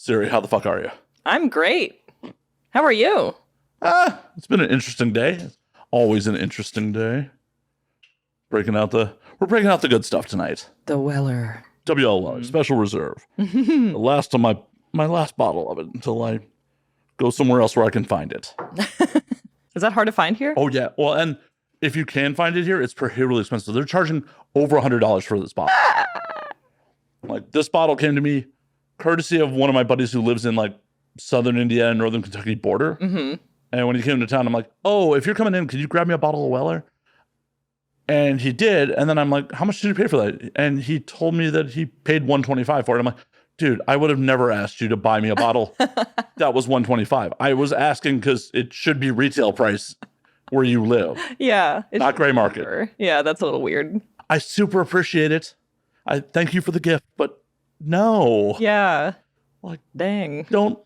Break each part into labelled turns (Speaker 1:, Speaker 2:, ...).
Speaker 1: Siri, how the fuck are you?
Speaker 2: I'm great. How are you?
Speaker 1: It's been an interesting day. It's always an interesting day. We're breaking out the good stuff tonight.
Speaker 2: The Weller.
Speaker 1: W.L Weller Special Reserve. The last of my last bottle of it until I go somewhere else where I can find it.
Speaker 2: Is that hard to find here?
Speaker 1: Oh yeah. Well, and if you can find it here, it's prohibitively expensive. They're charging over $100 for this bottle. Like, this bottle came to me courtesy of one of my buddies who lives in like southern India and northern Kentucky border.
Speaker 2: Mm-hmm.
Speaker 1: And when he came to town, I'm like, oh, if you're coming in, could you grab me a bottle of Weller? And he did. And then I'm like, how much did you pay for that? And he told me that he paid $125 for it. I'm like, dude, I would have never asked you to buy me a bottle that was $125. I was asking because it should be retail price where you live.
Speaker 2: Yeah.
Speaker 1: Not gray market.
Speaker 2: Yeah, that's a little weird.
Speaker 1: I super appreciate it. I thank you for the gift, but no.
Speaker 2: Yeah.
Speaker 1: Like,
Speaker 2: dang.
Speaker 1: Don't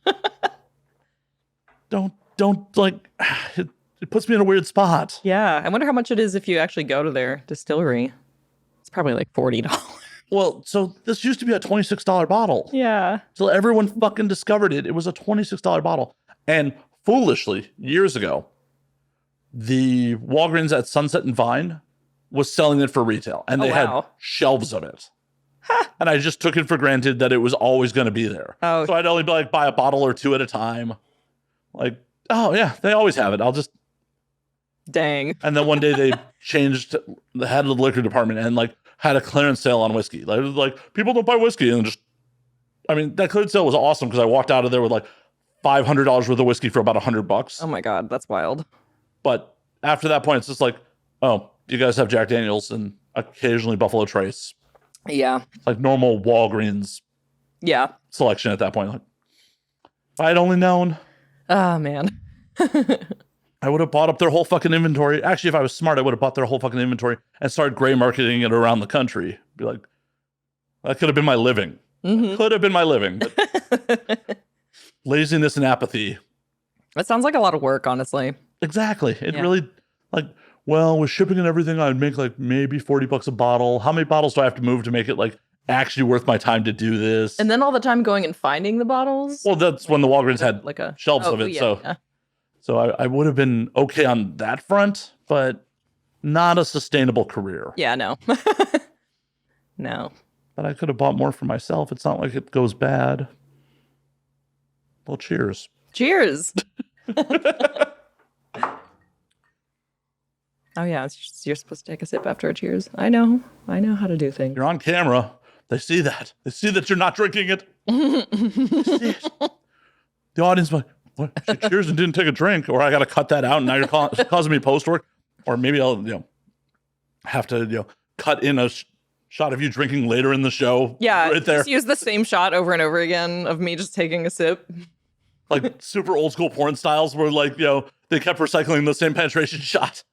Speaker 1: like, it puts me in a weird spot.
Speaker 2: Yeah. I wonder how much it is if you actually go to their distillery. It's probably like $40.
Speaker 1: Well, so this used to be a $26 bottle.
Speaker 2: Yeah.
Speaker 1: So everyone fucking discovered it. It was a $26 bottle. And foolishly, years ago, the Walgreens at Sunset and Vine was selling it for retail. And they had shelves of it. And I just took it for granted that it was always going to be there. Oh. So I'd only be like, buy a bottle or two at a time. Like, oh yeah, they always have it. I'll just...
Speaker 2: Dang.
Speaker 1: And then one day they changed the head of the liquor department and like had a clearance sale on whiskey. Like people don't buy whiskey, and just, I mean, that clearance sale was awesome because I walked out of there with like $500 worth of whiskey for about $100.
Speaker 2: Oh my God, that's wild.
Speaker 1: But after that point, it's just like, oh, you guys have Jack Daniels and occasionally Buffalo Trace.
Speaker 2: Yeah.
Speaker 1: It's like normal Walgreens selection at that point. Like, if I had only known.
Speaker 2: Oh man.
Speaker 1: I would have bought up their whole fucking inventory. Actually, if I was smart, I would have bought their whole fucking inventory and started gray marketing it around the country. Be like, that could have been my living. Mm-hmm. Could have been my living. But laziness and apathy.
Speaker 2: That sounds like a lot of work, honestly.
Speaker 1: Exactly. It really, like, well, with shipping and everything, I'd make like maybe $40 a bottle. How many bottles do I have to move to make it like actually worth my time to do this?
Speaker 2: And then all the time going and finding the bottles?
Speaker 1: Well, that's when the Walgreens had like shelves of it. So I would have been okay on that front, but not a sustainable career.
Speaker 2: Yeah, no. No.
Speaker 1: But I could have bought more for myself. It's not like it goes bad. Well, cheers.
Speaker 2: Cheers. Oh, yeah. You're supposed to take a sip after a cheers. I know how to do things.
Speaker 1: You're on camera. They see that. They see that you're not drinking it. They see it. The audience is like, what? She cheers and didn't take a drink, or I got to cut that out, and now you're causing me post work, or maybe I'll have to cut in a shot of you drinking later in the show.
Speaker 2: Yeah,
Speaker 1: right there.
Speaker 2: Just use the same shot over and over again of me just taking a sip,
Speaker 1: like super old school porn styles, where like they kept recycling the same penetration shot.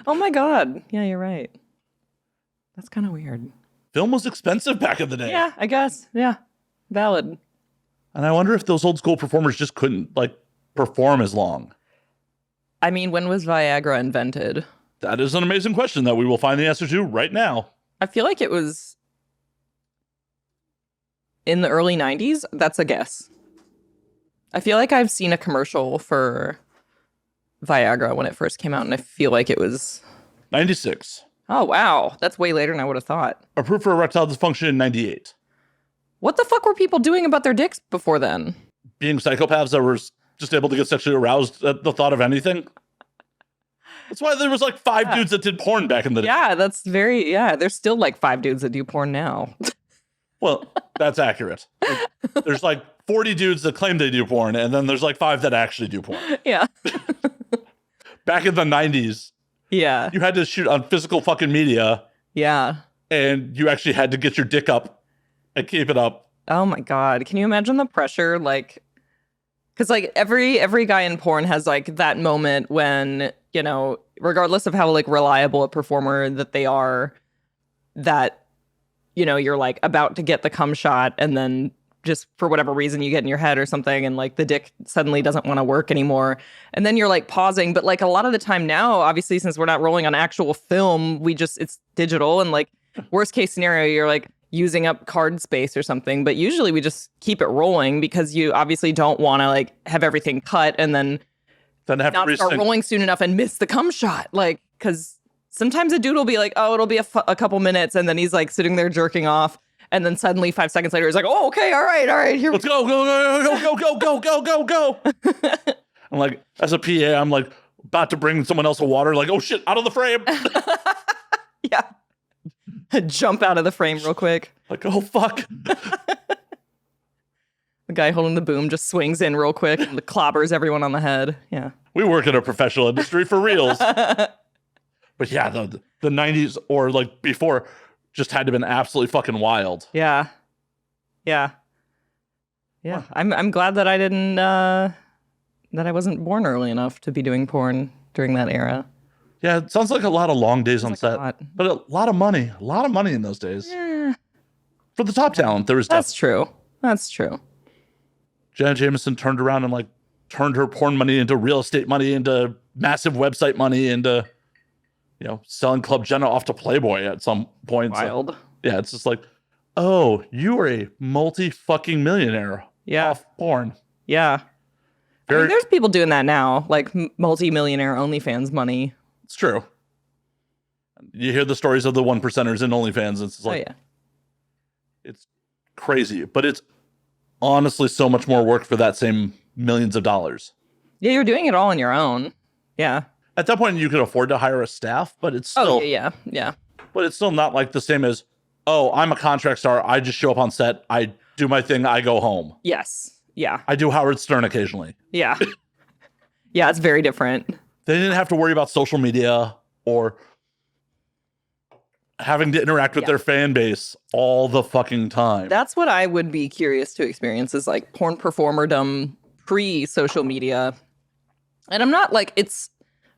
Speaker 2: Oh my God! Yeah, you're right. That's kind of weird.
Speaker 1: Film was expensive back in the day.
Speaker 2: Yeah, I guess. Yeah, valid.
Speaker 1: And I wonder if those old school performers just couldn't like perform as long.
Speaker 2: I mean, when was Viagra invented?
Speaker 1: That is an amazing question that we will find the answer to right now.
Speaker 2: I feel like it was in the early 90s. That's a guess. I feel like I've seen a commercial for Viagra when it first came out, and I feel like it was
Speaker 1: 96.
Speaker 2: Oh, wow. That's way later than I would have thought.
Speaker 1: Approved for erectile dysfunction in 98.
Speaker 2: What the fuck were people doing about their dicks before then?
Speaker 1: Being psychopaths that were just able to get sexually aroused at the thought of anything. That's why there was like 5 dudes that did porn back in the day.
Speaker 2: Yeah, there's still like 5 dudes that do porn now.
Speaker 1: Well, that's accurate. There's like 40 dudes that claim they do porn, and then there's like 5 that actually do porn.
Speaker 2: Yeah.
Speaker 1: Back in the 90s.
Speaker 2: Yeah.
Speaker 1: You had to shoot on physical fucking media.
Speaker 2: Yeah.
Speaker 1: And you actually had to get your dick up and keep it up.
Speaker 2: Oh my God. Can you imagine the pressure? Like, because like every guy in porn has like that moment when, regardless of how like reliable a performer that they are, that, you're like about to get the cum shot, and then just for whatever reason you get in your head or something, and like the dick suddenly doesn't want to work anymore. And then you're like pausing. But like a lot of the time now, obviously, since we're not rolling on actual film, it's digital. And like worst case scenario, you're like, using up card space or something. But usually we just keep it rolling because you obviously don't want to like have everything cut and then
Speaker 1: have
Speaker 2: not
Speaker 1: to
Speaker 2: start rolling soon enough and miss the cum shot. Like, because sometimes a dude will be like, oh, it'll be a couple minutes. And then he's like sitting there jerking off. And then suddenly 5 seconds later, he's like, oh, okay, all right, here.
Speaker 1: Let's go. I'm like, as a PA, I'm like about to bring someone else a water. Like, oh shit, out of the frame.
Speaker 2: Yeah. Jump out of the frame real quick.
Speaker 1: Like, oh fuck.
Speaker 2: The guy holding the boom just swings in real quick and clobbers everyone on the head. Yeah.
Speaker 1: We work in a professional industry for reals. But yeah, the 90s or like before just had to have been absolutely fucking wild.
Speaker 2: Yeah. I'm glad that I didn't that I wasn't born early enough to be doing porn during that era.
Speaker 1: Yeah, it sounds like a lot of long days on set. But a lot of money in those days.
Speaker 2: Yeah.
Speaker 1: For the top talent, there was
Speaker 2: That's true.
Speaker 1: Janet Jameson turned around and like turned her porn money into real estate money, into massive website money, into selling Club Jenna off to Playboy at some point.
Speaker 2: Wild.
Speaker 1: So, yeah, it's just like, oh, you are a multi-fucking millionaire off porn.
Speaker 2: Yeah. I mean, there's people doing that now, like multi-millionaire OnlyFans money.
Speaker 1: It's true. You hear the stories of the 1%ers in OnlyFans. It's like, it's crazy, but it's honestly so much more work for that same millions of dollars.
Speaker 2: Yeah, you're doing it all on your own. Yeah.
Speaker 1: At that point, you could afford to hire a staff, but it's still...
Speaker 2: Oh, yeah.
Speaker 1: But it's still not like the same as, oh, I'm a contract star. I just show up on set. I do my thing. I go home.
Speaker 2: Yes. Yeah.
Speaker 1: I do Howard Stern occasionally.
Speaker 2: Yeah. Yeah, it's very different.
Speaker 1: They didn't have to worry about social media or having to interact with their fan base all the fucking time.
Speaker 2: That's what I would be curious to experience is like porn performerdom pre-social media. And I'm not like,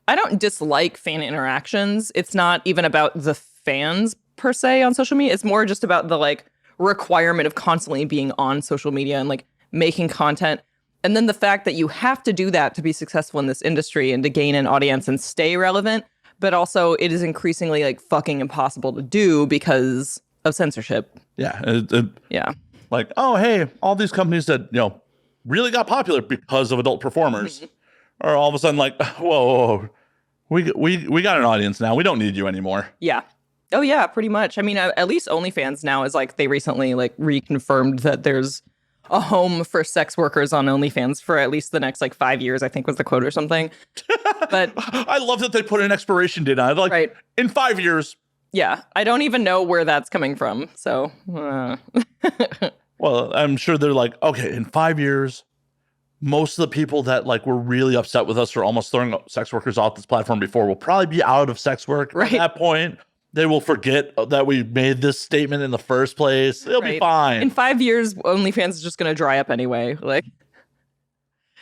Speaker 2: I don't dislike fan interactions. It's not even about the fans per se on social media. It's more just about the like requirement of constantly being on social media and like making content. And then the fact that you have to do that to be successful in this industry and to gain an audience and stay relevant. But also it is increasingly like fucking impossible to do because of censorship.
Speaker 1: Yeah.
Speaker 2: Yeah.
Speaker 1: Like, oh, hey, all these companies that, really got popular because of adult performers are all of a sudden like, whoa. We got an audience now. We don't need you anymore.
Speaker 2: Yeah. Oh, yeah, pretty much. I mean, at least OnlyFans now is like they recently like reconfirmed that there's a home for sex workers on OnlyFans for at least the next like 5 years, I think was the quote or something. But
Speaker 1: I love that they put an expiration date on it. Like, in 5 years.
Speaker 2: Yeah. I don't even know where that's coming from. So.
Speaker 1: Well, I'm sure they're like, okay, in 5 years, most of the people that like were really upset with us for almost throwing sex workers off this platform before will probably be out of sex work at that point. They will forget that we made this statement in the first place. It'll be fine.
Speaker 2: In 5 years, OnlyFans is just going to dry up anyway. Like,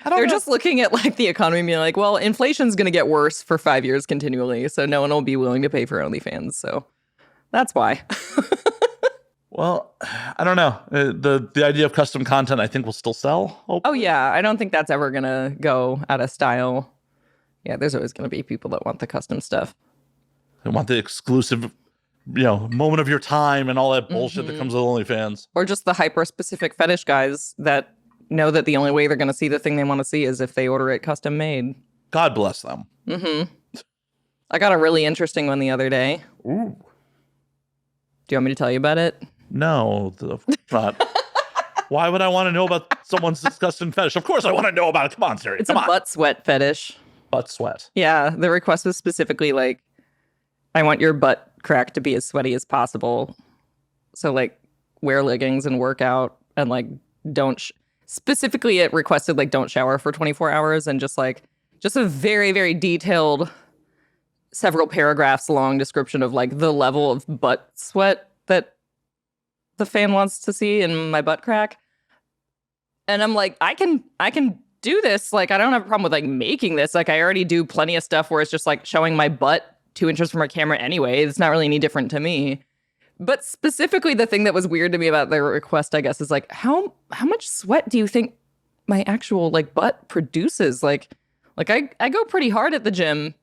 Speaker 2: they're just looking at like the economy and being like, well, inflation's going to get worse for 5 years continually. So no one will be willing to pay for OnlyFans. So that's why.
Speaker 1: Well, I don't know. The idea of custom content, I think, will still sell. Hopefully.
Speaker 2: Oh, yeah. I don't think that's ever going to go out of style. Yeah, there's always going to be people that want the custom stuff.
Speaker 1: They want the exclusive, moment of your time and all that bullshit that comes with OnlyFans.
Speaker 2: Or just the hyper-specific fetish guys that know that the only way they're going to see the thing they want to see is if they order it custom made.
Speaker 1: God bless them.
Speaker 2: I got a really interesting one the other day.
Speaker 1: Ooh.
Speaker 2: Do you want me to tell you about it?
Speaker 1: No, not. Why would I want to know about someone's disgusting fetish? Of course I want to know about it. Come on, Siri.
Speaker 2: It's a butt sweat fetish.
Speaker 1: Butt sweat.
Speaker 2: Yeah, the request was specifically like, I want your butt crack to be as sweaty as possible. So like wear leggings and work out and like don't specifically it requested like don't shower for 24 hours and just a very, very detailed several paragraphs long description of like the level of butt sweat that the fan wants to see in my butt crack. And I'm like, I can do this. Like, I don't have a problem with like making this. Like I already do plenty of stuff where it's just like showing my butt 2 inches from a camera anyway. It's not really any different to me. But specifically the thing that was weird to me about their request, I guess, is like, how much sweat do you think my actual like butt produces? Like I go pretty hard at the gym.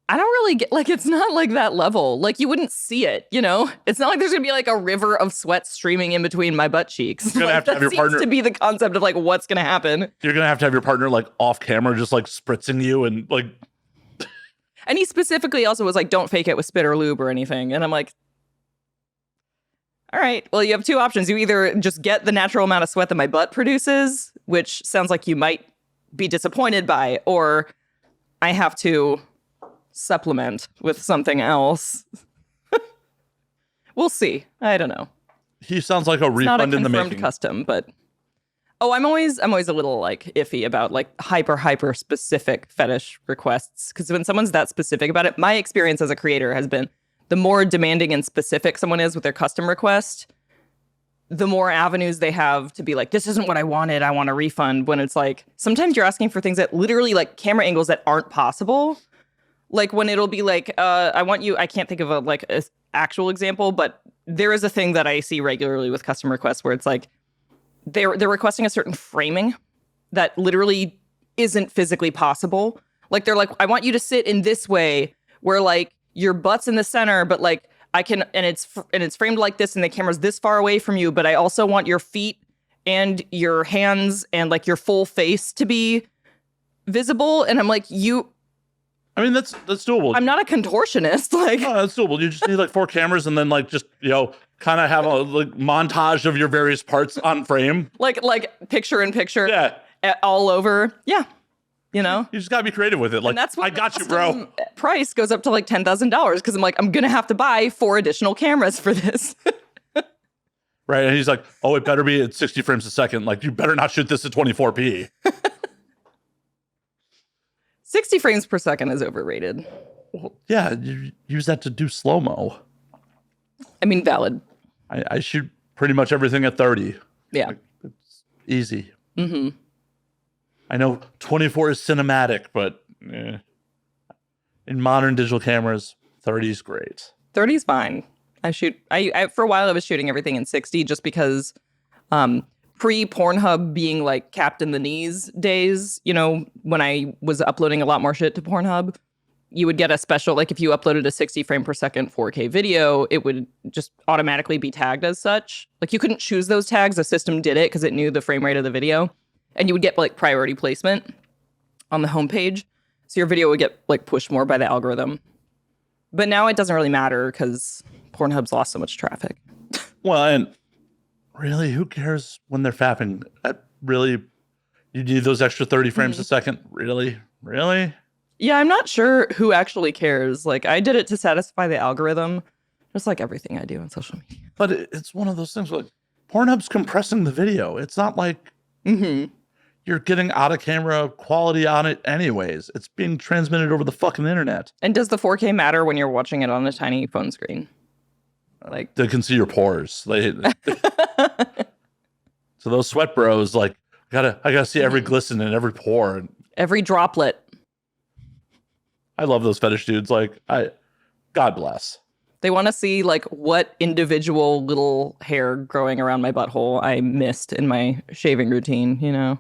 Speaker 2: I don't really get, like, it's not like that level. Like, you wouldn't see it, you know? It's not like there's gonna be like a river of sweat streaming in between my butt cheeks.
Speaker 1: You're gonna have to have your partner
Speaker 2: to be the concept of like what's gonna happen.
Speaker 1: You're gonna have to have your partner like off camera, just like spritzing you and like.
Speaker 2: And he specifically also was like, don't fake it with spit or lube or anything. And I'm like, all right, well, you have two options. You either just get the natural amount of sweat that my butt produces, which sounds like you might be disappointed by, or I have to supplement with something else. We'll see. I don't know.
Speaker 1: He sounds like a refund in the making.
Speaker 2: Custom, but I'm always a little like iffy about like hyper specific fetish requests, because when someone's that specific about it, my experience as a creator has been the more demanding and specific someone is with their custom request, the more avenues they have to be like, this isn't what I wanted, I want a refund. When it's like, sometimes you're asking for things that literally like camera angles that aren't possible. Like when it'll be like, I can't think of a actual example, but there is a thing that I see regularly with custom requests where it's like, they're requesting a certain framing that literally isn't physically possible. Like they're like, I want you to sit in this way where like your butt's in the center, but like I can, and it's framed like this and the camera's this far away from you, but I also want your feet and your hands and like your full face to be visible. And I'm like,
Speaker 1: I mean, that's doable.
Speaker 2: I'm not a contortionist. Like,
Speaker 1: no, that's doable. You just need like 4 cameras and then like just, kind of have a like montage of your various parts on frame.
Speaker 2: Like picture in picture.
Speaker 1: Yeah.
Speaker 2: All over. Yeah. You
Speaker 1: just gotta be creative with it. Like, that's I got you, bro.
Speaker 2: Price goes up to like $10,000 because I'm like, I'm gonna have to buy 4 additional cameras for this.
Speaker 1: Right, and he's like, oh, it better be at 60 frames a second. Like, you better not shoot this at 24p.
Speaker 2: 60 frames per second is overrated.
Speaker 1: Yeah, you use that to do slow-mo.
Speaker 2: I mean, valid.
Speaker 1: I shoot pretty much everything at 30.
Speaker 2: Yeah.
Speaker 1: Like, it's easy.
Speaker 2: Mm-hmm.
Speaker 1: I know 24 is cinematic, but in modern digital cameras, 30 is great.
Speaker 2: 30 is fine. I for a while I was shooting everything in 60 just because pre-Pornhub being like capped in the knees days, when I was uploading a lot more shit to Pornhub, you would get a special, like if you uploaded a 60 frame per second 4K video, it would just automatically be tagged as such. Like you couldn't choose those tags. The system did it because it knew the frame rate of the video. And you would get like priority placement on the homepage. So your video would get like pushed more by the algorithm. But now it doesn't really matter because Pornhub's lost so much traffic.
Speaker 1: Well, and really, who cares when they're fapping? Really, you need those extra 30 frames a second? Really?
Speaker 2: Yeah, I'm not sure who actually cares. Like, I did it to satisfy the algorithm, just like everything I do on social media.
Speaker 1: But it's one of those things where like, Pornhub's compressing the video. It's not like you're getting out of camera quality on it anyways. It's being transmitted over the fucking internet.
Speaker 2: And does the 4K matter when you're watching it on a tiny phone screen? Like
Speaker 1: they can see your pores. So those sweat bros, like, I gotta see every glisten and every pore.
Speaker 2: Every droplet.
Speaker 1: I love those fetish dudes. Like, God bless.
Speaker 2: They want to see like what individual little hair growing around my butthole I missed in my shaving routine,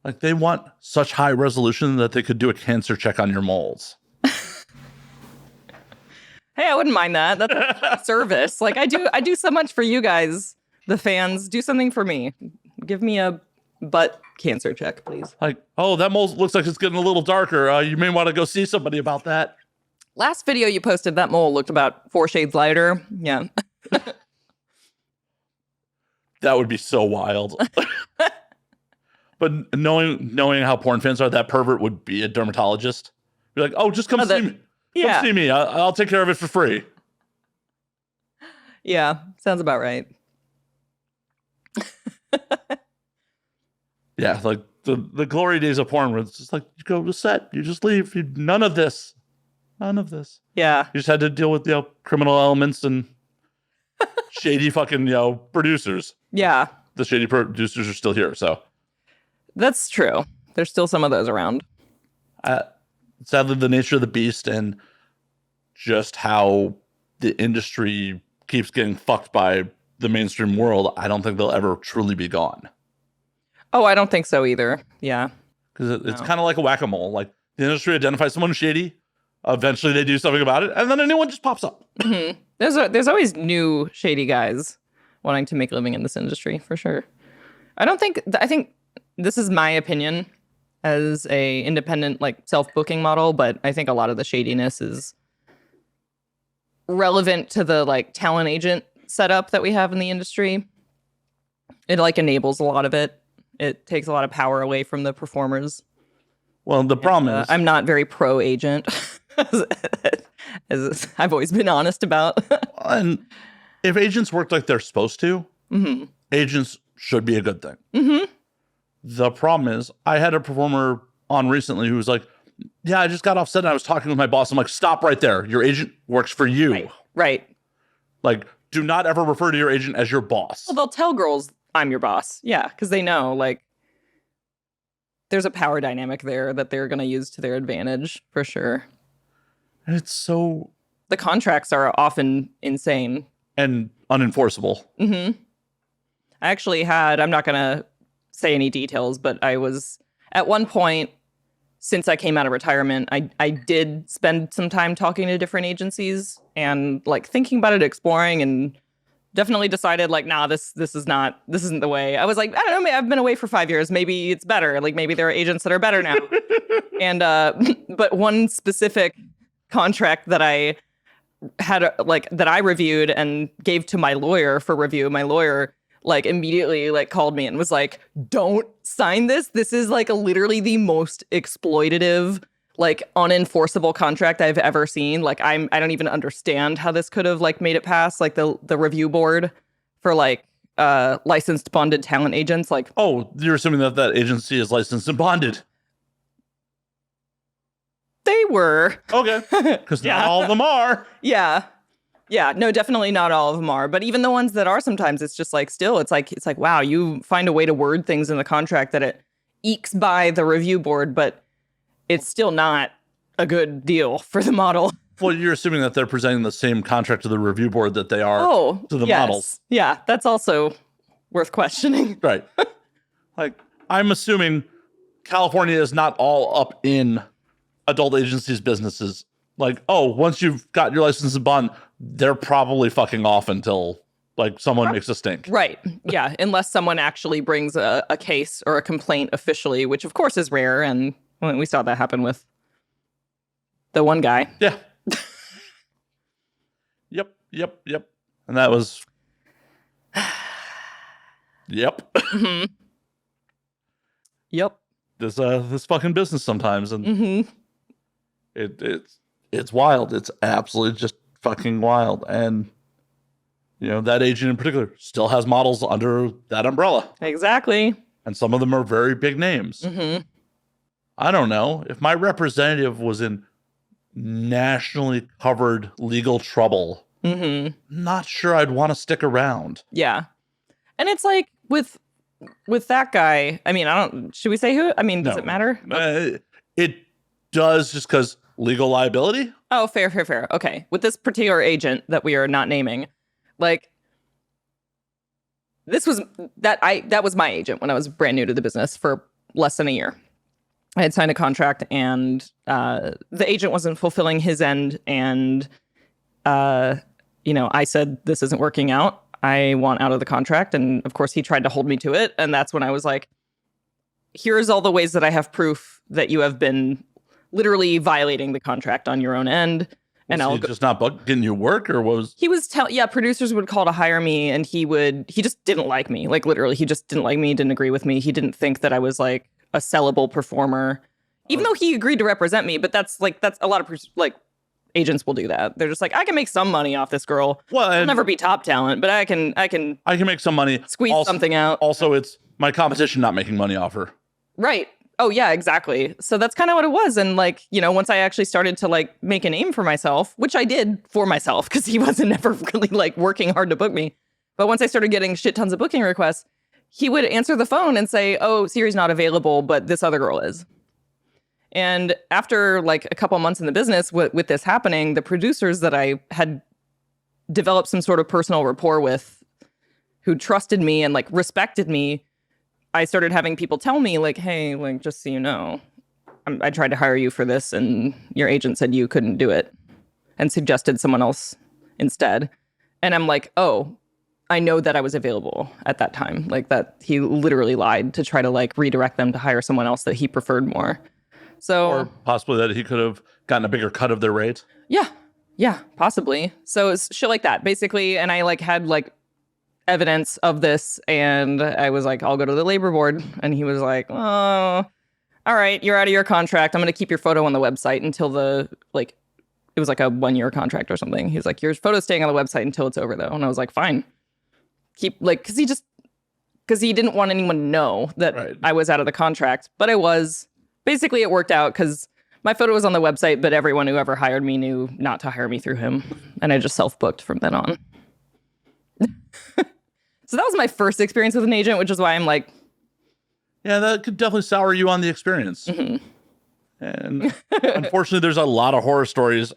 Speaker 1: Like they want such high resolution that they could do a cancer check on your moles.
Speaker 2: Hey, I wouldn't mind that. That's a service. Like I do so much for you guys, the fans. Do something for me. Give me a butt cancer check, please.
Speaker 1: Like, oh, that mole looks like it's getting a little darker. You may want to go see somebody about that.
Speaker 2: Last video you posted, that mole looked about 4 shades lighter. Yeah.
Speaker 1: That would be so wild. But knowing how porn fans are, that pervert would be a dermatologist. Be like, oh, just come see me.
Speaker 2: Yeah.
Speaker 1: Come see me. I'll take care of it for free.
Speaker 2: Yeah, sounds about right.
Speaker 1: Yeah, like the glory days of porn where it's just like, you go to set, you just leave. None of this.
Speaker 2: Yeah.
Speaker 1: You just had to deal with, criminal elements and shady fucking, producers.
Speaker 2: Yeah.
Speaker 1: The shady producers are still here, so.
Speaker 2: That's true. There's still some of those around.
Speaker 1: Sadly, the nature of the beast and just how the industry keeps getting fucked by the mainstream world, I don't think they'll ever truly be gone.
Speaker 2: Oh, I don't think so either. Yeah.
Speaker 1: Because it's kind of like a whack-a-mole. Like, The industry identifies someone shady. Eventually they do something about it, and then a new one just pops up.
Speaker 2: Mm-hmm. There's always new shady guys wanting to make a living in this industry, for sure. I think this is my opinion as a independent, like, self-booking model, but I think a lot of the shadiness is relevant to the, like, talent agent setup that we have in the industry. It, like, enables a lot of it. It takes a lot of power away from the performers.
Speaker 1: Well, the problem is
Speaker 2: I'm not very pro agent, as I've always been honest about.
Speaker 1: And if agents work like they're supposed to, agents should be a good thing.
Speaker 2: Mm-hmm.
Speaker 1: The problem is, I had a performer on recently who was like, yeah, I just got off set and I was talking with my boss. I'm like, stop right there. Your agent works for you.
Speaker 2: Right.
Speaker 1: Like, do not ever refer to your agent as your boss.
Speaker 2: Well, they'll tell girls I'm your boss. Yeah, because they know, like, there's a power dynamic there that they're going to use to their advantage, for sure.
Speaker 1: And it's so...
Speaker 2: The contracts are often insane.
Speaker 1: And unenforceable.
Speaker 2: Mm-hmm. I actually had, I'm not going to say any details, but I was, at one point, since I came out of retirement, I did spend some time talking to different agencies and, like, thinking about it, exploring, and definitely decided, like, nah, this isn't the way. I was like, I don't know, I've been away for 5 years. Maybe it's better. Like, maybe there are agents that are better now. And, but one specific contract that I had, that I reviewed and gave to my lawyer for review, my lawyer, like, immediately, like, called me and was like, don't sign this. This is, like, literally the most exploitative, like, unenforceable contract I've ever seen. Like, I don't even understand how this could have, like, made it past, like, the review board for, like, licensed bonded talent agents. Like,
Speaker 1: oh, you're assuming that agency is licensed and bonded.
Speaker 2: They were.
Speaker 1: Okay. Because not all of them are.
Speaker 2: Yeah. Yeah, no, definitely not all of them are. But even the ones that are, sometimes it's just like, still, it's like, wow, you find a way to word things in the contract that it ekes by the review board, but it's still not a good deal for the model.
Speaker 1: Well, you're assuming that they're presenting the same contract to the review board that they are to the models.
Speaker 2: Yeah, that's also worth questioning.
Speaker 1: Right. Like, I'm assuming California is not all up in adult agencies' businesses. Like, oh, once you've got your license and bond, they're probably fucking off until, like, someone makes a stink.
Speaker 2: Right. Yeah. Unless someone actually brings a case or a complaint officially, which of course is rare. And we saw that happen with the one guy.
Speaker 1: Yeah. Yep. And that was... Yep.
Speaker 2: Mm-hmm. Yep.
Speaker 1: This fucking business sometimes. And
Speaker 2: mm-hmm.
Speaker 1: It's wild. It's absolutely just fucking wild. And, you know, that agent in particular still has models under that umbrella.
Speaker 2: Exactly.
Speaker 1: And some of them are very big names.
Speaker 2: Mm-hmm.
Speaker 1: I don't know. If my representative was in nationally covered legal trouble, not sure I'd want to stick around.
Speaker 2: Yeah. And it's like with that guy, I mean, should we say who? I mean, does it matter?
Speaker 1: It does, just because legal liability.
Speaker 2: Oh, fair. Okay. With this particular agent that we are not naming, like, that was my agent when I was brand new to the business for less than a year. I had signed a contract and the agent wasn't fulfilling his end. And, I said, this isn't working out. I want out of the contract. And of course, he tried to hold me to it. And that's when I was like, here's all the ways that I have proof that you have been literally violating the contract on your own end. And
Speaker 1: I'll just not getting you work, or was
Speaker 2: he was producers would call to hire me, and he just didn't like me. Like, literally, he just didn't like me, didn't agree with me. He didn't think that I was, like, a sellable performer, even though he agreed to represent me. But that's a lot of agents will do that. They're just like, I can make some money off this girl. Well, I'll never be top talent, but I can
Speaker 1: make some money,
Speaker 2: squeeze something out.
Speaker 1: Also, it's my competition not making money off her.
Speaker 2: Right. Oh, yeah, exactly. So that's kind of what it was. And, like, once I actually started to, like, make a name for myself, which I did for myself because he wasn't ever really, like, working hard to book me. But once I started getting shit tons of booking requests, he would answer the phone and say, oh, Siri's not available, but this other girl is. And after, like, a couple months in the business with this happening, the producers that I had developed some sort of personal rapport with, who trusted me and, like, respected me, I started having people tell me, like, hey, like, just so you know, I tried to hire you for this and your agent said you couldn't do it and suggested someone else instead. And I'm like, oh, I know that I was available at that time. Like that he literally lied to try to like redirect them to hire someone else that he preferred more. So,
Speaker 1: or possibly that he could have gotten a bigger cut of their rate.
Speaker 2: Yeah, possibly. So it's shit like that, basically. And I like had like evidence of this, and I was like, I'll go to the labor board. And he was like, oh, all right, you're out of your contract. I'm going to keep your photo on the website until it was like a 1-year contract or something. He was like, your photo's staying on the website until it's over, though. And I was like, fine. Keep like, because he didn't want anyone to know that I was out of the contract, but I was. Basically, it worked out because my photo was on the website, but everyone who ever hired me knew not to hire me through him. And I just self-booked from then on. So that was my first experience with an agent, which is why I'm like...
Speaker 1: Yeah, that could definitely sour you on the experience. Mm-hmm. And unfortunately, there's a lot of horror stories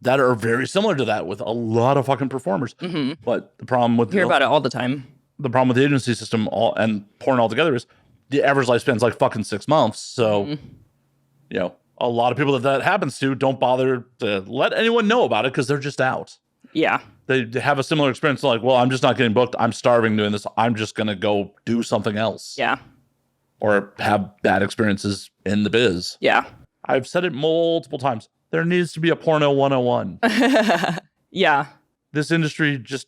Speaker 1: that are very similar to that with a lot of fucking performers. Mm-hmm. But the problem with...
Speaker 2: Hear about it all the time.
Speaker 1: The problem with the agency system and porn altogether is the average lifespan is like fucking 6 months. So, you know, a lot of people that happens to don't bother to let anyone know about it because they're just out.
Speaker 2: Yeah.
Speaker 1: They have a similar experience like, well, I'm just not getting booked. I'm starving doing this. I'm just going to go do something else.
Speaker 2: Yeah.
Speaker 1: Or have bad experiences in the biz.
Speaker 2: Yeah.
Speaker 1: I've said it multiple times. There needs to be a porno 101.
Speaker 2: Yeah.
Speaker 1: This industry just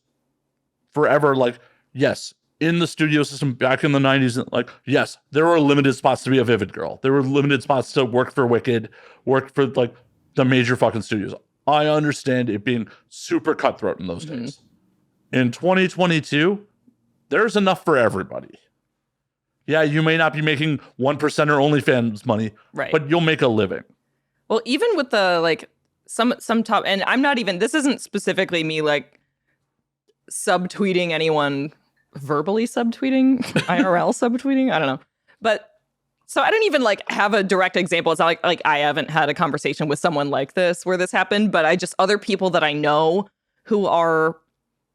Speaker 1: forever, like, yes, in the studio system back in the 90s, like, yes, there were limited spots to be a Vivid Girl. There were limited spots to work for Wicked, work for, like, the major fucking studios. I understand it being super cutthroat in those days. In 2022, there's enough for everybody. Yeah, you may not be making 1% or OnlyFans money,
Speaker 2: right,
Speaker 1: but you'll make a living.
Speaker 2: Well, even with the, like, some top, and I'm not even, this isn't specifically me, like, subtweeting anyone, verbally subtweeting, IRL subtweeting, I don't know. But, so I don't even, like, have a direct example. It's not like I haven't had a conversation with someone like this, where this happened, but I just, other people that I know who are,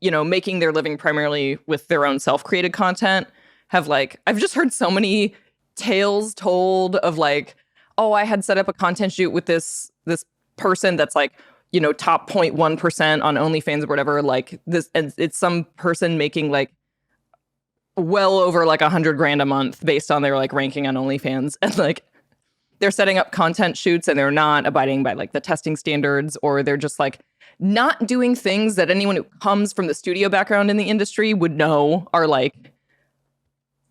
Speaker 2: you know, making their living primarily with their own self-created content have, like, I've just heard so many tales told of, like, oh, I had set up a content shoot with this person that's, like, you know, top 0.1% on OnlyFans or whatever, like this, and it's some person making, like, well over, like, $100,000 a month based on their, like, ranking on OnlyFans, and, like, they're setting up content shoots and they're not abiding by, like, the testing standards, or they're just, like, not doing things that anyone who comes from the studio background in the industry would know are, like,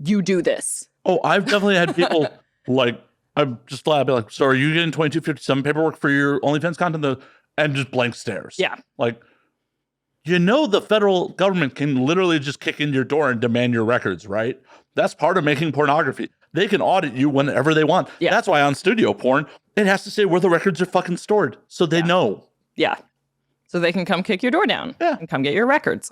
Speaker 2: you do this.
Speaker 1: Oh, I've definitely had people like, I'm just flat be like, so are you getting 2257 paperwork for your OnlyFans content? And just blank stares.
Speaker 2: Yeah.
Speaker 1: Like, you know, the federal government can literally just kick in your door and demand your records, right? That's part of making pornography. They can audit you whenever they want. Yeah. That's why on studio porn, it has to say where the records are fucking stored. So they know. Yeah.
Speaker 2: So they can come kick your door down.
Speaker 1: Yeah.
Speaker 2: And come get your records.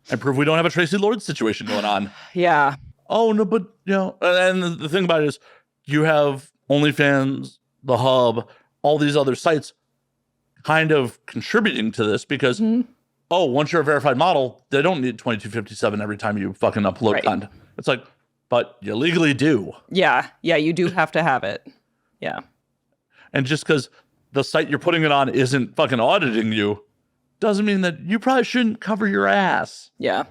Speaker 1: And prove we don't have a Tracy Lord situation going on.
Speaker 2: Yeah.
Speaker 1: Oh, no, but, you know, and the thing about it is you have OnlyFans, The Hub, all these other sites kind of contributing to this because, oh, once you're a verified model, they don't need 2257 every time you fucking upload content. It's like, but you legally do.
Speaker 2: Yeah. Yeah, you do have to have it. Yeah.
Speaker 1: And just because the site you're putting it on isn't fucking auditing you doesn't mean that you probably shouldn't cover your ass.
Speaker 2: Yeah.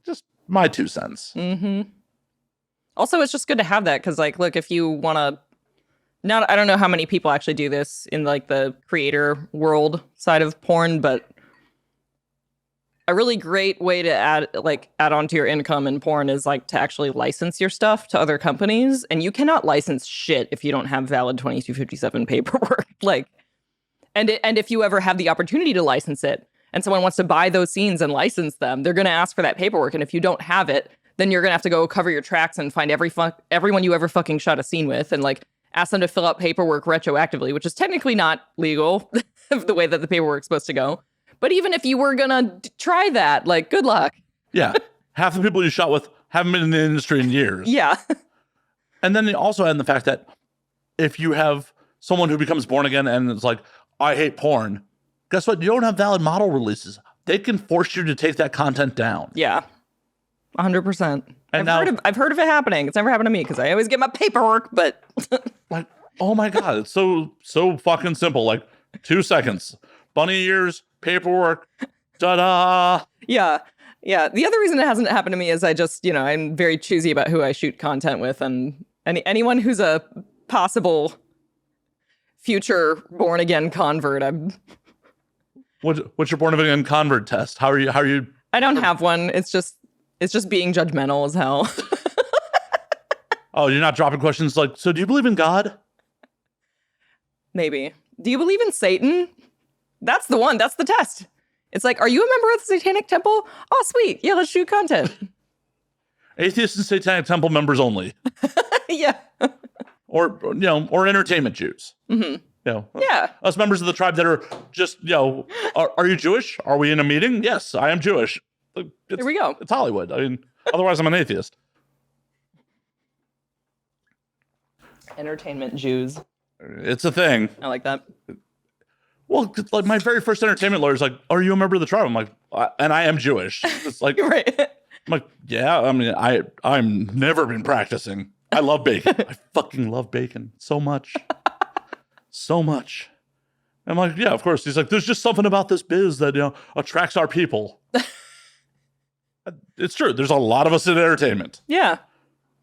Speaker 1: Just my 2 cents.
Speaker 2: Mm-hmm. Also, it's just good to have that because, like, look, if you want to, I don't know how many people actually do this in, like, the creator world side of porn, but a really great way to add on to your income in porn is, like, to actually license your stuff to other companies. And you cannot license shit if you don't have valid 2257 paperwork. Like, and if you ever have the opportunity to license it and someone wants to buy those scenes and license them, they're going to ask for that paperwork. And if you don't have it, then you're going to have to go cover your tracks and find everyone you ever fucking shot a scene with and, like, ask them to fill out paperwork retroactively, which is technically not legal the way that the paperwork's supposed to go. But even if you were going to try that, like, good luck.
Speaker 1: Yeah. Half the people you shot with haven't been in the industry in years.
Speaker 2: Yeah.
Speaker 1: And then they also add the fact that if you have someone who becomes born again and it's like, I hate porn, guess what? You don't have valid model releases. They can force you to take that content down.
Speaker 2: Yeah. 100%.
Speaker 1: And
Speaker 2: I've heard of it happening. It's never happened to me because I always get my paperwork, but
Speaker 1: like, oh my God, it's so fucking simple. Like 2 seconds, bunny ears, paperwork, ta-da.
Speaker 2: Yeah. The other reason it hasn't happened to me is I just, I'm very choosy about who I shoot content with, and anyone who's a possible future born again convert,
Speaker 1: What's your born again convert test? How are you?
Speaker 2: I don't have one. It's just being judgmental as hell.
Speaker 1: Oh, you're not dropping questions like, so do you believe in God?
Speaker 2: Maybe. Do you believe in Satan? That's the one. That's the test. It's like, are you a member of the Satanic Temple? Oh, sweet. Yeah, let's shoot content.
Speaker 1: Atheist and Satanic Temple members only.
Speaker 2: Yeah.
Speaker 1: Or entertainment Jews.
Speaker 2: Mm-hmm. Yeah.
Speaker 1: Us members of the tribe that are just, are you Jewish? Are we in a meeting? Yes, I am Jewish.
Speaker 2: Here we go.
Speaker 1: It's Hollywood. I mean, otherwise I'm an atheist.
Speaker 2: Entertainment Jews.
Speaker 1: It's a thing.
Speaker 2: I like that.
Speaker 1: Well, like my very first entertainment lawyer is like, are you a member of the tribe? I'm like, and I am Jewish. It's like,
Speaker 2: right.
Speaker 1: I'm like, yeah, I mean, I'm never been practicing. I love bacon. I fucking love bacon so much. So much. I'm like, yeah, of course. He's like, there's just something about this biz that, attracts our people. It's true. There's a lot of us in entertainment.
Speaker 2: Yeah.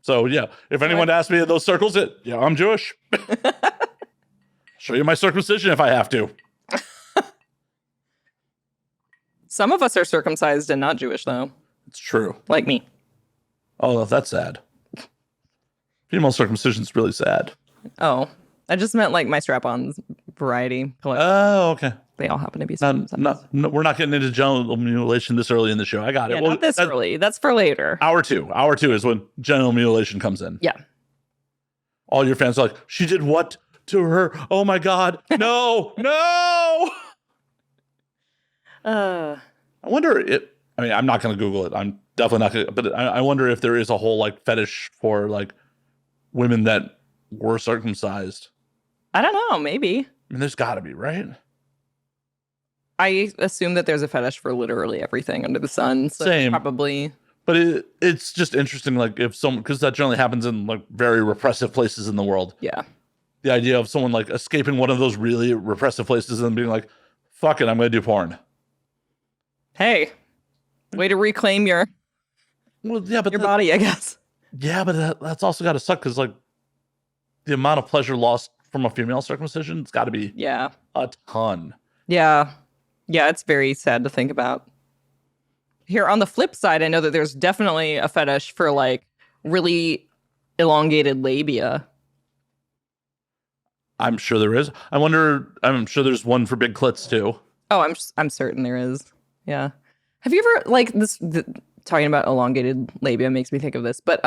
Speaker 1: So, yeah, if anyone asks me in those circles, I'm Jewish. Show you my circumcision if I have to.
Speaker 2: Some of us are circumcised and not Jewish, though.
Speaker 1: It's true.
Speaker 2: Like me.
Speaker 1: Oh, that's sad. Female circumcision's really sad.
Speaker 2: Oh, I just meant like my strap-on variety.
Speaker 1: Oh, okay.
Speaker 2: They all happen to be circumcised.
Speaker 1: No, we're not getting into genital mutilation this early in the show. I got it.
Speaker 2: Yeah, not this early. That's for later.
Speaker 1: Hour two is when genital mutilation comes in.
Speaker 2: Yeah.
Speaker 1: All your fans are like, she did what to her? Oh my God. No, no. I wonder I'm not going to Google it. I'm definitely not going to, but I wonder if there is a whole like fetish for like women that were circumcised.
Speaker 2: I don't know. Maybe.
Speaker 1: I mean, there's got to be, right?
Speaker 2: I assume that there's a fetish for literally everything under the sun. So
Speaker 1: Same.
Speaker 2: Probably.
Speaker 1: But it's just interesting, like if someone, because that generally happens in like very repressive places in the world.
Speaker 2: Yeah.
Speaker 1: The idea of someone like escaping one of those really repressive places and being like, fuck it, I'm going to do porn.
Speaker 2: Hey, way to reclaim your body, I guess.
Speaker 1: Yeah, but that's also got to suck because like the amount of pleasure lost from a female circumcision, it's got to be a ton.
Speaker 2: Yeah. Yeah, it's very sad to think about. Here on the flip side, I know that there's definitely a fetish for like really elongated labia.
Speaker 1: I'm sure there is. I'm sure there's one for big clits too.
Speaker 2: Oh, I'm certain there is. Yeah. Have you ever like talking about elongated labia makes me think of this, but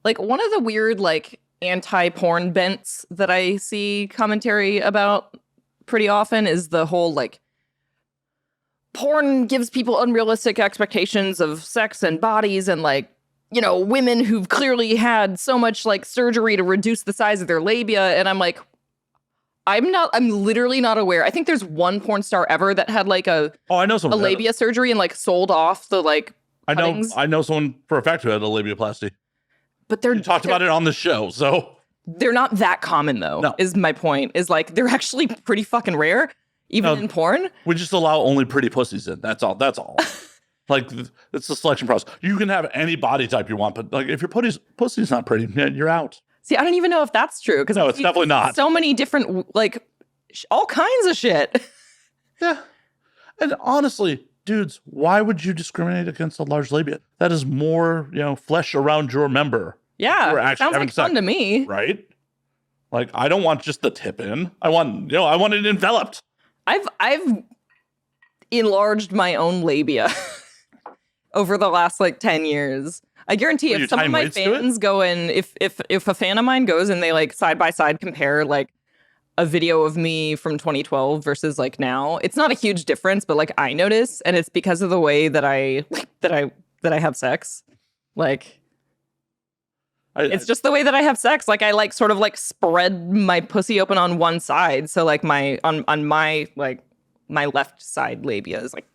Speaker 2: like one of the weird like anti-porn bents that I see commentary about pretty often is the whole like porn gives people unrealistic expectations of sex and bodies, and like, women who've clearly had so much like surgery to reduce the size of their labia. And I'm like, I'm literally not aware. I think there's one porn star ever that had like a labia surgery and like sold off the like cuttings.
Speaker 1: I know someone for a fact who had a labiaplasty.
Speaker 2: But
Speaker 1: you talked about it on the show, so
Speaker 2: they're not that common though. No. Is my point. Is like they're actually pretty fucking rare, even in porn.
Speaker 1: We just allow only pretty pussies in. That's all. Like it's the selection process. You can have any body type you want, but like if your pussy's not pretty, you're out.
Speaker 2: See, I don't even know if that's true because
Speaker 1: no, it's definitely not.
Speaker 2: So many different like all kinds of shit.
Speaker 1: Yeah, and honestly, dudes, why would you discriminate against a large labia? That is more, flesh around your member.
Speaker 2: Yeah, sounds like fun to me,
Speaker 1: right? Like I don't want just the tip in. I want it enveloped.
Speaker 2: I've enlarged my own labia over the last like 10 years. I guarantee if some of my fans go in, if a fan of mine goes and they like side by side compare like a video of me from 2012 versus like now, it's not a huge difference, but like I notice, and it's because of the way that I have sex. Like it's just the way that I have sex. Like I like sort of like spread my pussy open on one side, so like my left side labia is like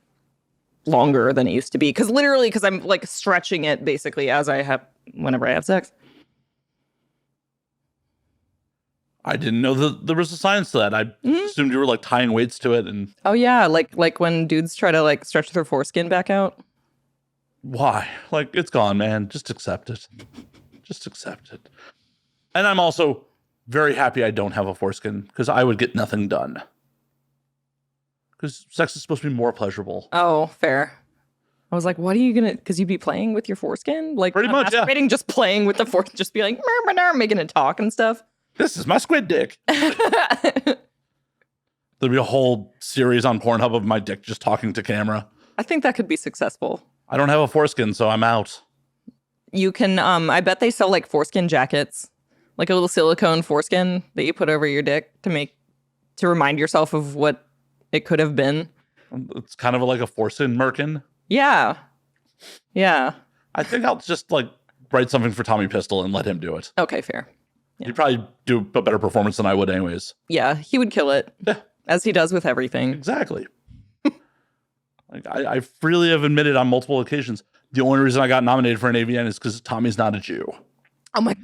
Speaker 2: longer than it used to be. Because I'm like stretching it basically whenever I have sex.
Speaker 1: I didn't know that there was a science to that. I assumed you were like tying weights to it. And
Speaker 2: oh yeah, like when dudes try to like stretch their foreskin back out.
Speaker 1: Why? Like, it's gone, man. Just accept it. Just accept it. And I'm also very happy I don't have a foreskin because I would get nothing done. Because sex is supposed to be more pleasurable.
Speaker 2: Oh, fair. I was like, what are you gonna? Because you'd be playing with your foredskin, like
Speaker 1: pretty much, yeah.
Speaker 2: Just playing with the foreskin, just be like, making it talk and stuff.
Speaker 1: This is my squid dick. There'd be a whole series on Pornhub of my dick just talking to camera.
Speaker 2: I think that could be successful.
Speaker 1: I don't have a foreskin, so I'm out.
Speaker 2: You can, I bet they sell like foreskin jackets, like a little silicone foreskin that you put over your dick to remind yourself of what it could have been.
Speaker 1: It's kind of like a foreskin merkin.
Speaker 2: Yeah. Yeah.
Speaker 1: I think I'll just like write something for Tommy Pistol and let him do it.
Speaker 2: Okay, fair. Yeah.
Speaker 1: He'd probably do a better performance than I would anyways.
Speaker 2: Yeah, he would kill it.
Speaker 1: Yeah.
Speaker 2: As he does with everything.
Speaker 1: Exactly. Like I freely have admitted on multiple occasions, the only reason I got nominated for an AVN is because Tommy's not a Jew.
Speaker 2: Oh my.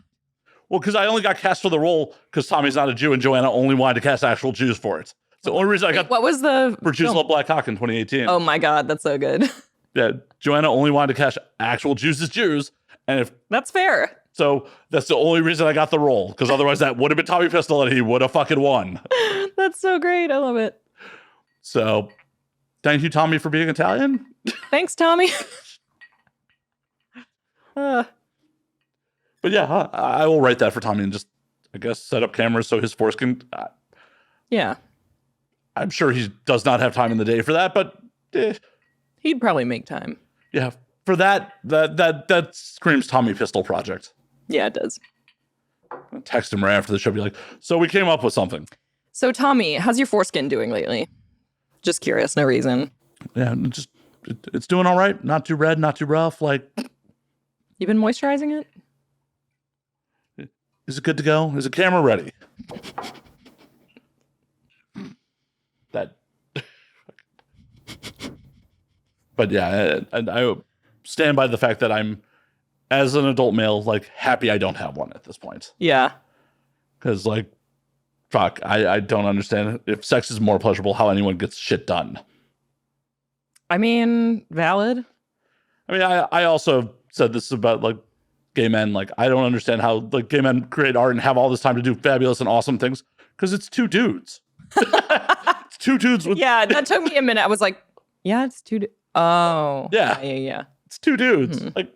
Speaker 1: Well, because I only got cast for the role because Tommy's not a Jew and Joanna only wanted to cast actual Jews for it. It's the only reason I got.
Speaker 2: What was the
Speaker 1: for Jews Love Black Cock in 2018?
Speaker 2: Oh my God, that's so good.
Speaker 1: Yeah, Joanna only wanted to cast actual Jews as Jews, and if
Speaker 2: that's fair.
Speaker 1: So that's the only reason I got the role, because otherwise that would have been Tommy Pistol and he would have fucking won.
Speaker 2: That's so great. I love it.
Speaker 1: So thank you, Tommy, for being Italian.
Speaker 2: Thanks, Tommy.
Speaker 1: But yeah, I will write that for Tommy and just, I guess, set up cameras so his foreskin.
Speaker 2: Yeah.
Speaker 1: I'm sure he does not have time in the day for that, but
Speaker 2: he'd probably make time.
Speaker 1: Yeah, for that screams Tommy Pistol project.
Speaker 2: Yeah, it does.
Speaker 1: I'll text him right after the show, be like, so we came up with something.
Speaker 2: So Tommy, how's your foreskin doing lately? Just curious, no reason.
Speaker 1: Yeah, it's doing all right. Not too red, not too rough. Like,
Speaker 2: you've been moisturizing it?
Speaker 1: Is it good to go? Is the camera ready? But yeah, and I stand by the fact that I'm, as an adult male, like, happy I don't have one at this point.
Speaker 2: Yeah.
Speaker 1: Because, like, fuck, I don't understand if sex is more pleasurable, how anyone gets shit done.
Speaker 2: I mean, valid.
Speaker 1: I mean, I also said this about, like, gay men. Like, I don't understand how, like, gay men create art and have all this time to do fabulous and awesome things, because it's two dudes. It's two dudes with...
Speaker 2: Yeah, that took me a minute. I was like, yeah, it's two dudes. Oh.
Speaker 1: Yeah. It's two dudes. Mm-hmm. Like,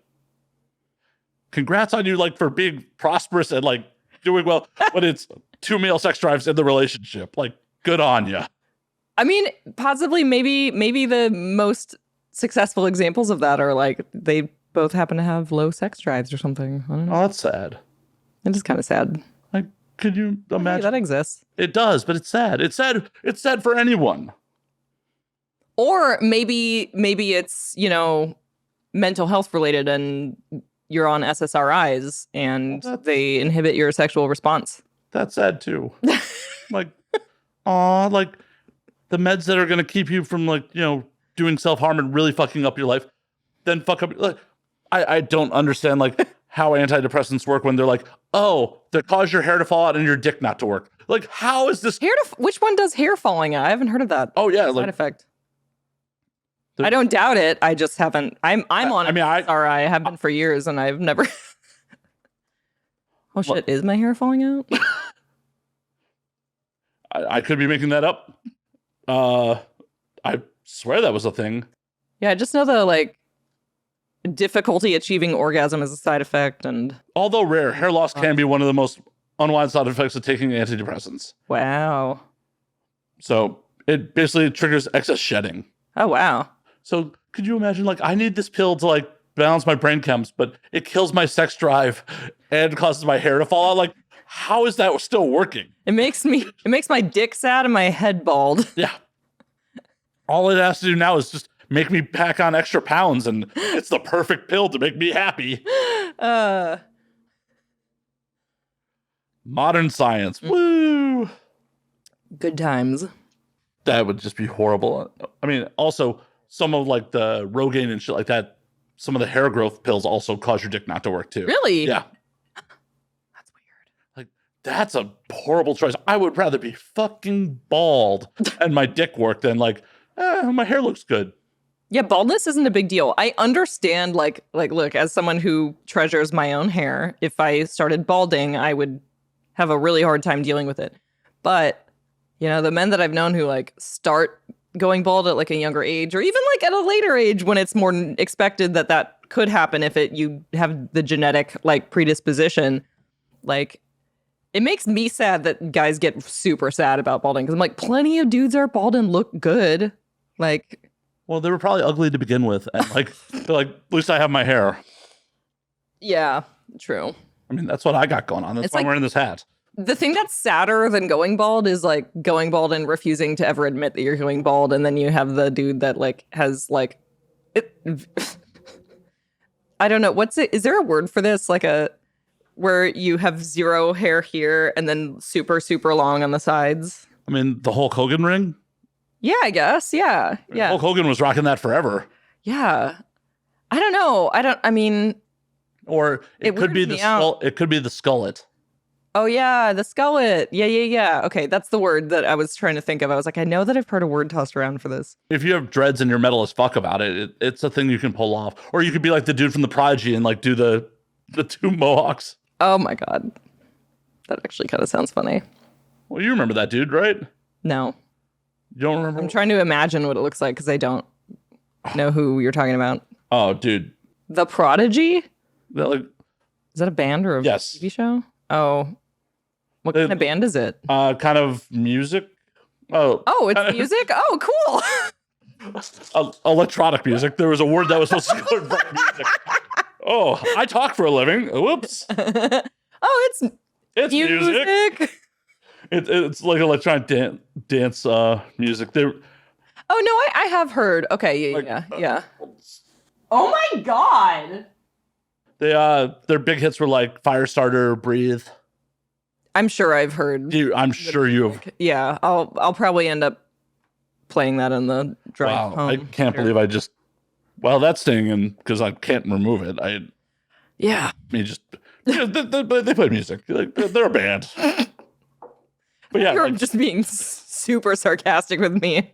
Speaker 1: congrats on you, like, for being prosperous and, like, doing well, but it's two male sex drives in the relationship. Like, good on you.
Speaker 2: I mean, possibly, maybe the most successful examples of that are, like, they both happen to have low sex drives or something. I don't know.
Speaker 1: Oh, that's sad.
Speaker 2: It is kind of sad.
Speaker 1: Like, could you imagine?
Speaker 2: Hey, that exists.
Speaker 1: It does, but it's sad. It's sad. It's sad for anyone.
Speaker 2: Or maybe it's, mental health related and you're on SSRIs and they inhibit your sexual response.
Speaker 1: That's sad too. Like, like the meds that are going to keep you from, like, doing self-harm and really fucking up your life, then fuck up. Like, I don't understand, like, how antidepressants work when they're like, oh, they cause your hair to fall out and your dick not to work. Like, how is this?
Speaker 2: Which one does hair falling out? I haven't heard of that.
Speaker 1: Oh yeah.
Speaker 2: Side effect. I don't doubt it. I just haven't. I'm on it. I mean, I have been for years, and I've never. Oh shit! Is my hair falling out?
Speaker 1: I could be making that up. I swear that was a thing.
Speaker 2: Yeah, I just know the, like, difficulty achieving orgasm is a side effect, and
Speaker 1: although rare, hair loss can be one of the most unwanted side effects of taking antidepressants.
Speaker 2: Wow.
Speaker 1: So it basically triggers excess shedding.
Speaker 2: Oh wow.
Speaker 1: So could you imagine, like, I need this pill to, like, balance my brain chems, but it kills my sex drive and causes my hair to fall out. Like, how is that still working?
Speaker 2: It makes my dick sad and my head bald.
Speaker 1: Yeah. All it has to do now is just make me pack on extra pounds, and it's the perfect pill to make me happy. Modern science. Woo!
Speaker 2: Good times.
Speaker 1: That would just be horrible. I mean, also, some of like the Rogaine and shit like that, some of the hair growth pills also cause your dick not to work too.
Speaker 2: Really?
Speaker 1: Yeah.
Speaker 2: That's weird.
Speaker 1: Like, that's a horrible choice. I would rather be fucking bald and my dick work than like, my hair looks good.
Speaker 2: Yeah, baldness isn't a big deal. I understand, like, look, as someone who treasures my own hair, if I started balding, I would have a really hard time dealing with it. But, you know, the men that I've known who like start going bald at like a younger age, or even like at a later age when it's more expected that that could happen if you have the genetic like predisposition, like it makes me sad that guys get super sad about balding, because I'm like, plenty of dudes are bald and look good. Like,
Speaker 1: well, they were probably ugly to begin with, and like they're like, at least I have my hair.
Speaker 2: Yeah, true.
Speaker 1: I mean, that's what I got going on. That's why I'm wearing this hat.
Speaker 2: The thing that's sadder than going bald is like going bald and refusing to ever admit that you're going bald, and then you have the dude that like has like I don't know, is there a word for this, like where you have zero hair here and then super super long on the sides?
Speaker 1: I mean, the Hulk Hogan ring.
Speaker 2: Yeah, I guess. Yeah.
Speaker 1: Hulk Hogan was rocking that forever.
Speaker 2: Yeah. I don't know. I mean,
Speaker 1: or it could be the skull. It could be the skullet.
Speaker 2: Oh, yeah, the skullet. Yeah. Okay, that's the word that I was trying to think of. I was like, I know that I've heard a word tossed around for this.
Speaker 1: If you have dreads and you're metal as fuck about it, it's a thing you can pull off. Or you could be like the dude from the Prodigy and like do the two mohawks.
Speaker 2: Oh my God. That actually kind of sounds funny.
Speaker 1: Well, you remember that dude, right?
Speaker 2: No.
Speaker 1: You don't remember?
Speaker 2: I'm trying to imagine what it looks like because I don't know who you're talking about.
Speaker 1: Oh, dude.
Speaker 2: The Prodigy? Is
Speaker 1: that
Speaker 2: a band or a TV show? Oh. What kind of band is it?
Speaker 1: Kind of music. Oh,
Speaker 2: it's music? Oh, cool.
Speaker 1: Electronic music. There was a word that was supposed to go with music. Oh, I talk for a living. Whoops.
Speaker 2: It's
Speaker 1: music. It's like electronic dance music.
Speaker 2: Oh, no, I have heard. Okay, yeah. Oh, my God.
Speaker 1: Their big hits were like Firestarter, Breathe.
Speaker 2: I'm sure I've heard.
Speaker 1: I'm sure you have.
Speaker 2: Yeah, I'll probably end up playing that in the drive home.
Speaker 1: I can't believe I just... Well, that's stinging because I can't remove it.
Speaker 2: Yeah.
Speaker 1: I mean, just... they play music. Like, they're a band. But yeah,
Speaker 2: you're just being super sarcastic with me.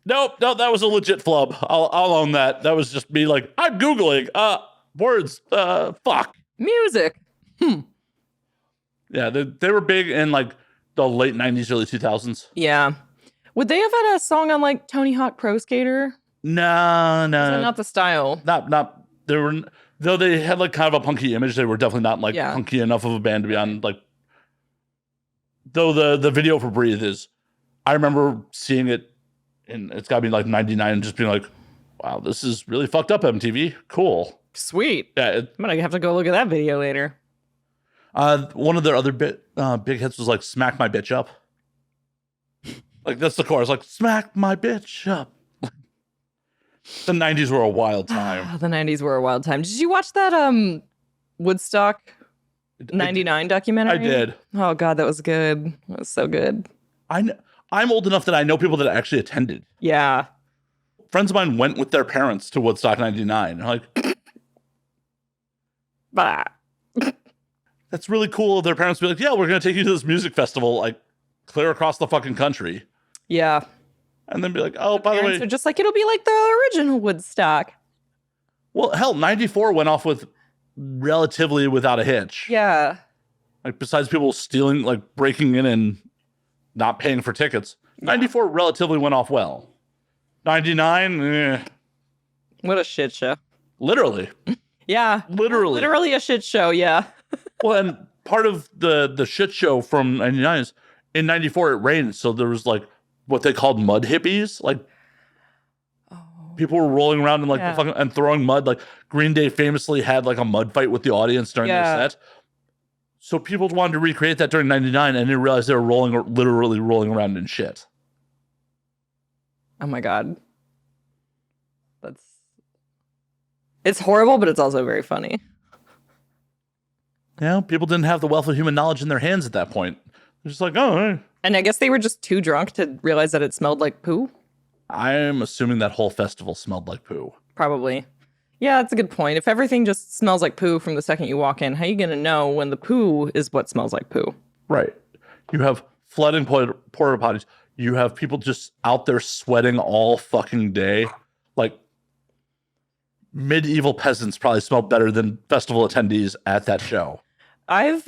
Speaker 1: Nope, that was a legit flub. I'll own that. That was just me like, I'm Googling words, fuck.
Speaker 2: Music.
Speaker 1: Yeah, they were big in like the late 90s, early 2000s.
Speaker 2: Yeah. Would they have had a song on like Tony Hawk Pro Skater?
Speaker 1: No.
Speaker 2: Is that not the style?
Speaker 1: Not they were, though they had like kind of a punky image, they were definitely not like punky enough of a band to be on like. Though the video for Breathe is, I remember seeing it, and it's got to be like 99, and just being like, wow, this is really fucked up, MTV. Cool.
Speaker 2: Sweet.
Speaker 1: Yeah.
Speaker 2: I'm going to have to go look at that video later.
Speaker 1: One of their other big hits was like Smack My Bitch Up. Like, that's the chorus, like, smack my bitch up. The 90s were a wild time.
Speaker 2: The 90s were a wild time. Did you watch that Woodstock 99 documentary?
Speaker 1: I did.
Speaker 2: Oh God, that was good. That was so good.
Speaker 1: I'm old enough that I know people that actually attended.
Speaker 2: Yeah.
Speaker 1: Friends of mine went with their parents to Woodstock 99. Like,
Speaker 2: bah.
Speaker 1: That's really cool. Their parents be like, yeah, we're going to take you to this music festival, like clear across the fucking country.
Speaker 2: Yeah.
Speaker 1: And then be like, oh, by the way.
Speaker 2: So just like, it'll be like the original Woodstock.
Speaker 1: Well, hell, 94 went off with relatively without a hitch.
Speaker 2: Yeah.
Speaker 1: Like, besides people stealing, like breaking in and not paying for tickets, 94 relatively went off well. 99,
Speaker 2: What a shit show.
Speaker 1: Literally.
Speaker 2: Yeah. Literally a shit show, yeah.
Speaker 1: Well, and part of the shit show from 99 is in 94 it rained, so there was like what they called mud hippies. Like, people were rolling around and like and throwing mud. Like, Green Day famously had like a mud fight with the audience during their set. So people wanted to recreate that during 99, and they realized they were literally rolling around in shit.
Speaker 2: Oh my God. It's horrible, but it's also very funny.
Speaker 1: Yeah, people didn't have the wealth of human knowledge in their hands at that point. They're just like, oh.
Speaker 2: And I guess they were just too drunk to realize that it smelled like poo.
Speaker 1: I'm assuming that whole festival smelled like poo.
Speaker 2: Probably. Yeah, that's a good point. If everything just smells like poo from the second you walk in, how are you going to know when the poo is what smells like poo?
Speaker 1: Right. You have flooding porta potties. You have people just out there sweating all fucking day. Like, medieval peasants probably smell better than festival attendees at that show.
Speaker 2: I've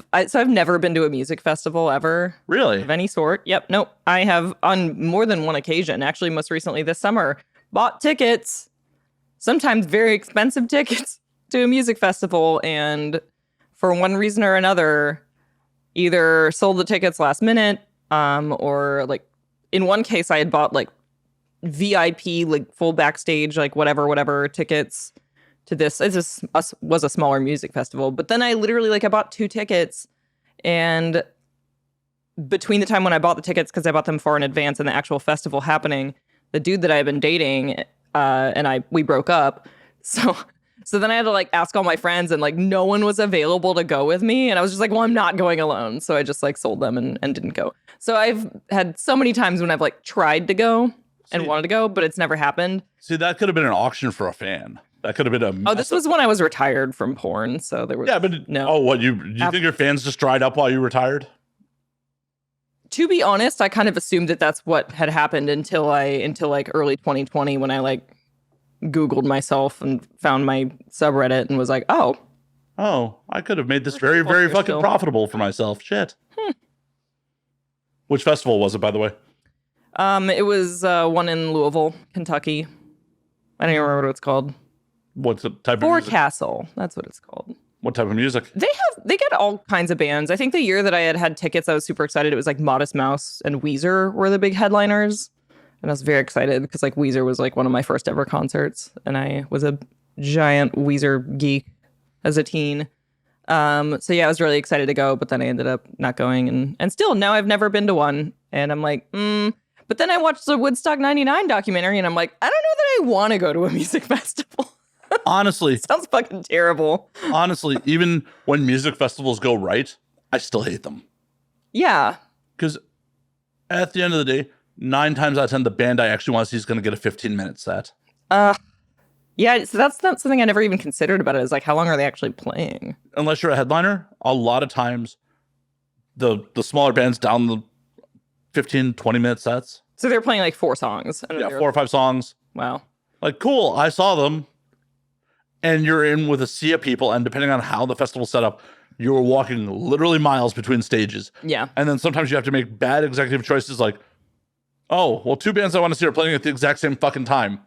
Speaker 2: never been to a music festival ever.
Speaker 1: Really?
Speaker 2: Of any sort. Yep. Nope. I have on more than one occasion, actually most recently this summer, bought tickets, sometimes very expensive tickets to a music festival, and for one reason or another, either sold the tickets last minute, or like in one case I had bought like VIP, like full backstage, like whatever tickets to this. Was a smaller music festival, but then I literally I bought 2 tickets, and between the time when I bought the tickets, because I bought them far in advance, and the actual festival happening, the dude that I had been dating, and we broke up. So then I had to ask all my friends, and no one was available to go with me. And I was just well, I'm not going alone. So I just sold them and didn't go. So I've had so many times when I've tried to go and wanted to go, but it's never happened.
Speaker 1: See, that could have been an auction for a fan. That could have been
Speaker 2: Oh, this was when I was retired from porn. So there was no.
Speaker 1: Oh, what you think your fans just dried up while you retired?
Speaker 2: To be honest, I kind of assumed that that's what had happened until early 2020 when I Googled myself and found my subreddit and was oh,
Speaker 1: I could have made this very, very fucking profitable for myself. Shit. Which festival was it, by the way?
Speaker 2: It was one in Louisville, Kentucky. I don't even remember what it's called.
Speaker 1: What's the type of music?
Speaker 2: Forecastle. That's what it's called.
Speaker 1: What type of music?
Speaker 2: They get all kinds of bands. I think the year that I had tickets, I was super excited. It was Modest Mouse and Weezer were the big headliners. And I was very excited because Weezer was one of my first ever concerts. And I was a giant Weezer geek as a teen. So yeah, I was really excited to go, but then I ended up not going. And still, now I've never been to one. And I'm But then I watched the Woodstock 99 documentary and I'm I don't know that I want to go to a music festival.
Speaker 1: Honestly.
Speaker 2: Sounds fucking terrible.
Speaker 1: Honestly, even when music festivals go right, I still hate them. Yeah. Because at the end of the day, 9 times out of 10, the band I actually want to see is going to get a 15-minute set.
Speaker 2: Yeah, so that's not something I never even considered about it. Is how long are they actually playing?
Speaker 1: Unless you're a headliner, a lot of times the smaller bands down the 15, 20-minute sets.
Speaker 2: So they're playing 4 songs.
Speaker 1: Yeah, 4 or 5 songs.
Speaker 2: Wow.
Speaker 1: Cool, I saw them. And you're in with a sea of people, and depending on how the festival's set up, you're walking literally miles between stages.
Speaker 2: Yeah.
Speaker 1: And then sometimes you have to make bad executive choices oh, well, 2 bands I want to see are playing at the exact same fucking time.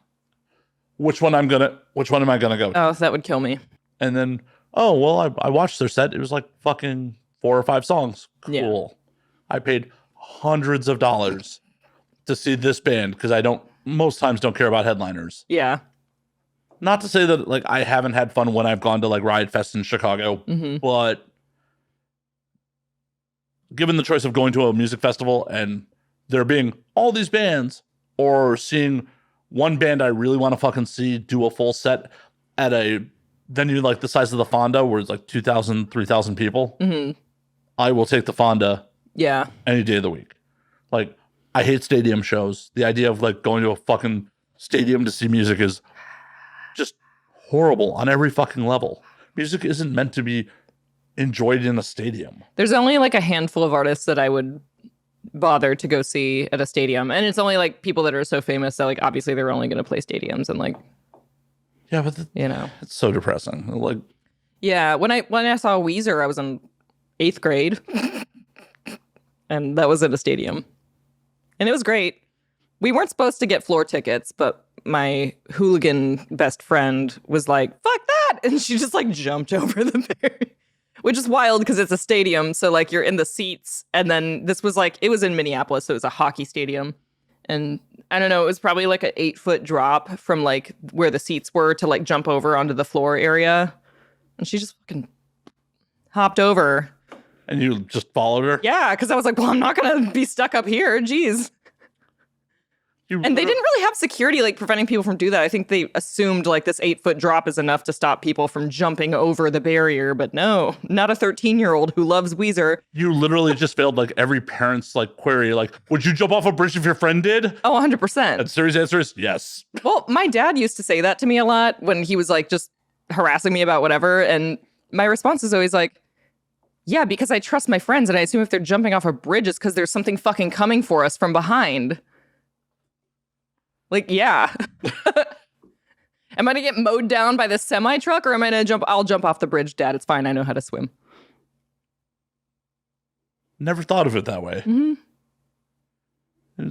Speaker 1: Which one am I gonna go to?
Speaker 2: Oh, so that would kill me.
Speaker 1: And then, oh, well, I watched their set. It was fucking 4 or 5 songs. Cool. Yeah. I paid hundreds of dollars to see this band because I most times don't care about headliners.
Speaker 2: Yeah.
Speaker 1: Not to say that I haven't had fun when I've gone to Riot Fest in Chicago, but given the choice of going to a music festival and there being all these bands or seeing one band I really want to fucking see do a full set at a venue the size of the Fonda where it's 2,000, 3,000 people, I will take the Fonda any day of the week. I hate stadium shows. The idea of going to a fucking stadium to see music is just horrible on every fucking level. Music isn't meant to be enjoyed in a stadium. There's only
Speaker 2: a handful of artists that I would bother to go see at a stadium, and it's only people that are so famous that obviously they're only going to play stadiums and
Speaker 1: yeah, but it's so depressing.
Speaker 2: Yeah, when I saw Weezer, I was in 8th grade, and that was at a stadium, and it was great. We weren't supposed to get floor tickets, but my hooligan best friend was fuck that, and she just jumped over the barrier. Which is wild because it's a stadium, so you're in the seats, and then this was it was in Minneapolis, so it was a hockey stadium, and I don't know, it was probably an 8-foot drop from where the seats were to jump over onto the floor area, and she just fucking hopped over.
Speaker 1: And you just followed her?
Speaker 2: Yeah, because I was well, I'm not gonna be stuck up here, jeez. And they didn't really have security like preventing people from doing that. I think they assumed like this 8-foot drop is enough to stop people from jumping over the barrier. But no, not a 13-year-old who loves Weezer.
Speaker 1: You literally just failed like every parent's like query. Like, would you jump off a bridge if your friend did?
Speaker 2: Oh, 100%.
Speaker 1: And Siri's answer is yes.
Speaker 2: Well, my dad used to say that to me a lot when he was like just harassing me about whatever. And my response is always like, yeah, because I trust my friends and I assume if they're jumping off a bridge, it's because there's something fucking coming for us from behind. Like, yeah. Am I gonna get mowed down by the semi truck or am I gonna jump? I'll jump off the bridge, Dad. It's fine. I know how to swim.
Speaker 1: Never thought of it that way.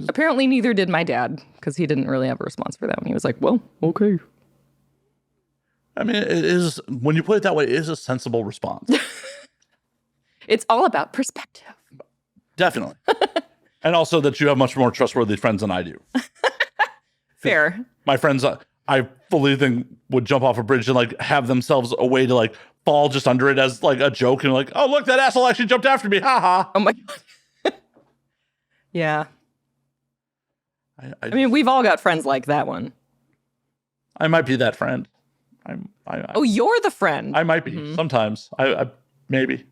Speaker 2: Apparently, neither did my dad because he didn't really have a response for that one. He was like, well, okay.
Speaker 1: I mean, it is, when you put it that way, it is a sensible response.
Speaker 2: It's all about perspective.
Speaker 1: Definitely. And also that you have much more trustworthy friends than I do.
Speaker 2: Fair.
Speaker 1: My friends, I fully think would jump off a bridge and like have themselves a way to like fall just under it as like a joke and like, oh, look, that asshole actually jumped after me. Ha ha.
Speaker 2: Oh my God. Yeah.
Speaker 1: I
Speaker 2: mean, we've all got friends like that one.
Speaker 1: I might be that friend.
Speaker 2: Oh, you're the friend.
Speaker 1: I might be sometimes. I maybe.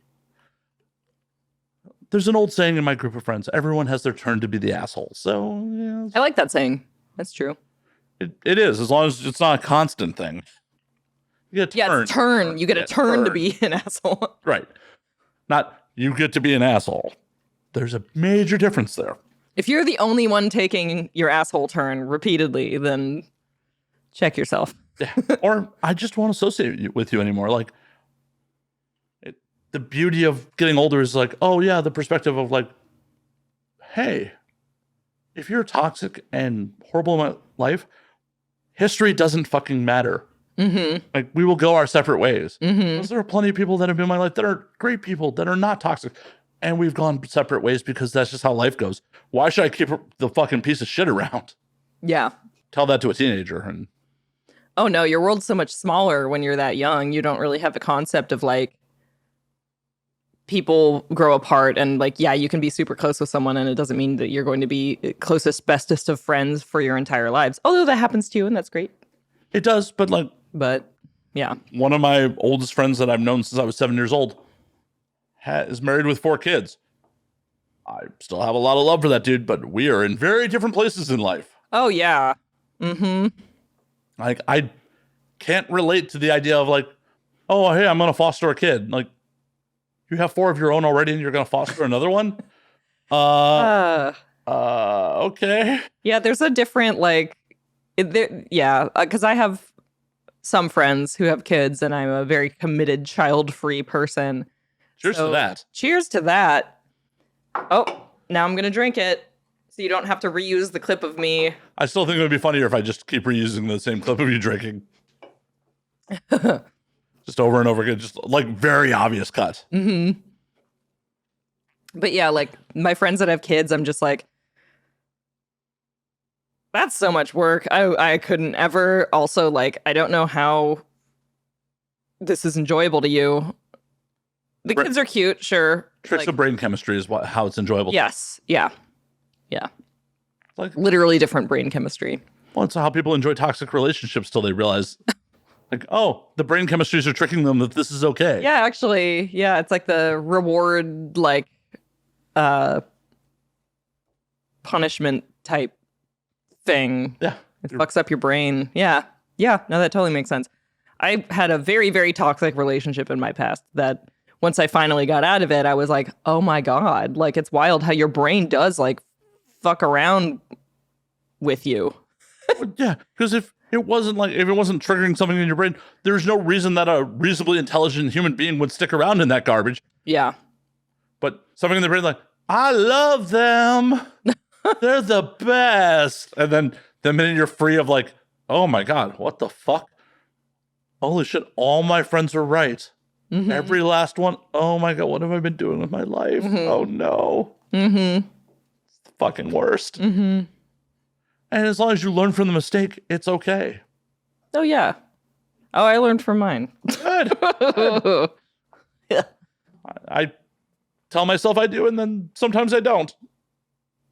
Speaker 1: There's an old saying in my group of friends: everyone has their turn to be the asshole. So yeah,
Speaker 2: I like that saying. That's true.
Speaker 1: It is, as long as it's not a constant thing. You get a turn.
Speaker 2: Yeah, it's a turn. You get a turn to be an asshole.
Speaker 1: Right. Not you get to be an asshole. There's a major difference there.
Speaker 2: If you're the only one taking your asshole turn repeatedly, then check yourself.
Speaker 1: Yeah. Or I just won't associate with you anymore. Like, the beauty of getting older is like, oh yeah, the perspective of like, hey, if you're toxic and horrible in my life, history doesn't fucking matter. Like, we will go our separate ways. Because there are plenty of people that have been in my life that are great people that are not toxic. And we've gone separate ways because that's just how life goes. Why should I keep the fucking piece of shit around?
Speaker 2: Yeah.
Speaker 1: Tell that to a teenager. And
Speaker 2: oh no, your world's so much smaller when you're that young. You don't really have the concept of like, people grow apart and like, yeah, you can be super close with someone and it doesn't mean that you're going to be closest, bestest of friends for your entire lives. Although that happens to you and that's great.
Speaker 1: it does, but
Speaker 2: yeah.
Speaker 1: one of my oldest friends that I've known since I was 7 years old is married with 4 kids. I still have a lot of love for that dude, but we are in very different places in life.
Speaker 2: Oh yeah.
Speaker 1: Like, I can't relate to the idea of like, oh, hey, I'm going to foster a kid. Like, you have 4 of your own already and you're going to foster another one? Okay.
Speaker 2: Yeah, there's a different like, because I have some friends who have kids and I'm a very committed child-free person.
Speaker 1: Cheers to that.
Speaker 2: Cheers to that. Oh, now I'm going to drink it so you don't have to reuse the clip of me.
Speaker 1: I still think it would be funnier if I just keep reusing the same clip of you drinking. Just over and over again, just like very obvious cut.
Speaker 2: But yeah, like my friends that have kids, I'm just like, that's so much work. I couldn't ever. Also, like, I don't know how this is enjoyable to you. The kids are cute, sure.
Speaker 1: Tricks of brain chemistry is how it's enjoyable.
Speaker 2: Yes. Yeah.
Speaker 1: Like,
Speaker 2: literally different brain chemistry.
Speaker 1: Well, it's how people enjoy toxic relationships till they realize, like, oh, the brain chemistries are tricking them that this is okay.
Speaker 2: Yeah, actually, yeah, it's like the reward, like, punishment type thing.
Speaker 1: Yeah.
Speaker 2: It fucks up your brain. Yeah. No, that totally makes sense. I had a very, very toxic relationship in my past that once I finally got out of it, I was like, oh my God, like, it's wild how your brain does, like, fuck around with you.
Speaker 1: Yeah, because if it wasn't triggering something in your brain, there's no reason that a reasonably intelligent human being would stick around in that garbage.
Speaker 2: Yeah.
Speaker 1: But something in the brain like, I love them. They're the best. And then the minute you're free of like, oh my God, what the fuck? Holy shit, all my friends are right. Every last one. Oh my God, what have I been doing with my life? Oh no. It's the fucking worst. And as long as you learn from the mistake, it's okay.
Speaker 2: Oh yeah. Oh, I learned from mine.
Speaker 1: Good. I tell myself I do, and then sometimes I don't.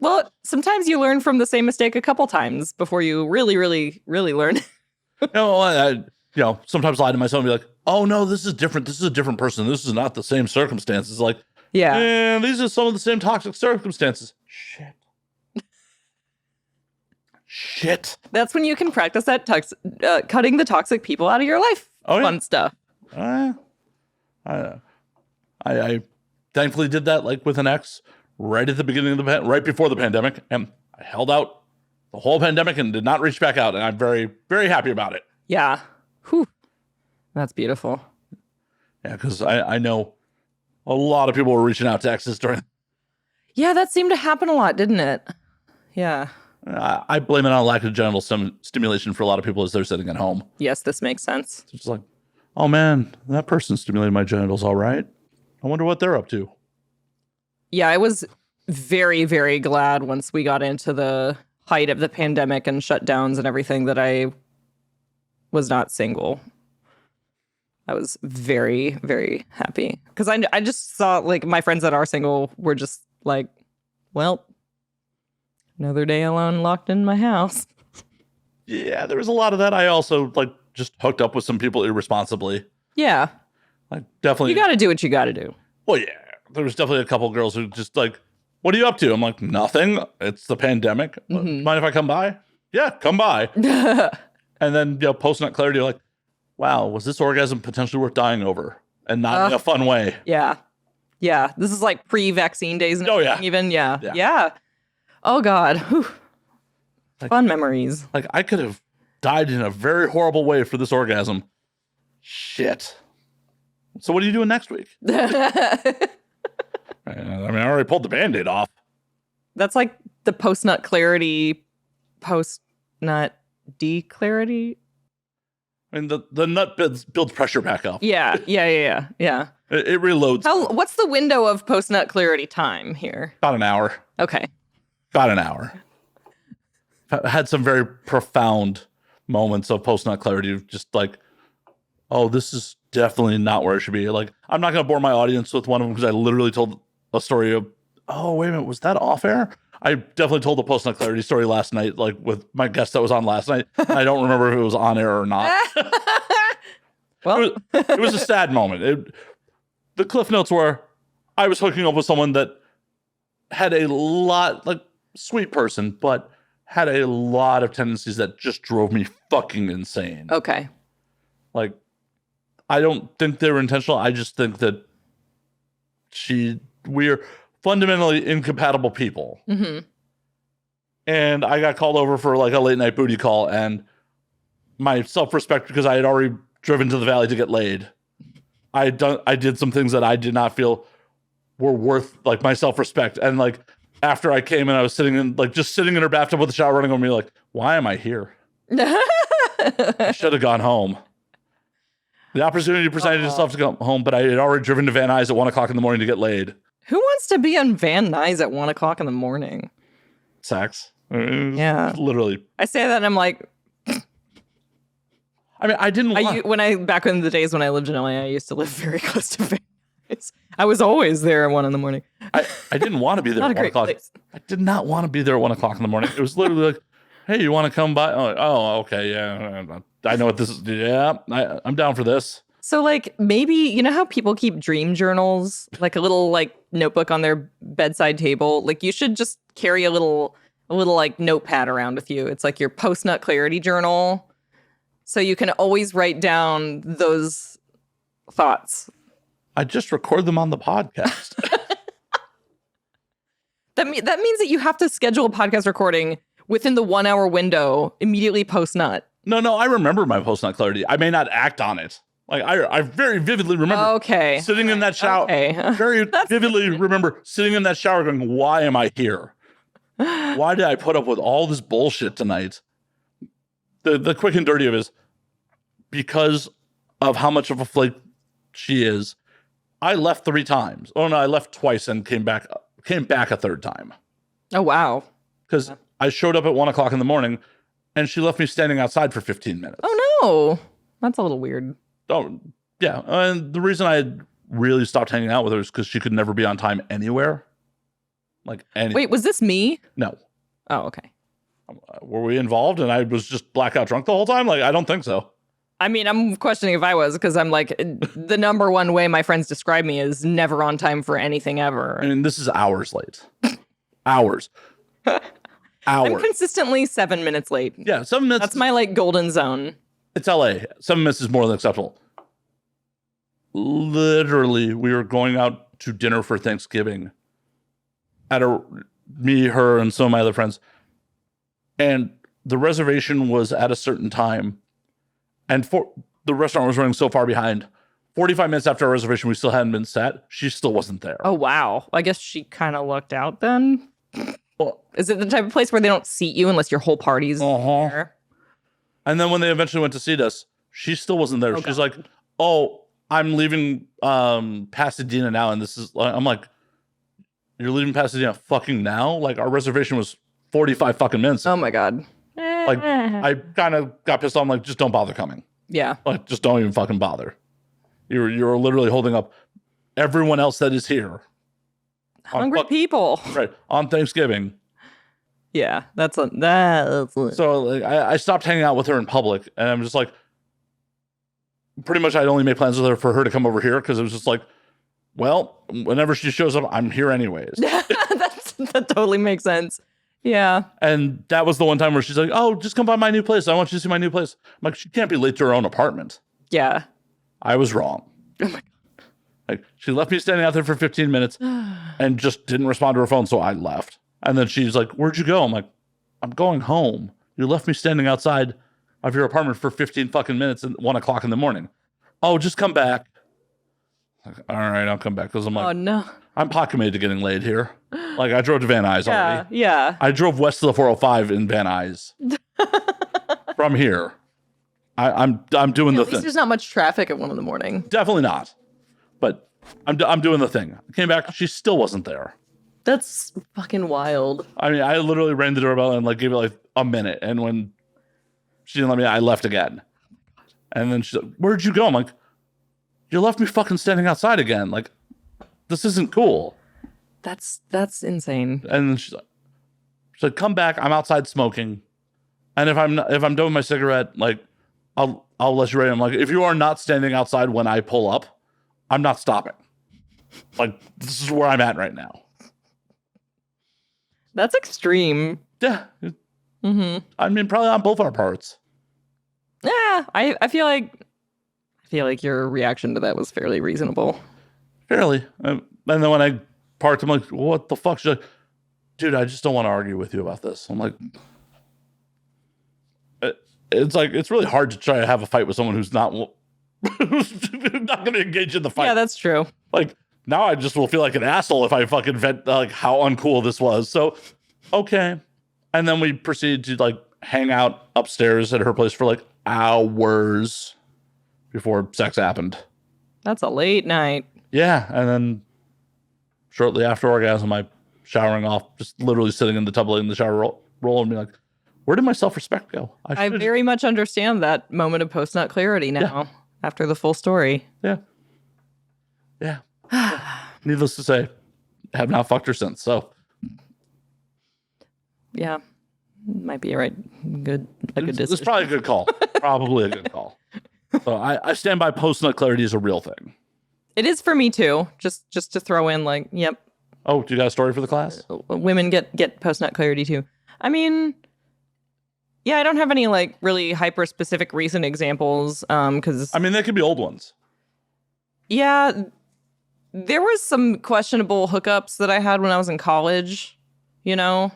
Speaker 2: Well, sometimes you learn from the same mistake a couple times before you really, really, really learn.
Speaker 1: Sometimes lie to myself and be like, oh no, this is different. This is a different person. This is not the same circumstances. Like,
Speaker 2: yeah,
Speaker 1: these are some of the same toxic circumstances. Shit.
Speaker 2: That's when you can practice that cutting the toxic people out of your life. Fun stuff.
Speaker 1: I thankfully did that like with an ex right at the beginning of right before the pandemic, and I held out the whole pandemic and did not reach back out, and I'm very, very happy about it.
Speaker 2: Yeah. Whew. That's beautiful.
Speaker 1: Yeah, because I know a lot of people were reaching out to exes during.
Speaker 2: Yeah, that seemed to happen a lot, didn't it? Yeah.
Speaker 1: I blame it on lack of genital stimulation for a lot of people as they're sitting at home.
Speaker 2: Yes, this makes sense.
Speaker 1: It's just like, oh man, that person stimulated my genitals all right. I wonder what they're up to.
Speaker 2: Yeah, I was very, very glad once we got into the height of the pandemic and shutdowns and everything that I was not single. I was very, very happy because I just saw like my friends that are single were just like, well, another day alone locked in my house.
Speaker 1: Yeah, there was a lot of that. I also like just hooked up with some people irresponsibly.
Speaker 2: Yeah.
Speaker 1: Like definitely.
Speaker 2: You got to do what you got to do.
Speaker 1: Well, yeah. There was definitely a couple of girls who just like, what are you up to? I'm like, nothing. It's the pandemic.
Speaker 2: Mm-hmm.
Speaker 1: Mind if I come by? Yeah, come by. And then, post-nut clarity, you're like, wow, was this orgasm potentially worth dying over? And not in a fun way.
Speaker 2: Yeah. Yeah. This is like pre-vaccine days. And even. Yeah. Yeah. Oh, God. Whew. Fun memories.
Speaker 1: Like, I could have died in a very horrible way for this orgasm. Shit. So what are you doing next week? I already pulled the Band-Aid off.
Speaker 2: That's like the post-nut clarity, post-nut declarity.
Speaker 1: I mean, the nut builds pressure back up.
Speaker 2: Yeah.
Speaker 1: It reloads.
Speaker 2: What's the window of post-nut clarity time here?
Speaker 1: About an hour.
Speaker 2: Okay.
Speaker 1: About an hour. I had some very profound moments of post-nut clarity, just like, oh, this is definitely not where it should be. Like, I'm not going to bore my audience with one of them because I literally told a story of, oh, wait a minute, was that off air? I definitely told the post-nut clarity story last night, like with my guest that was on last night. And I don't remember if it was on air or not.
Speaker 2: Well,
Speaker 1: it was a sad moment. The cliff notes were, I was hooking up with someone that had a lot, like, sweet person, but had a lot of tendencies that just drove me fucking insane.
Speaker 2: Okay.
Speaker 1: Like, I don't think they were intentional. I just think that we're fundamentally incompatible people.
Speaker 2: Mm-hmm.
Speaker 1: And I got called over for like a late night booty call, and my self-respect, because I had already driven to the valley to get laid, I did some things that I did not feel were worth like my self-respect. And like after I came and I was sitting in her bathtub with the shower running on me, like, why am I here? I should have gone home. The opportunity presented itself to go home, but I had already driven to Van Nuys at 1 o'clock in the morning to get laid.
Speaker 2: Who wants to be on Van Nuys at 1 o'clock in the morning?
Speaker 1: Sex.
Speaker 2: Yeah.
Speaker 1: Literally.
Speaker 2: I say that and I'm like,
Speaker 1: I mean, I didn't
Speaker 2: back in the days when I lived in LA, I used to live very close to Van Nuys. I was always there at 1 in the morning.
Speaker 1: I didn't want to be there at 1 o'clock. Place. I did not want to be there at 1 o'clock in the morning. It was literally like, hey, you want to come by? Oh, okay, yeah. I know what this is. Yeah, I'm down for this.
Speaker 2: So, like, maybe, you know how people keep dream journals? Like a little, like, notebook on their bedside table? Like, you should just carry a little, like, notepad around with you. It's like your post-nut clarity journal. So you can always write down those thoughts.
Speaker 1: I just record them on the podcast.
Speaker 2: That means that you have to schedule a podcast recording within the 1 hour window immediately post-nut.
Speaker 1: No, I remember my post-nut clarity. I may not act on it. Like, I very vividly remember sitting in that shower. Okay. Very vividly remember sitting in that shower going, why am I here? Why did I put up with all this bullshit tonight? The quick and dirty of it is because of how much of a flake she is, I left 3 times. Oh, no, I left twice and came back a third time.
Speaker 2: Oh, wow.
Speaker 1: Because I showed up at 1 o'clock in the morning and she left me standing outside for 15 minutes.
Speaker 2: Oh, no. That's a little weird.
Speaker 1: Oh, yeah. And the reason I really stopped hanging out with her is because she could never be on time anywhere. Like, any.
Speaker 2: Wait, was this me?
Speaker 1: No.
Speaker 2: Oh, okay.
Speaker 1: Were we involved and I was just blackout drunk the whole time? Like, I don't think so.
Speaker 2: I mean, I'm questioning if I was, because I'm like, the number one way my friends describe me is never on time for anything ever.
Speaker 1: I mean, this is hours late. Hours.
Speaker 2: I'm consistently 7 minutes late.
Speaker 1: Yeah, 7 minutes.
Speaker 2: That's my like golden zone.
Speaker 1: It's LA. 7 minutes is more than acceptable. Literally, we were going out to dinner for Thanksgiving at me, her, and some of my other friends. And the reservation was at a certain time. And the restaurant was running so far behind. 45 minutes after our reservation, we still hadn't been set. She still wasn't there.
Speaker 2: Oh, wow. I guess she kind of lucked out then.
Speaker 1: Well,
Speaker 2: is it the type of place where they don't seat you unless your whole party's there?
Speaker 1: And then when they eventually went to seat us, she still wasn't there.
Speaker 2: Oh,
Speaker 1: She's
Speaker 2: God.
Speaker 1: like, oh, I'm leaving Pasadena now. And this is, I'm like, you're leaving Pasadena fucking now? Like, our reservation was 45 fucking minutes.
Speaker 2: Oh, my God.
Speaker 1: Like, I kind of got pissed off. I'm like, just don't bother coming.
Speaker 2: Yeah.
Speaker 1: Like, just don't even fucking bother. You're literally holding up everyone else that is here.
Speaker 2: Hungry people.
Speaker 1: Right. On Thanksgiving.
Speaker 2: Yeah. That's
Speaker 1: So like, I stopped hanging out with her in public. And I'm just like, pretty much I'd only made plans with her for her to come over here. Because it was just like, well, whenever she shows up, I'm here anyways.
Speaker 2: That totally makes sense. Yeah.
Speaker 1: And that was the one time where she's like, oh, just come by my new place. I want you to see my new place. I'm like, she can't be late to her own apartment.
Speaker 2: Yeah.
Speaker 1: I was wrong.
Speaker 2: Oh my God.
Speaker 1: Like, she left me standing out there for 15 minutes and just didn't respond to her phone. So I left. And then she's like, where'd you go? I'm like, I'm going home. You left me standing outside of your apartment for 15 fucking minutes at 1 o'clock in the morning. Oh, just come back. Like, all right, I'll come back. Because I'm like,
Speaker 2: oh, no.
Speaker 1: I'm pot committed to getting laid here. Like, I drove to Van Nuys already.
Speaker 2: Yeah.
Speaker 1: I drove west of the 405 in Van Nuys. From here. I'm doing the
Speaker 2: At least
Speaker 1: thing.
Speaker 2: there's not much traffic at 1 in the morning.
Speaker 1: Definitely not. But I'm doing the thing. I came back. She still wasn't there.
Speaker 2: That's fucking wild.
Speaker 1: I mean, I literally rang the doorbell and like gave it like a minute. And when she didn't let me, I left again. And then she's like, where'd you go? I'm like, you left me fucking standing outside again. Like, this isn't cool.
Speaker 2: That's insane.
Speaker 1: And then she's like, come back. I'm outside smoking. And if I'm done with my cigarette, like, I'll let you ready. I'm like, if you are not standing outside when I pull up, I'm not stopping. Like, this is where I'm at right now.
Speaker 2: That's extreme.
Speaker 1: Yeah.
Speaker 2: Mm-hmm.
Speaker 1: I mean, probably on both our parts.
Speaker 2: Yeah, I feel like your reaction to that was fairly reasonable.
Speaker 1: Fairly. And then when I parked, I'm like, what the fuck? She's like, dude, I just don't want to argue with you about this. I'm like, it's like, it's really hard to try to have a fight with someone who's not going to engage in the fight.
Speaker 2: Yeah, that's true.
Speaker 1: Like, now I just will feel like an asshole if I fucking vent like how uncool this was. So, okay. And then we proceeded to like hang out upstairs at her place for like hours before sex happened.
Speaker 2: That's a late night.
Speaker 1: Yeah. And then shortly after orgasm, I showering off, just literally sitting in the tub, letting the shower roll and be like, where did my self-respect go?
Speaker 2: I very much understand that moment of post-nut clarity now after the full story.
Speaker 1: Yeah. Yeah. Needless to say, have not fucked her since. So,
Speaker 2: yeah, might be a good decision.
Speaker 1: It's probably a good call. Probably a good call. So I stand by post-nut clarity is a real thing.
Speaker 2: It is for me too. Just to throw in, like, yep.
Speaker 1: Oh, do you got a story for the class?
Speaker 2: Women get post-nut clarity too. I mean, yeah, I don't have any like really hyper specific recent examples. Because
Speaker 1: I mean, they could be old ones.
Speaker 2: Yeah. There was some questionable hookups that I had when I was in college, you know?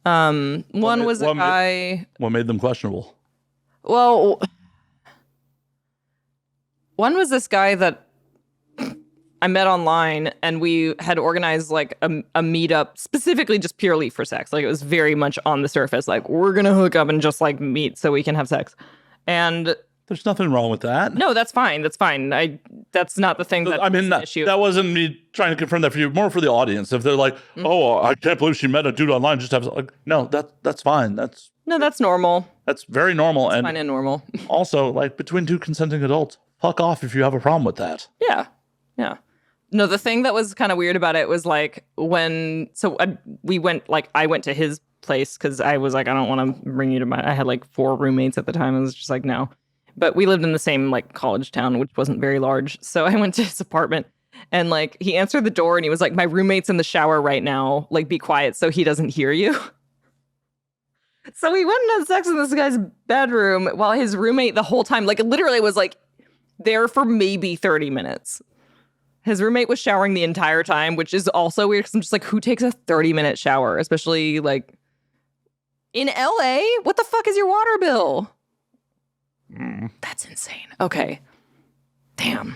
Speaker 2: One was a guy...
Speaker 1: What made them questionable?
Speaker 2: Well, one was this guy that I met online, and we had organized like a meetup specifically just purely for sex. Like, it was very much on the surface. Like, we're going to hook up and just like meet so we can have sex. And...
Speaker 1: There's nothing wrong with that.
Speaker 2: No, that's fine. That's fine. That's not the thing that
Speaker 1: I mean,
Speaker 2: an issue.
Speaker 1: That wasn't me trying to confirm that for you. More for the audience. If they're like, oh, I can't believe she met a dude online, just have like, no, that's fine. That's
Speaker 2: normal.
Speaker 1: That's very normal.
Speaker 2: Fine and normal.
Speaker 1: Also, like, between two consenting adults, fuck off if you have a problem with that.
Speaker 2: Yeah. No, the thing that was kind of weird about it was like I went to his place because I was like, I don't want to bring you to I had like 4 roommates at the time. I was just like, no. But we lived in the same like college town, which wasn't very large. So I went to his apartment and like he answered the door and he was like, my roommate's in the shower right now. Like, be quiet so he doesn't hear you. So we went and had sex in this guy's bedroom while his roommate the whole time, like literally was like there for maybe 30 minutes. His roommate was showering the entire time, which is also weird because I'm just like, who takes a 30-minute shower? Especially like in LA? What the fuck is your water bill? That's insane. Okay. Damn.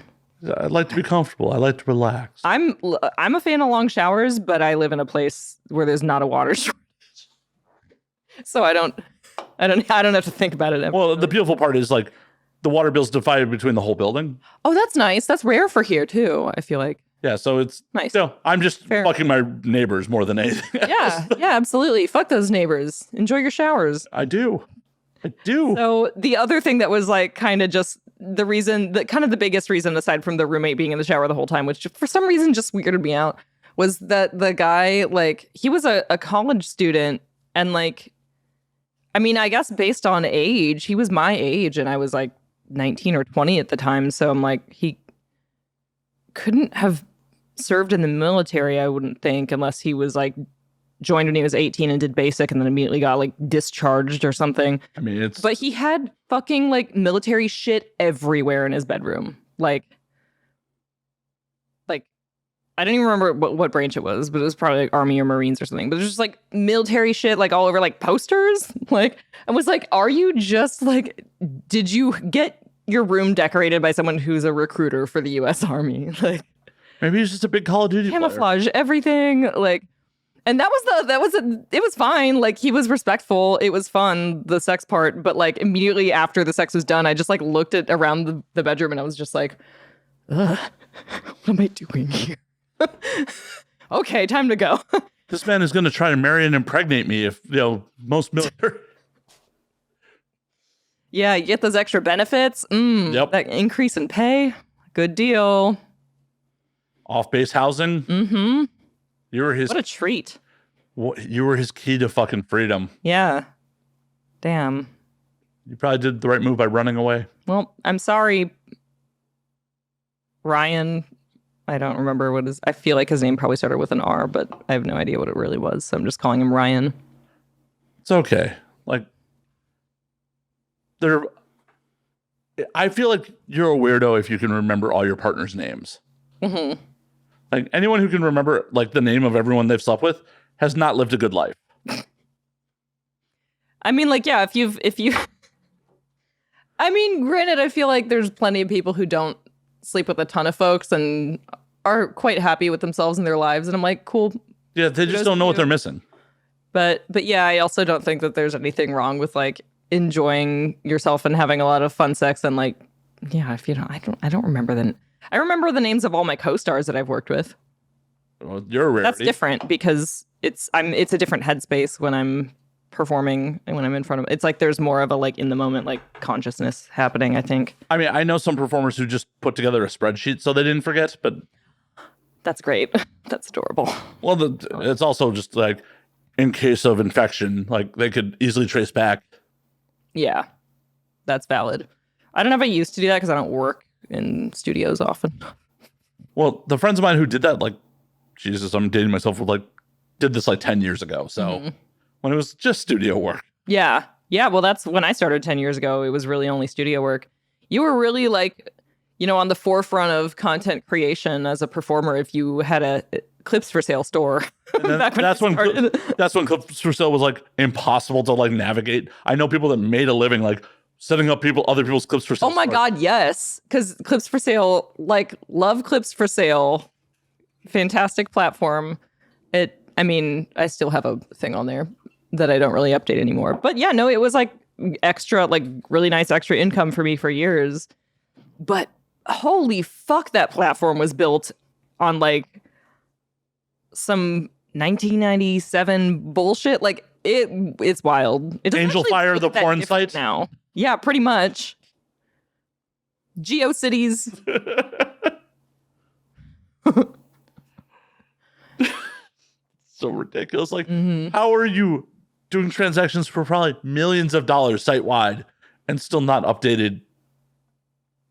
Speaker 1: I like to be comfortable. I like to relax.
Speaker 2: I'm a fan of long showers, but I live in a place where there's not a water shortage. So I don't have to think about it.
Speaker 1: Well, the beautiful part is like the water bill's divided between the whole building.
Speaker 2: Oh, that's nice. That's rare for here too, I feel like.
Speaker 1: Yeah, so it's
Speaker 2: nice.
Speaker 1: I'm just fucking my neighbors more than anything else.
Speaker 2: Yeah, absolutely. Fuck those neighbors. Enjoy your showers.
Speaker 1: I do.
Speaker 2: So the other thing that was like kind of just the reason, that kind of the biggest reason aside from the roommate being in the shower the whole time, which for some reason just weirded me out, was that the guy, like, he was a college student and like, I mean, I guess based on age, he was my age and I was like 19 or 20 at the time. So I'm like, he couldn't have served in the military, I wouldn't think, unless he was like joined when he was 18 and did basic and then immediately got like discharged or something.
Speaker 1: I mean,
Speaker 2: but he had fucking like military shit everywhere in his bedroom. Like I don't even remember what branch it was, but it was probably like Army or Marines or something. But there's just like military shit like all over like posters. Like I was like, are you just like, did you get your room decorated by someone who's a recruiter for the US Army? Like
Speaker 1: maybe he's just a big Call of Duty
Speaker 2: camouflage, everything. Like, and it was fine. Like he was respectful. It was fun, the sex part. But like immediately after the sex was done, I just like looked at around the bedroom and I was just like, ugh, what am I doing here? Okay, time to go.
Speaker 1: This man is going to try to marry and impregnate me if, most military.
Speaker 2: Yeah, you get those extra benefits.
Speaker 1: Yep.
Speaker 2: That increase in pay. Good deal.
Speaker 1: Off-base housing.
Speaker 2: Mm-hmm.
Speaker 1: You were his.
Speaker 2: What a treat.
Speaker 1: You were his key to fucking freedom.
Speaker 2: Yeah. Damn.
Speaker 1: You probably did the right move by running away.
Speaker 2: Well, I'm sorry, Ryan. I don't remember I feel like his name probably started with an R, but I have no idea what it really was. So I'm just calling him Ryan.
Speaker 1: It's okay. Like, I feel like you're a weirdo if you can remember all your partner's names.
Speaker 2: Mm-hmm.
Speaker 1: Like, anyone who can remember, like, the name of everyone they've slept with has not lived a good life.
Speaker 2: I mean, like, yeah, if you, I mean, granted, I feel like there's plenty of people who don't sleep with a ton of folks and are quite happy with themselves and their lives. And I'm like, cool.
Speaker 1: Yeah, they just don't know what they're missing. But
Speaker 2: yeah, I also don't think that there's anything wrong with like enjoying yourself and having a lot of fun sex and like, yeah, if you don't, I don't remember I remember the names of all my co-stars that I've worked with.
Speaker 1: Well, you're a rarity.
Speaker 2: That's different because it's a different headspace when I'm performing and when I'm in front of it's like there's more of a like in the moment like consciousness happening, I think.
Speaker 1: I mean, I know some performers who just put together a spreadsheet so they didn't forget, but
Speaker 2: that's great. That's adorable.
Speaker 1: Well, it's also just like in case of infection, like they could easily trace back.
Speaker 2: Yeah, that's valid. I don't know if I used to do that because I don't work in studios often.
Speaker 1: Well, the friends of mine who did that, like, Jesus, I'm dating myself, did this like 10 years ago. So when it was just studio work.
Speaker 2: Yeah. Yeah. Well, that's when I started 10 years ago. It was really only studio work. You were really like, on the forefront of content creation as a performer if you had a clips for sale store.
Speaker 1: That's when clips for sale was like impossible to like navigate. I know people that made a living like setting up other people's clips for sale.
Speaker 2: Oh my God, yes. Because clips for sale, like love clips for sale. Fantastic platform. I still have a thing on there that I don't really update anymore. But yeah, no, it was like extra, like really nice extra income for me for years. But holy fuck, that platform was built on like some 1997 bullshit. Like it's wild. It
Speaker 1: Angel Fire, the porn site
Speaker 2: now. Yeah, pretty much. GeoCities.
Speaker 1: So ridiculous. Like, how are you doing transactions for probably millions of dollars site wide and still not updated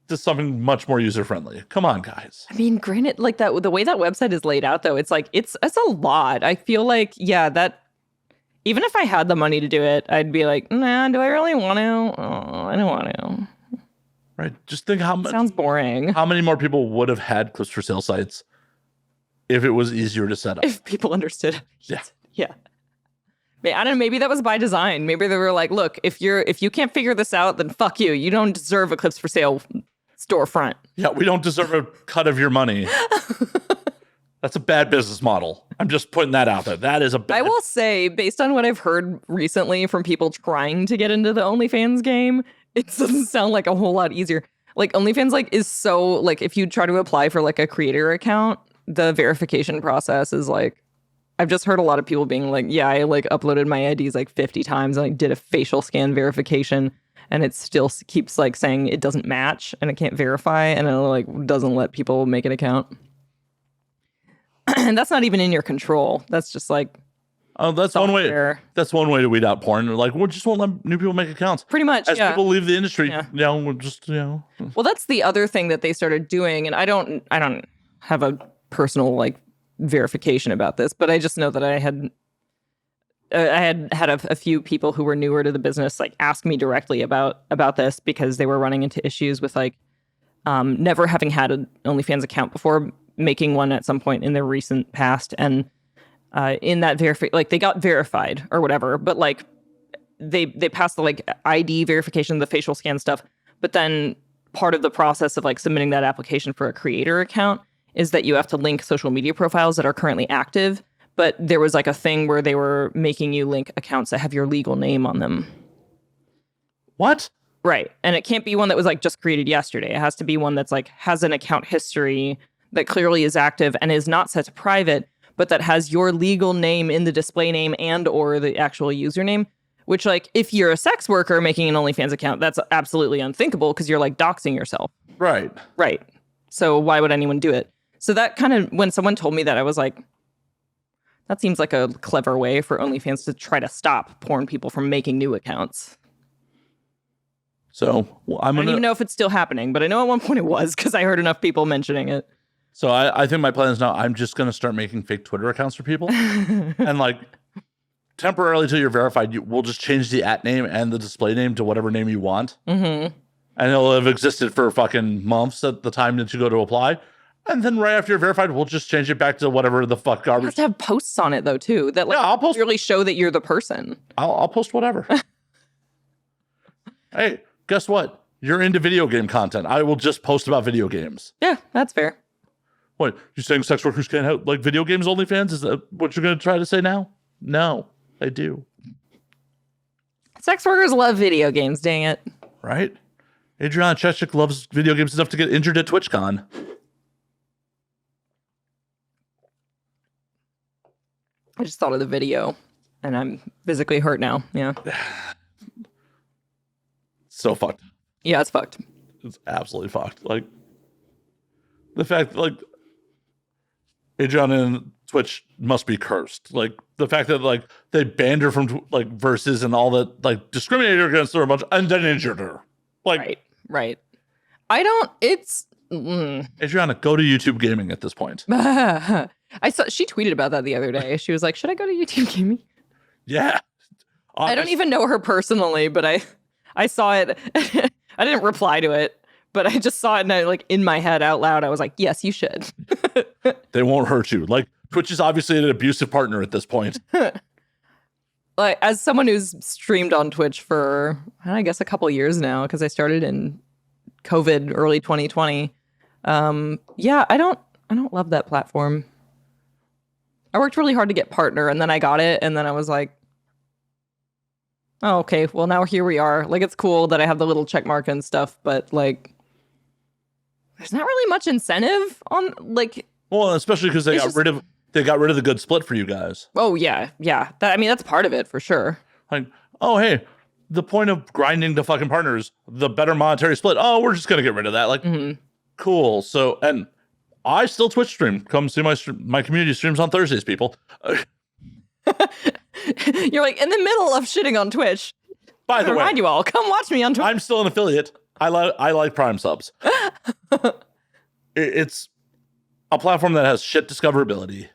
Speaker 1: to something much more user friendly? Come on, guys.
Speaker 2: I mean, granted, like that, the way that website is laid out, though, it's like it's a lot. I feel like, yeah, that even if I had the money to do it, I'd be like, nah, do I really want to? Oh, I don't want to.
Speaker 1: Right. Just think how much
Speaker 2: Sounds boring.
Speaker 1: How many more people would have had clips for sale sites if it was easier to set up?
Speaker 2: If people understood.
Speaker 1: Yeah.
Speaker 2: Yeah. I don't know, maybe that was by design. Maybe they were like, look, if you can't figure this out, then fuck you. You don't deserve a clips for sale storefront.
Speaker 1: Yeah, we don't deserve a cut of your money. That's a bad business model. I'm just putting that out there. That is a bad...
Speaker 2: I will say, based on what I've heard recently from people trying to get into the OnlyFans game, it doesn't sound like a whole lot easier. Like OnlyFans like is so like if you try to apply for like a creator account, the verification process is like I've just heard a lot of people being like, yeah, I like uploaded my IDs like 50 times and like did a facial scan verification and it still keeps like saying it doesn't match and it can't verify and it like doesn't let people make an account. And that's not even in your control. That's just like
Speaker 1: that's
Speaker 2: software.
Speaker 1: one way. That's one way to weed out porn. Like we just won't let new people make accounts.
Speaker 2: Pretty much.
Speaker 1: As people leave the industry,
Speaker 2: yeah.
Speaker 1: We'll just
Speaker 2: Well, that's the other thing that they started doing, and I don't have a personal like verification about this, but I just know that I had a few people who were newer to the business like ask me directly about this because they were running into issues with like never having had an OnlyFans account before, making one at some point in their recent past, and in that like they got verified or whatever, but like they passed the like ID verification, the facial scan stuff, but then part of the process of like submitting that application for a creator account is that you have to link social media profiles that are currently active, but there was like a thing where they were making you link accounts that have your legal name on them.
Speaker 1: What?
Speaker 2: Right. And it can't be one that was like just created yesterday. It has to be one that's like has an account history that clearly is active and is not set to private, but that has your legal name in the display name and or the actual username, which like if you're a sex worker making an OnlyFans account, that's absolutely unthinkable because you're like doxing yourself.
Speaker 1: Right.
Speaker 2: Right. So why would anyone do it? So that kind of, when someone told me that, I was like, that seems like a clever way for OnlyFans to try to stop porn people from making new accounts.
Speaker 1: So I
Speaker 2: don't even know if it's still happening, but I know at one point it was because I heard enough people mentioning it.
Speaker 1: So I think my plan is now I'm just going to start making fake Twitter accounts for people. And like temporarily till you're verified, we'll just change the @ name and the display name to whatever name you want.
Speaker 2: Mm-hmm.
Speaker 1: And it'll have existed for fucking months at the time that you go to apply. And then right after you're verified, we'll just change it back to whatever the fuck garbage.
Speaker 2: You have to have posts on it though too. That like
Speaker 1: I'll post,
Speaker 2: really show that you're the person.
Speaker 1: I'll post whatever. Hey, guess what? You're into video game content. I will just post about video games.
Speaker 2: Yeah, that's fair.
Speaker 1: What, you saying sex workers can't have like video games OnlyFans? Is that what you're going to try to say now? No, they do.
Speaker 2: Sex workers love video games, dang it.
Speaker 1: Right? Adriana Chechik loves video games enough to get injured at TwitchCon.
Speaker 2: I just thought of the video and I'm physically hurt now. Yeah.
Speaker 1: So fucked.
Speaker 2: Yeah, it's fucked.
Speaker 1: It's absolutely fucked. Like the fact that like Adriana and Twitch must be cursed. Like the fact that like they banned her from like Versus and all that, like discriminated against her a bunch and then injured her. Like
Speaker 2: right. I don't. It's
Speaker 1: Adriana, go to YouTube Gaming at this point.
Speaker 2: I saw she tweeted about that the other day. She was like, "Should I go to YouTube Gaming?"
Speaker 1: Yeah.
Speaker 2: I don't even know her personally, but I saw it. I didn't reply to it. But I just saw it and I like in my head out loud, I was like, yes, you should.
Speaker 1: They won't hurt you. Like Twitch is obviously an abusive partner at this point.
Speaker 2: Like as someone who's streamed on Twitch for, I guess, a couple years now, because I started in COVID, early 2020. Yeah, I don't love that platform. I worked really hard to get partner and then I got it. And then I was like, oh, okay, well now here we are. Like it's cool that I have the little check mark and stuff, but like, there's not really much incentive on like. Well,
Speaker 1: especially because they got rid of the good split for you guys.
Speaker 2: Oh yeah. That's part of it for sure.
Speaker 1: Like, oh hey, the point of grinding the fucking partners, the better monetary split. Oh, we're just gonna get rid of that. Like, cool. So, and I still Twitch stream. Come see my community streams on Thursdays, people.
Speaker 2: You're like in the middle of shitting on Twitch.
Speaker 1: By the way,
Speaker 2: remind you all, come watch me on Twitch.
Speaker 1: I'm still an affiliate. I like Prime subs. It's a platform that has shit discoverability.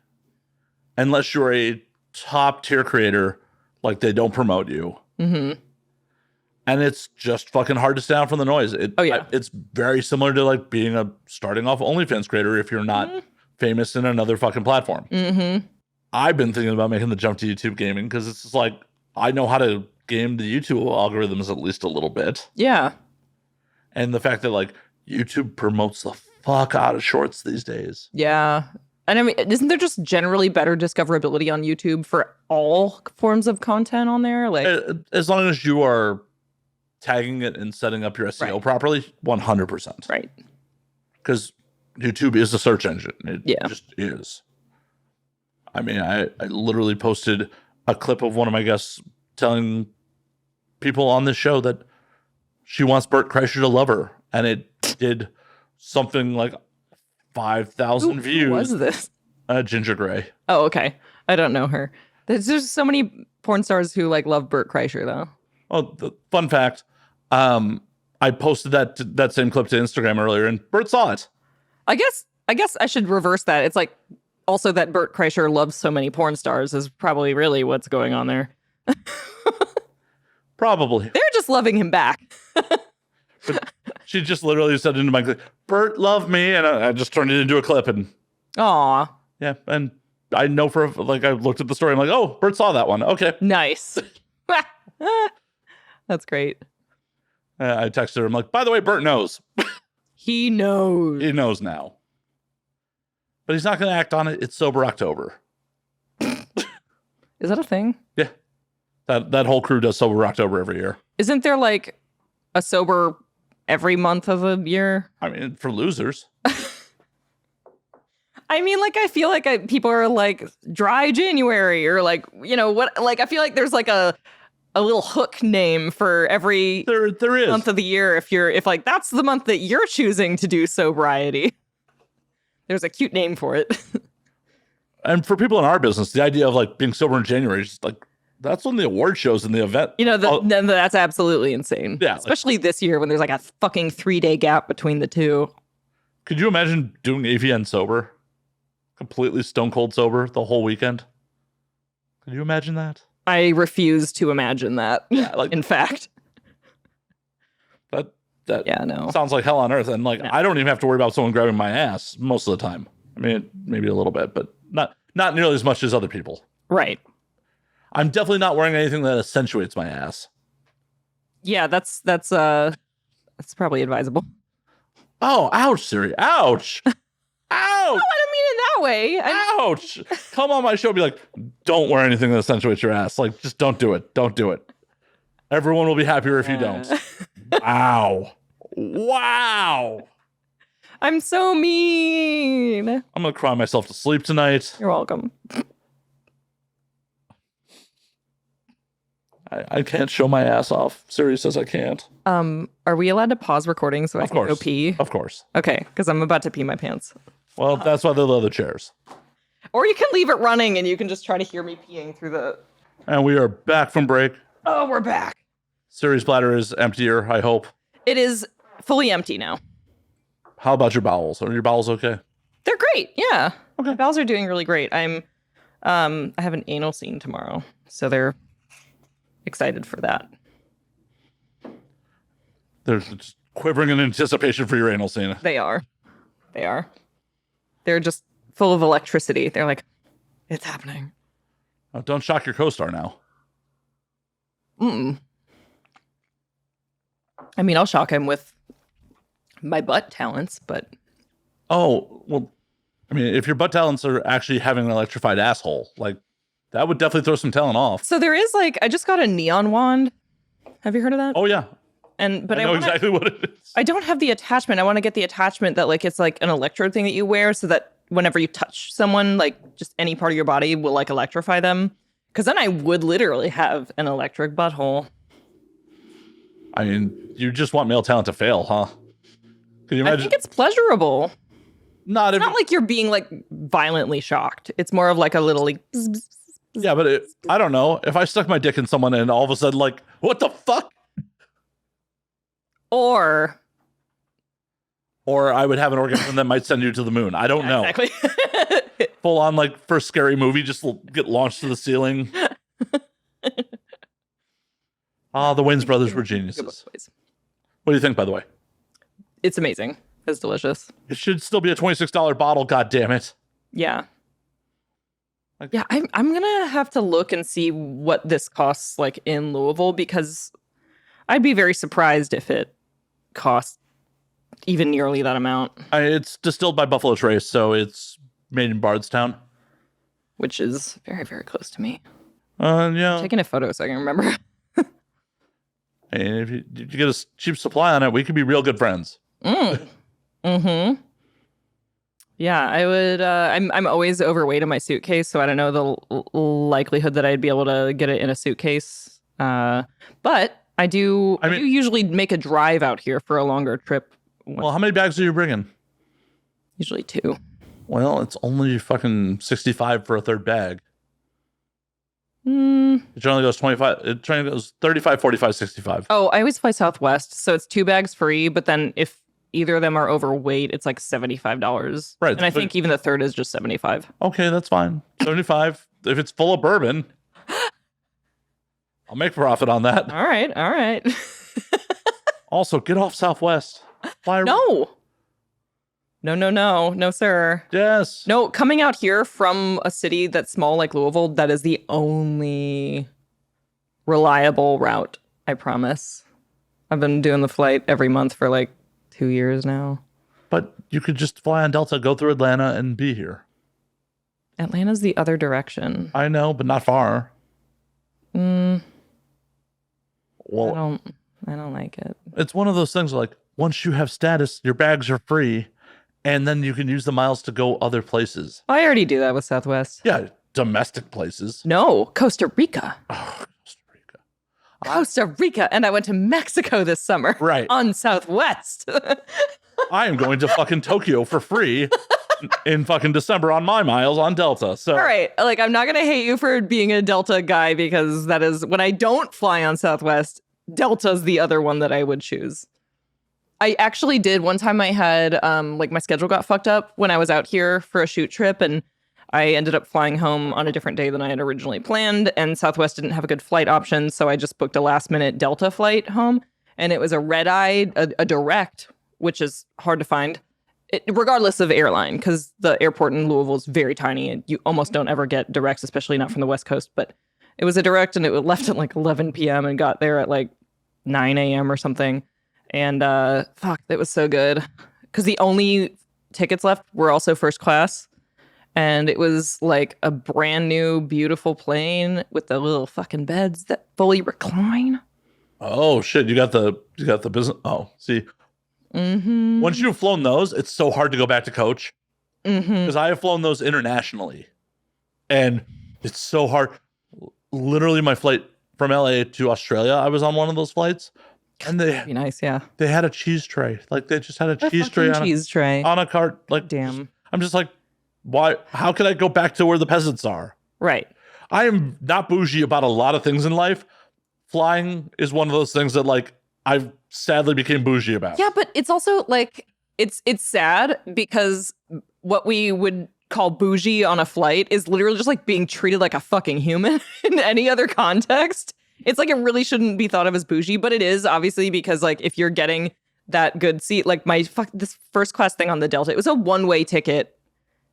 Speaker 1: Unless you're a top tier creator, like they don't promote you. Mm-hmm. And it's just fucking hard to stay out from the noise. It's very similar to like being a starting off OnlyFans creator if you're not famous in another fucking platform. Mm-hmm. I've been thinking about making the jump to YouTube gaming because it's just like I know how to game the YouTube algorithms at least a little bit.
Speaker 2: Yeah.
Speaker 1: And the fact that like YouTube promotes the fuck out of shorts these days.
Speaker 2: Yeah. And I mean, isn't there just generally better discoverability on YouTube for all forms of content on there? Like,
Speaker 1: as long as you are tagging it and setting up your SEO properly, 100%.
Speaker 2: Right.
Speaker 1: Because YouTube is a search engine. It just is. I mean, I literally posted a clip of one of my guests telling people on this show that she wants Bert Kreischer to love her. And it did something like 5,000 views.
Speaker 2: Who was this?
Speaker 1: Ginger Gray.
Speaker 2: Oh, okay. I don't know her. There's just so many porn stars who like love Bert Kreischer, though.
Speaker 1: Oh, the fun fact. I posted that same clip to Instagram earlier, and Bert saw it.
Speaker 2: I guess I should reverse that. It's like also that Bert Kreischer loves so many porn stars is probably really what's going on there.
Speaker 1: Probably.
Speaker 2: They're just loving him back.
Speaker 1: But she just literally said into my clip, Bert, love me. And I just turned it into a clip. And
Speaker 2: aw.
Speaker 1: Yeah. And I know I looked at the story. I'm like, oh, Bert saw that one. Okay.
Speaker 2: Nice. That's great.
Speaker 1: I texted her. I'm like, by the way, Bert knows.
Speaker 2: He knows.
Speaker 1: He knows now. But he's not going to act on it. It's Sober October.
Speaker 2: Is that a thing?
Speaker 1: Yeah. That whole crew does Sober October every year.
Speaker 2: Isn't there like a sober every month of the year?
Speaker 1: I mean, for losers.
Speaker 2: I mean, like, I feel like people are like dry January or like, you know, what? Like, I feel like there's like a little hook name for every
Speaker 1: there is
Speaker 2: month of the year. If like that's the month that you're choosing to do sobriety, there's a cute name for it.
Speaker 1: And for people in our business, the idea of like being sober in January is just like, that's when the award shows in the event.
Speaker 2: You know, that's absolutely insane.
Speaker 1: Yeah.
Speaker 2: Especially this year when there's like a fucking 3-day gap between the two.
Speaker 1: Could you imagine doing AVN sober? Completely stone cold sober the whole weekend? Could you imagine that?
Speaker 2: I refuse to imagine that. Yeah, like, in fact.
Speaker 1: That
Speaker 2: no.
Speaker 1: Sounds like hell on earth. And like, no. I don't even have to worry about someone grabbing my ass most of the time. I mean, maybe a little bit, but not nearly as much as other people.
Speaker 2: Right.
Speaker 1: I'm definitely not wearing anything that accentuates my ass.
Speaker 2: Yeah, that's probably advisable.
Speaker 1: Oh, ouch, Siri. Ouch. Ouch.
Speaker 2: No, I don't mean it that way.
Speaker 1: Ouch. Come on my show and be like, don't wear anything that accentuates your ass. Like, just don't do it. Don't do it. Everyone will be happier if you don't. Wow. Wow.
Speaker 2: I'm so mean.
Speaker 1: I'm going to cry myself to sleep tonight.
Speaker 2: You're welcome.
Speaker 1: I can't show my ass off. Siri says I can't.
Speaker 2: Are we allowed to pause recording so I can go pee?
Speaker 1: Of course.
Speaker 2: Okay, because I'm about to pee my pants.
Speaker 1: Well, that's why they're leather chairs.
Speaker 2: Or you can leave it running and you can just try to hear me peeing through the...
Speaker 1: And we are back from break.
Speaker 2: Oh, we're back.
Speaker 1: Siri's bladder is emptier, I hope.
Speaker 2: It is fully empty now.
Speaker 1: How about your bowels? Are your bowels okay?
Speaker 2: They're great, yeah.
Speaker 1: Okay.
Speaker 2: My bowels are doing really great. I have an anal scene tomorrow, so they're excited for that.
Speaker 1: They're just quivering in anticipation for your anal scene.
Speaker 2: They are. They're just full of electricity. They're like, it's happening.
Speaker 1: Oh, don't shock your co-star now.
Speaker 2: I mean, I'll shock him with my butt talents, but...
Speaker 1: Oh, well, I mean, if your butt talents are actually having an electrified asshole, like, that would definitely throw some talent off.
Speaker 2: So there is, like, I just got a neon wand. Have you heard of that?
Speaker 1: Oh, yeah.
Speaker 2: But
Speaker 1: I know exactly what it is.
Speaker 2: I don't have the attachment. I want to get the attachment that, like, it's like an electrode thing that you wear so that whenever you touch someone, like, just any part of your body will, like, electrify them. Because then I would literally have an electric butthole.
Speaker 1: I mean, you just want male talent to fail, huh? Can you imagine?
Speaker 2: I think it's pleasurable.
Speaker 1: Not
Speaker 2: It's not like you're being like violently shocked. It's more of like a little like. Bzz, bzz, bzz,
Speaker 1: yeah, but I don't know. If I stuck my dick in someone and all of a sudden like, what the fuck?
Speaker 2: Or
Speaker 1: I would have an orgasm that might send you to the moon. I don't know.
Speaker 2: Exactly.
Speaker 1: Full on like first scary movie, just get launched to the ceiling. The Wayans brothers were geniuses. What do you think, by the way?
Speaker 2: It's amazing. It's delicious.
Speaker 1: It should still be a $26 bottle. God damn it.
Speaker 2: Yeah. Yeah, I'm gonna have to look and see what this costs like in Louisville, because I'd be very surprised if it costs even nearly that amount.
Speaker 1: It's distilled by Buffalo Trace, so it's made in Bardstown,
Speaker 2: which is very, very close to me.
Speaker 1: Yeah.
Speaker 2: I'm taking a photo so I can remember.
Speaker 1: And if you get a cheap supply on it, we could be real good friends.
Speaker 2: Mm-hmm. Yeah, I would. I'm always overweight in my suitcase, so I don't know the likelihood that I'd be able to get it in a suitcase. But I do usually make a drive out here for a longer trip.
Speaker 1: Well, how many bags are you bringing?
Speaker 2: Usually 2.
Speaker 1: Well, it's only fucking $65 for a third bag. It only goes 25. It goes 35, 45, 65.
Speaker 2: Oh, I always fly Southwest, so it's 2 bags free. But then if either of them are overweight, it's like $75.
Speaker 1: Right,
Speaker 2: and I think even the third is just $75.
Speaker 1: Okay, that's fine. 75. If it's full of bourbon, I'll make profit on that.
Speaker 2: All right.
Speaker 1: Also, get off Southwest. Fly
Speaker 2: No, sir.
Speaker 1: Yes.
Speaker 2: No, coming out here from a city that's small like Louisville, that is the only reliable route, I promise. I've been doing the flight every month for like 2 years now.
Speaker 1: But you could just fly on Delta, go through Atlanta, and be here.
Speaker 2: Atlanta's the other direction.
Speaker 1: I know, but not far.
Speaker 2: Well,
Speaker 1: Well,
Speaker 2: I don't like it.
Speaker 1: it's one of those things like, once you have status, your bags are free, and then you can use the miles to go other places.
Speaker 2: I already do that with Southwest.
Speaker 1: Yeah, domestic places.
Speaker 2: No, Costa Rica.
Speaker 1: Oh,
Speaker 2: Costa Rica. And I went to Mexico this summer.
Speaker 1: Right.
Speaker 2: On Southwest.
Speaker 1: I am going to fucking Tokyo for free in fucking December on my miles on Delta. So
Speaker 2: all right. Like, I'm not going to hate you for being a Delta guy, because that is when I don't fly on Southwest, Delta's the other one that I would choose. I actually did. One time I had, like, my schedule got fucked up when I was out here for a shoot trip, and I ended up flying home on a different day than I had originally planned, and Southwest didn't have a good flight option, so I just booked a last-minute Delta flight home, and it was a red-eye, a direct, which is hard to find, regardless of airline, because the airport in Louisville is very tiny, and you almost don't ever get directs, especially not from the West Coast, but it was a direct, and it left at like 11 p.m. and got there at like 9 a.m. or something, and fuck, that was so good, because the only tickets left were also first class. And it was like a brand new, beautiful plane with the little fucking beds that fully recline.
Speaker 1: oh shit, you got the business. Oh, see, once you've flown those, it's so hard to go back to coach, because I have flown those internationally, and it's so hard. Literally, my flight from LA to Australia, I was on one of those flights, and
Speaker 2: That'd be nice, yeah.
Speaker 1: they had a cheese tray. Like, they just had a cheese tray
Speaker 2: tray
Speaker 1: on a cart. Like,
Speaker 2: damn.
Speaker 1: I'm just like, why? How can I go back to where the peasants are?
Speaker 2: Right.
Speaker 1: I am not bougie about a lot of things in life. Flying is one of those things that, like, I sadly became bougie about.
Speaker 2: Yeah, but it's also like it's sad, because what we would call bougie on a flight is literally just like being treated like a fucking human in any other context. It's like it really shouldn't be thought of as bougie, but it is, obviously, because like if you're getting that good seat, like this first class thing on the Delta, it was a one-way ticket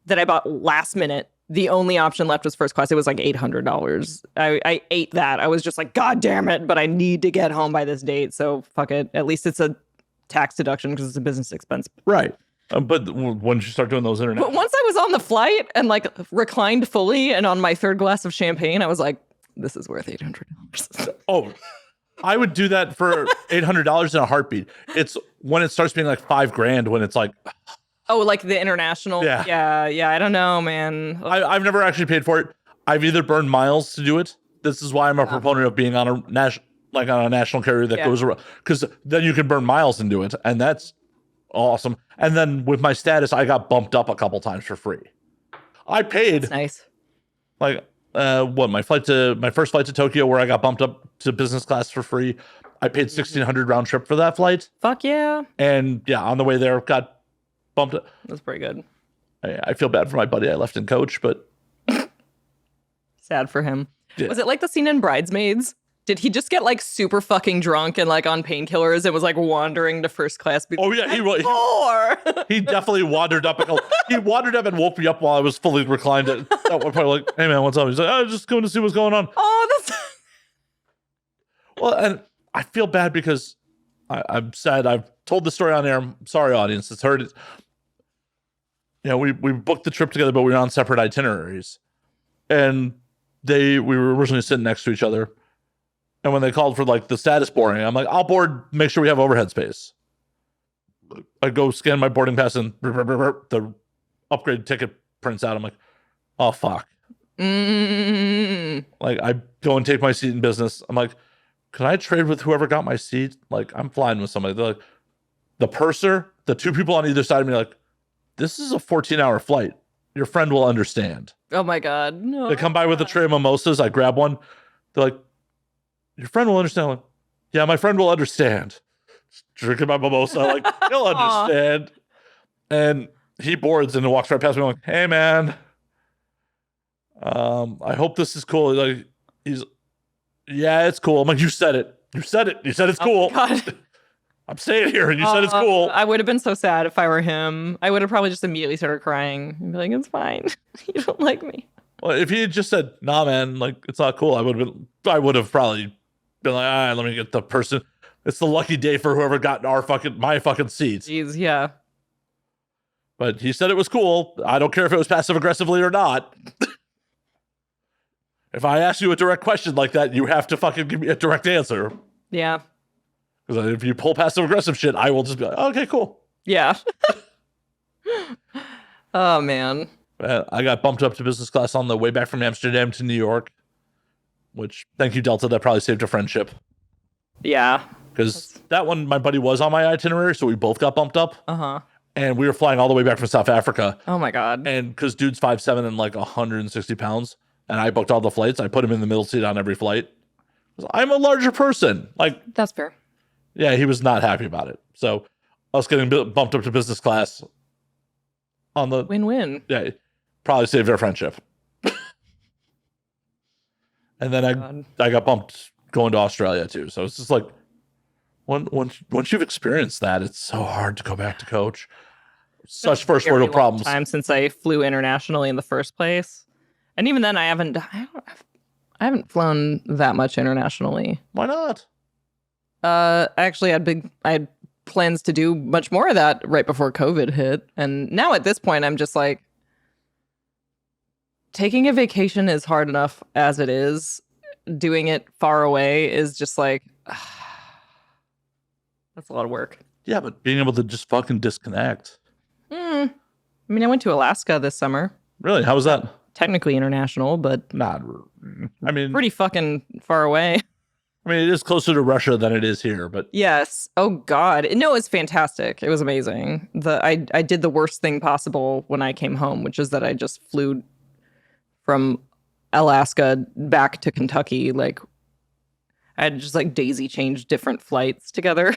Speaker 2: that I bought last minute. The only option left was first class. It was like $800. I ate that. I was just like, God damn it, but I need to get home by this date. So fuck it. At least it's a tax deduction because it's a business expense.
Speaker 1: Right. But once you start doing those international...
Speaker 2: But once I was on the flight and like reclined fully and on my third glass of champagne, I was like, this is worth $800.
Speaker 1: Oh, I would do that for $800 in a heartbeat. It's when it starts being like $5,000 when it's like...
Speaker 2: Oh, like the international?
Speaker 1: Yeah.
Speaker 2: Yeah. I don't know, man.
Speaker 1: I've never actually paid for it. I've either burned miles to do it. This is why I'm a proponent of being on a national carrier that goes around, because then you can burn miles and do it, and that's awesome. And then with my status, I got bumped up a couple times for free. I paid
Speaker 2: That's nice.
Speaker 1: like my first flight to Tokyo, where I got bumped up to business class for free. I paid $1,600 round trip for that flight.
Speaker 2: Fuck yeah.
Speaker 1: And yeah, on the way there, got bumped up.
Speaker 2: That's pretty good.
Speaker 1: I feel bad for my buddy I left in coach, but
Speaker 2: sad for him.
Speaker 1: Yeah.
Speaker 2: Was it like the scene in Bridesmaids? Did he just get like super fucking drunk and like on painkillers and was like wandering to first class?
Speaker 1: Oh yeah, he definitely wandered up. He wandered up and woke me up while I was fully reclined at one point. Like, hey man, what's up? He's like, I was just going to see what's going on.
Speaker 2: Oh, that's
Speaker 1: well, and I feel bad because I'm sad. I've told the story on air. I'm sorry, audience, that's heard it. You know, we booked the trip together, but we were on separate itineraries, and we were originally sitting next to each other. And when they called for like the status boarding, I'm like, I'll board, make sure we have overhead space. I go scan my boarding pass and the upgrade ticket prints out. I'm like, oh, fuck. Like, I go and take my seat in business. I'm like, can I trade with whoever got my seat? Like, I'm flying with somebody. They're like, the purser, the two people on either side of me, like, this is a 14-hour flight. Your friend will understand.
Speaker 2: Oh my God. No.
Speaker 1: They come by with a tray of mimosas. I grab one. They're like, your friend will understand. Like, yeah, my friend will understand. Drinking my mimosa, like, he'll understand. And he boards and walks right past me. I'm like, hey man, I hope this is cool. Like, yeah, it's cool. I'm like, you said it. You said it's cool.
Speaker 2: God.
Speaker 1: I'm staying here and you said it's cool.
Speaker 2: I would have been so sad if I were him. I would have probably just immediately started crying and be like, it's fine. You don't like me.
Speaker 1: Well, if he had just said, nah, man, like, it's not cool, I would have probably been like, all right, let me get the person. It's the lucky day for whoever got my fucking seats.
Speaker 2: Jeez, yeah.
Speaker 1: But he said it was cool. I don't care if it was passive aggressively or not. If I ask you a direct question like that, you have to fucking give me a direct answer.
Speaker 2: Yeah.
Speaker 1: Because if you pull passive aggressive shit, I will just be like, okay, cool.
Speaker 2: Yeah. Oh, man.
Speaker 1: I got bumped up to business class on the way back from Amsterdam to New York, which, thank you, Delta. That probably saved a friendship.
Speaker 2: Yeah.
Speaker 1: Because that one, my buddy was on my itinerary, so we both got bumped up.
Speaker 2: Uh-huh.
Speaker 1: And we were flying all the way back from South Africa.
Speaker 2: Oh, my God.
Speaker 1: And because dude's 5'7" and like 160 pounds, and I booked all the flights, I put him in the middle seat on every flight. I'm a larger person. Like,
Speaker 2: that's fair.
Speaker 1: Yeah, he was not happy about it. So us getting bumped up to business class on the
Speaker 2: win-win.
Speaker 1: Yeah, probably saved our friendship. And then I got bumped going to Australia too. So it's just like once you've experienced that, it's so hard to go back to coach. Such first world problems.
Speaker 2: Time since I flew internationally in the first place, and even then I haven't flown that much internationally.
Speaker 1: Why not?
Speaker 2: Actually, I had plans to do much more of that right before COVID hit. And now at this point, I'm just like, taking a vacation is hard enough as it is. Doing it far away is just like, that's a lot of work.
Speaker 1: Yeah, but being able to just fucking disconnect.
Speaker 2: I mean, I went to Alaska this summer.
Speaker 1: Really? How was that?
Speaker 2: Technically international, but
Speaker 1: not. I mean,
Speaker 2: pretty fucking far away.
Speaker 1: I mean, it is closer to Russia than it is here, but
Speaker 2: yes. Oh God, no, it's fantastic. It was amazing. I did the worst thing possible when I came home, which is that I just flew from Alaska back to Kentucky. Like, I had just like daisy chained different flights together.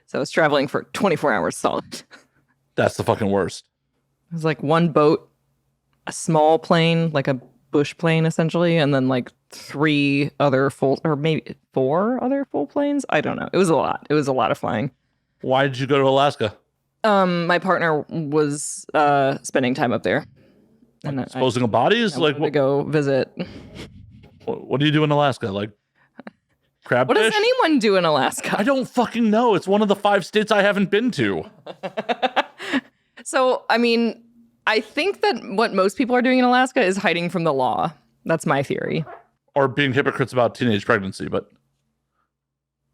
Speaker 2: So I was traveling for 24 hours solid.
Speaker 1: That's the fucking worst.
Speaker 2: It was like one boat, a small plane, like a bush plane essentially, and then like 3 other full, or maybe 4 other full planes. I don't know. It was a lot. It was a lot of flying.
Speaker 1: Why did you go to Alaska?
Speaker 2: My partner was spending time up there. And
Speaker 1: disposing of bodies?
Speaker 2: Like, to go visit.
Speaker 1: What do you do in Alaska? Like, crab
Speaker 2: What
Speaker 1: fish?
Speaker 2: does anyone do in Alaska?
Speaker 1: I don't fucking know. It's one of the 5 states I haven't been to.
Speaker 2: So, I mean, I think that what most people are doing in Alaska is hiding from the law. That's my theory.
Speaker 1: Or being hypocrites about teenage pregnancy, but...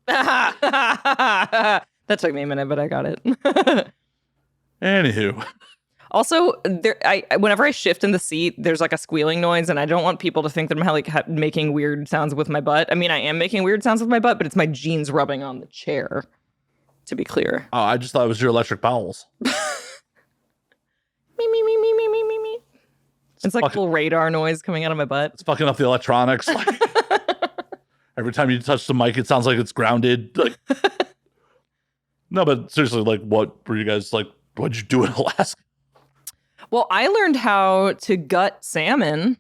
Speaker 2: That took me a minute, but I got it.
Speaker 1: Anywho.
Speaker 2: Also, whenever I shift in the seat, there's like a squealing noise, and I don't want people to think that I'm making weird sounds with my butt. I mean, I am making weird sounds with my butt, but it's my jeans rubbing on the chair. to be clear.
Speaker 1: Oh, I just thought it was your electric bowels.
Speaker 2: Me, me, me, me, me, me, me, me. It's like full radar noise coming out of my butt.
Speaker 1: It's fucking up the electronics. Like, every time you touch the mic, it sounds like it's grounded. Like, no, but seriously, like, what were you guys like? What'd you do in Alaska?
Speaker 2: Well, I learned how to gut salmon.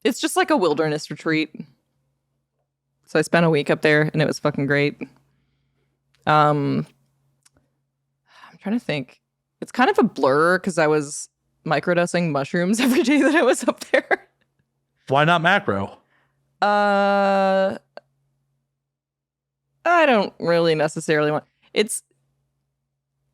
Speaker 2: It's just like a wilderness retreat. So I spent a week up there and it was fucking great. I'm trying to think. It's kind of a blur because I was microdosing mushrooms every day that I was up there.
Speaker 1: Why not macro?
Speaker 2: I don't really necessarily want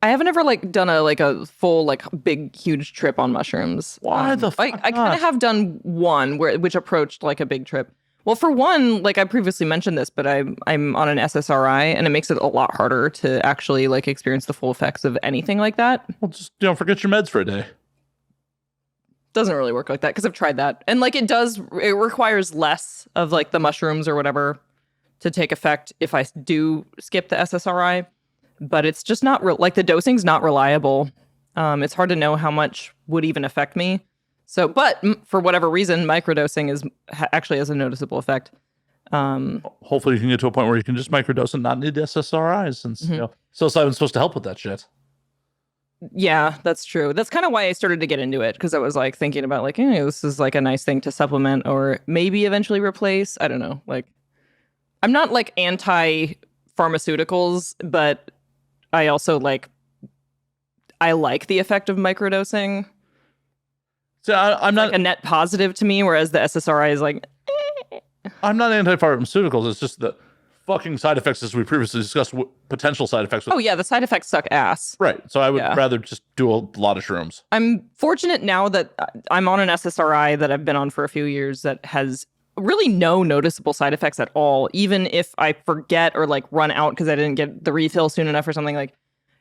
Speaker 2: I haven't ever like done a full like big huge trip on mushrooms.
Speaker 1: Why the fuck
Speaker 2: I kind of have done one which approached like a big trip. Well, for one, like I previously mentioned this, but I'm on an SSRI and it makes it a lot harder to actually like experience the full effects of anything like that.
Speaker 1: Well, just forget your meds for a day.
Speaker 2: Doesn't really work like that because I've tried that. And like it requires less of like the mushrooms or whatever to take effect if I do skip the SSRI. But it's just not like the dosing's not reliable. It's hard to know how much would even affect me. So, but for whatever reason, microdosing actually has a noticeable effect.
Speaker 1: Hopefully you can get to a point where you can just microdose and not need SSRIs since, psilocybin's supposed to help with that shit.
Speaker 2: Yeah, that's true. That's kind of why I started to get into it because I was like thinking about like, hey, this is like a nice thing to supplement or maybe eventually replace. I don't know. Like, I'm not like anti-pharmaceuticals, but I also like the effect of microdosing.
Speaker 1: So I'm not
Speaker 2: like a net positive to me, whereas the SSRI is like.
Speaker 1: I'm not anti-pharmaceuticals. It's just the fucking side effects, as we previously discussed, potential side effects.
Speaker 2: Oh yeah, the side effects suck ass.
Speaker 1: Right. So I would rather just do a lot of shrooms.
Speaker 2: I'm fortunate now that I'm on an SSRI that I've been on for a few years that has really no noticeable side effects at all. Even if I forget or like run out because I didn't get the refill soon enough or something, like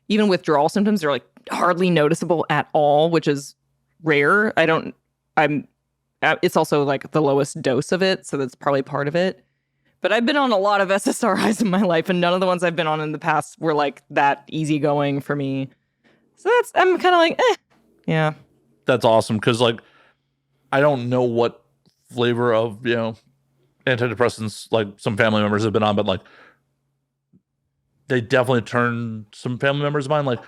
Speaker 2: even withdrawal symptoms are like hardly noticeable at all, which is rare. It's also like the lowest dose of it, so that's probably part of it. But I've been on a lot of SSRIs in my life, and none of the ones I've been on in the past were like that easygoing for me. So I'm kind of like, yeah.
Speaker 1: That's awesome because like I don't know what flavor of antidepressants like some family members have been on, but like they definitely turned some family members of mine like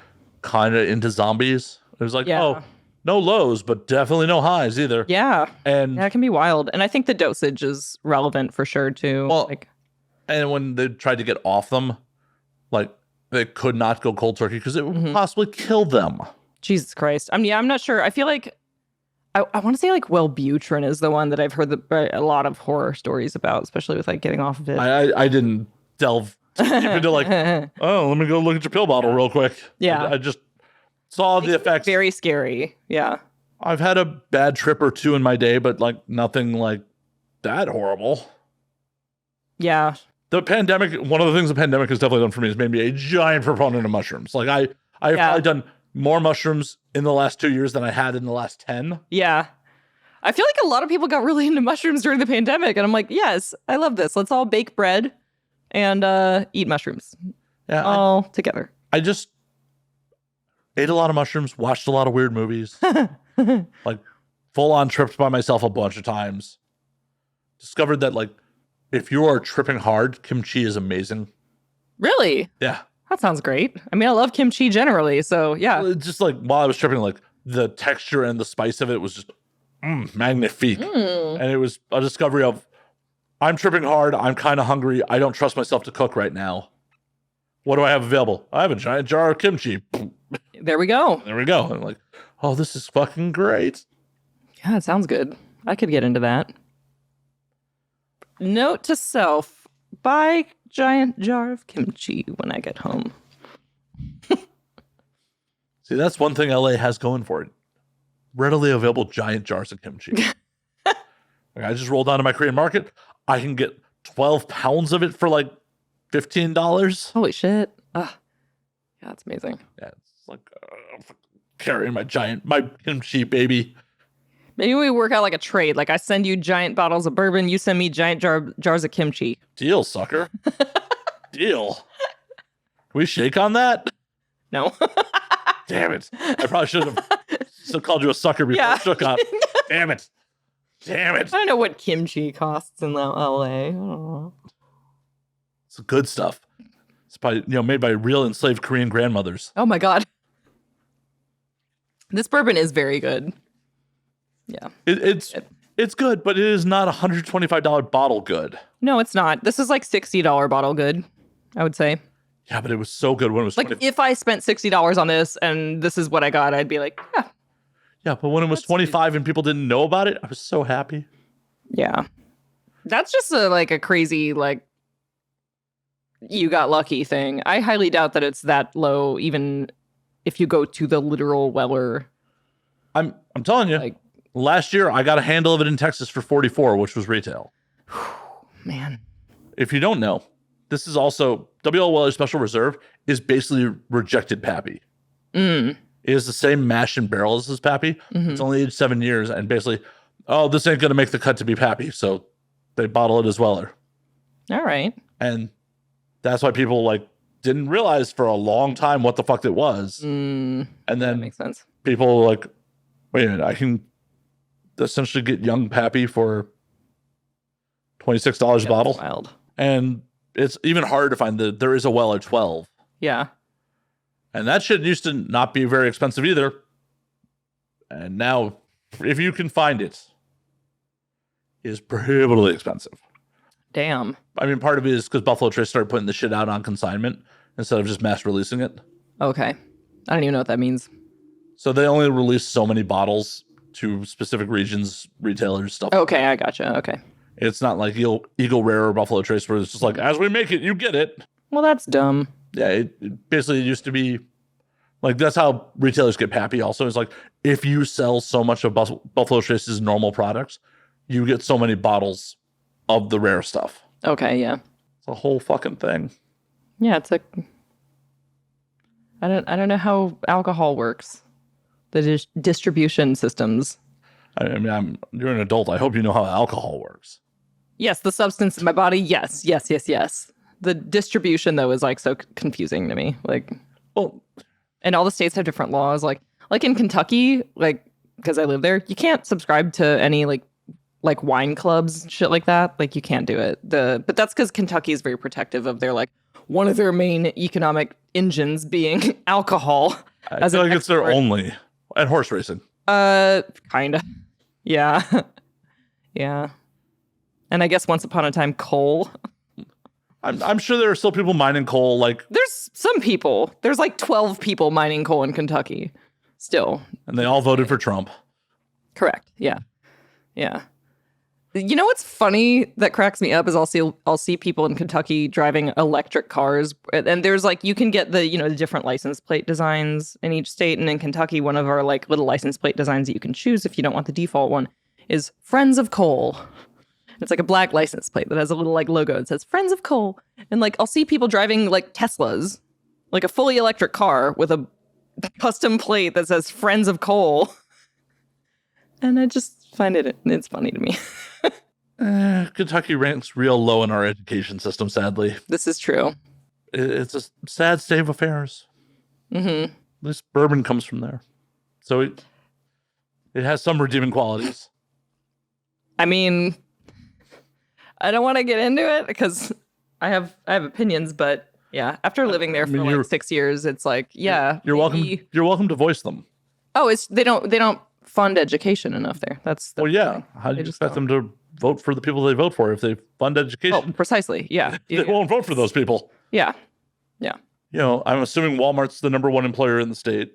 Speaker 1: kind of into zombies. It was like, oh, no lows, but definitely no highs either.
Speaker 2: Yeah.
Speaker 1: And
Speaker 2: it can be wild. And I think the dosage is relevant for sure too.
Speaker 1: Well, and when they tried to get off them, like they could not go cold turkey because it would possibly kill them.
Speaker 2: Jesus Christ. I'm not sure. I feel like I want to say like Wellbutrin is the one that I've heard a lot of horror stories about, especially with like getting off of it.
Speaker 1: I didn't delve deep into like, oh, let me go look at your pill bottle real quick.
Speaker 2: Yeah.
Speaker 1: I just saw the effects.
Speaker 2: Very scary. Yeah.
Speaker 1: I've had a bad trip or two in my day, but like nothing like that horrible.
Speaker 2: Yeah.
Speaker 1: The pandemic, one of the things the pandemic has definitely done for me is made me a giant proponent of mushrooms. Like I've probably done more mushrooms in the last 2 years than I had in the last 10.
Speaker 2: Yeah. I feel like a lot of people got really into mushrooms during the pandemic. And I'm like, yes, I love this. Let's all bake bread and eat mushrooms. Yeah. All together.
Speaker 1: I just ate a lot of mushrooms, watched a lot of weird movies, like full on tripped by myself a bunch of times. Discovered that like if you are tripping hard, kimchi is amazing.
Speaker 2: Really?
Speaker 1: Yeah.
Speaker 2: That sounds great. I mean, I love kimchi generally, so yeah.
Speaker 1: It's just like while I was tripping, like the texture and the spice of it was just magnifique. And it was a discovery of I'm tripping hard. I'm kind of hungry. I don't trust myself to cook right now. What do I have available? I have a giant jar of kimchi.
Speaker 2: There we go.
Speaker 1: There we go. I'm like, oh, this is fucking great.
Speaker 2: Yeah, it sounds good. I could get into that. Note to self, buy giant jar of kimchi when I get home.
Speaker 1: See, that's one thing LA has going for it. Readily available giant jars of kimchi. Like, I just rolled down to my Korean market. I can get 12 pounds of it for like $15.
Speaker 2: Holy shit. Yeah, that's amazing.
Speaker 1: Yeah, it's like carrying my kimchi, baby.
Speaker 2: Maybe we work out like a trade. Like I send you giant bottles of bourbon, you send me giant jars of kimchi.
Speaker 1: Deal, sucker. Deal. we shake on that?
Speaker 2: No.
Speaker 1: Damn it. I probably should have still called you a sucker before I shook on. Damn it. Damn it.
Speaker 2: I don't know what kimchi costs in LA. I don't know.
Speaker 1: It's good stuff. It's probably, made by real enslaved Korean grandmothers.
Speaker 2: Oh my God. This bourbon is very good. Yeah.
Speaker 1: It's good, but it is not a $125 bottle good.
Speaker 2: No, it's not. This is like $60 bottle good, I would say.
Speaker 1: Yeah, but it was so good when it was
Speaker 2: like if I spent $60 on this and this is what I got, I'd be like, yeah.
Speaker 1: Yeah, but when it was 25 and people didn't know about it, I was so happy.
Speaker 2: Yeah. That's just a crazy, you got lucky thing. I highly doubt that it's that low, even if you go to the literal Weller.
Speaker 1: I'm telling you, last year I got a handle of it in Texas for $44, which was retail.
Speaker 2: Man.
Speaker 1: If you don't know, this is also W.L Weller Special Reserve is basically rejected Pappy. It is the same mash and barrel as this Pappy. Mm-hmm. It's only aged 7 years, and basically, this ain't gonna make the cut to be Pappy, so they bottle it as Weller.
Speaker 2: All right.
Speaker 1: And that's why people didn't realize for a long time what the fuck it was. And then
Speaker 2: that makes sense.
Speaker 1: People were like, wait a minute, I can essentially get young Pappy for $26 a bottle.
Speaker 2: That's wild.
Speaker 1: And it's even harder to find there is a Weller 12.
Speaker 2: Yeah.
Speaker 1: And that shit used to not be very expensive either. And now, if you can find it, it is prohibitively expensive.
Speaker 2: Damn.
Speaker 1: I mean, part of it is because Buffalo Trace started putting the shit out on consignment instead of just mass releasing it.
Speaker 2: Okay. I don't even know what that means.
Speaker 1: So they only release so many bottles to specific regions, retailers, stuff.
Speaker 2: Okay, I gotcha. Okay.
Speaker 1: It's not like Eagle Rare or Buffalo Trace where it's just like, as we make it, you get it.
Speaker 2: Well, that's dumb.
Speaker 1: Yeah, it basically used to be that's how retailers get Pappy also. It's like, if you sell so much of Buffalo Trace's normal products, you get so many bottles of the rare stuff.
Speaker 2: Okay, yeah.
Speaker 1: It's a whole fucking thing.
Speaker 2: Yeah, it's I don't know how alcohol works. The distribution systems.
Speaker 1: I mean, you're an adult. I hope you know how alcohol works.
Speaker 2: Yes, the substance in my body. Yes. The distribution though is so confusing to me.
Speaker 1: Well,
Speaker 2: and all the states have different laws. Like in Kentucky, because I live there, you can't subscribe to any wine clubs, shit like that. You can't do it. But that's because Kentucky is very protective of their one of their main economic engines being alcohol.
Speaker 1: I feel like it's their only, and horse racing.
Speaker 2: Kinda. Yeah. Yeah. And I guess once upon a time, coal.
Speaker 1: I'm sure there are still people mining coal.
Speaker 2: There's some people. There's 12 people mining coal in Kentucky still.
Speaker 1: And they all voted for Trump.
Speaker 2: Correct. Yeah. Yeah. You know what's funny that cracks me up is I'll see people in Kentucky driving electric cars, and there's you can get the the different license plate designs in each state, and in Kentucky one of our little license plate designs that you can choose if you don't want the default one is Friends of Coal. It's a black license plate that has a little logo. It says Friends of Coal, and I'll see people driving Teslas, a fully electric car with a custom plate that says Friends of Coal, and I just find it's funny to me.
Speaker 1: Kentucky ranks real low in our education system, sadly.
Speaker 2: This is true.
Speaker 1: It's a sad state of affairs.
Speaker 2: Mm-hmm.
Speaker 1: At least bourbon comes from there. So it has some redeeming qualities.
Speaker 2: I mean, I don't want to get into it because I have opinions, but yeah, after living there for 6 years, it's yeah.
Speaker 1: You're welcome. You're welcome to voice them.
Speaker 2: Oh, they don't fund education enough there. That's
Speaker 1: well, yeah. How do you expect them to vote for the people they vote for if they fund education?
Speaker 2: Oh, precisely. Yeah.
Speaker 1: They won't vote for those people.
Speaker 2: Yeah. Yeah.
Speaker 1: I'm assuming Walmart's the number one employer in the state.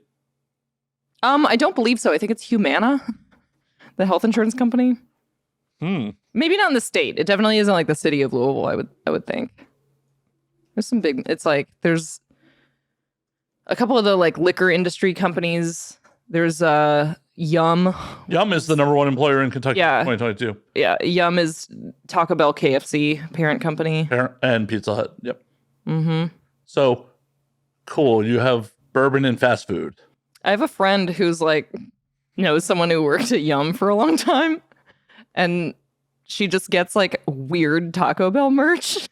Speaker 2: I don't believe so. I think it's Humana, the health insurance company. Maybe not in the state. It definitely isn't the city of Louisville, I would think. There's some big there's a couple of the liquor industry companies. There's Yum.
Speaker 1: Yum is the number one employer in Kentucky in 2022.
Speaker 2: Yeah, Yum is Taco Bell KFC parent company.
Speaker 1: And Pizza Hut. Yep.
Speaker 2: Mm-hmm.
Speaker 1: So, cool. You have bourbon and fast food.
Speaker 2: I have a friend who's knows someone who worked at Yum for a long time. And she just gets weird Taco Bell merch.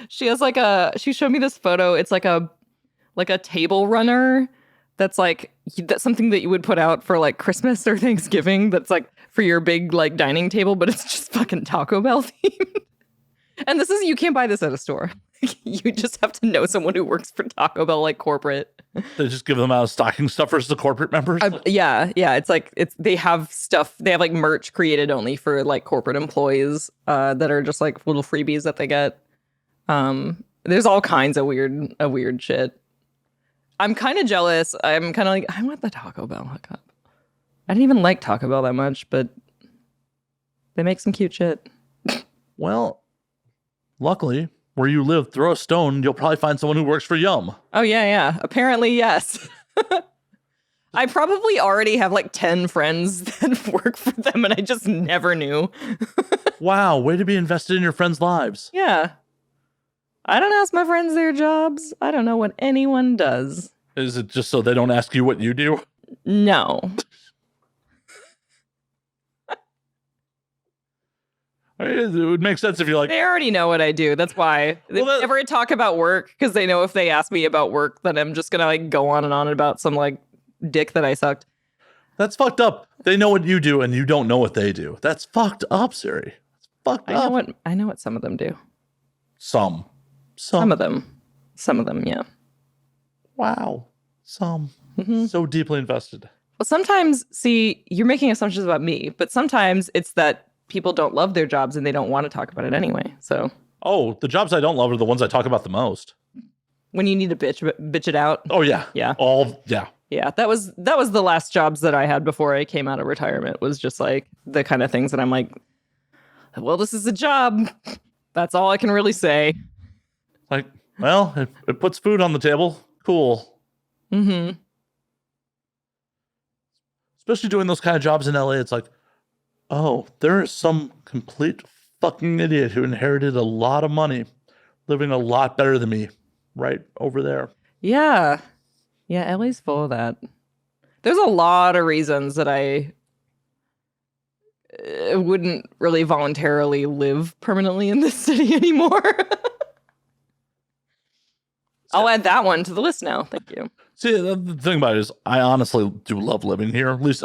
Speaker 2: She has she showed me this photo. It's like a table runner that's that's something that you would put out for like Christmas or Thanksgiving. That's like for your big like dining table, but it's just fucking Taco Bell themed. And you can't buy this at a store. You just have to know someone who works for Taco Bell, like corporate.
Speaker 1: They just give them out stocking stuffers to corporate members.
Speaker 2: Yeah. They have stuff. They have like merch created only for like corporate employees that are just like little freebies that they get. There's all kinds of weird shit. I'm kind of jealous. I'm kind of like, I want the Taco Bell hookup. I didn't even like Taco Bell that much, but they make some cute shit.
Speaker 1: Well, luckily, where you live, throw a stone, you'll probably find someone who works for Yum.
Speaker 2: Oh, yeah. Apparently, yes. I probably already have like 10 friends that work for them, and I just never knew.
Speaker 1: Wow, way to be invested in your friends' lives.
Speaker 2: Yeah. I don't ask my friends their jobs. I don't know what anyone does.
Speaker 1: Is it just so they don't ask you what you do?
Speaker 2: No.
Speaker 1: It would make sense if you're like...
Speaker 2: They already know what I do. That's why. They never talk about work, because they know if they ask me about work, then I'm just going to like go on and on about some like dick that I sucked.
Speaker 1: That's fucked up. They know what you do and you don't know what they do. That's fucked up, Siri. It's fucked up.
Speaker 2: I know what some of them do.
Speaker 1: Some
Speaker 2: of them, yeah.
Speaker 1: Wow. Some.
Speaker 2: Mm-hmm.
Speaker 1: So deeply invested.
Speaker 2: Well, sometimes, see, you're making assumptions about me, but sometimes it's that people don't love their jobs and they don't want to talk about it anyway. So.
Speaker 1: Oh, the jobs I don't love are the ones I talk about the most.
Speaker 2: When you need to bitch it out.
Speaker 1: Oh yeah.
Speaker 2: Yeah. Yeah. That was the last jobs that I had before I came out of retirement, was just like the kind of things that I'm like, well, this is a job. That's all I can really say.
Speaker 1: Like, well, it puts food on the table. Cool.
Speaker 2: Mm-hmm.
Speaker 1: Especially doing those kind of jobs in LA, it's like, oh, there is some complete fucking idiot who inherited a lot of money, living a lot better than me right over there.
Speaker 2: Yeah. Yeah, LA's full of that. There's a lot of reasons that I wouldn't really voluntarily live permanently in this city anymore. I'll add that one to the list now. Thank you.
Speaker 1: See, the thing about it is, I honestly do love living here. At least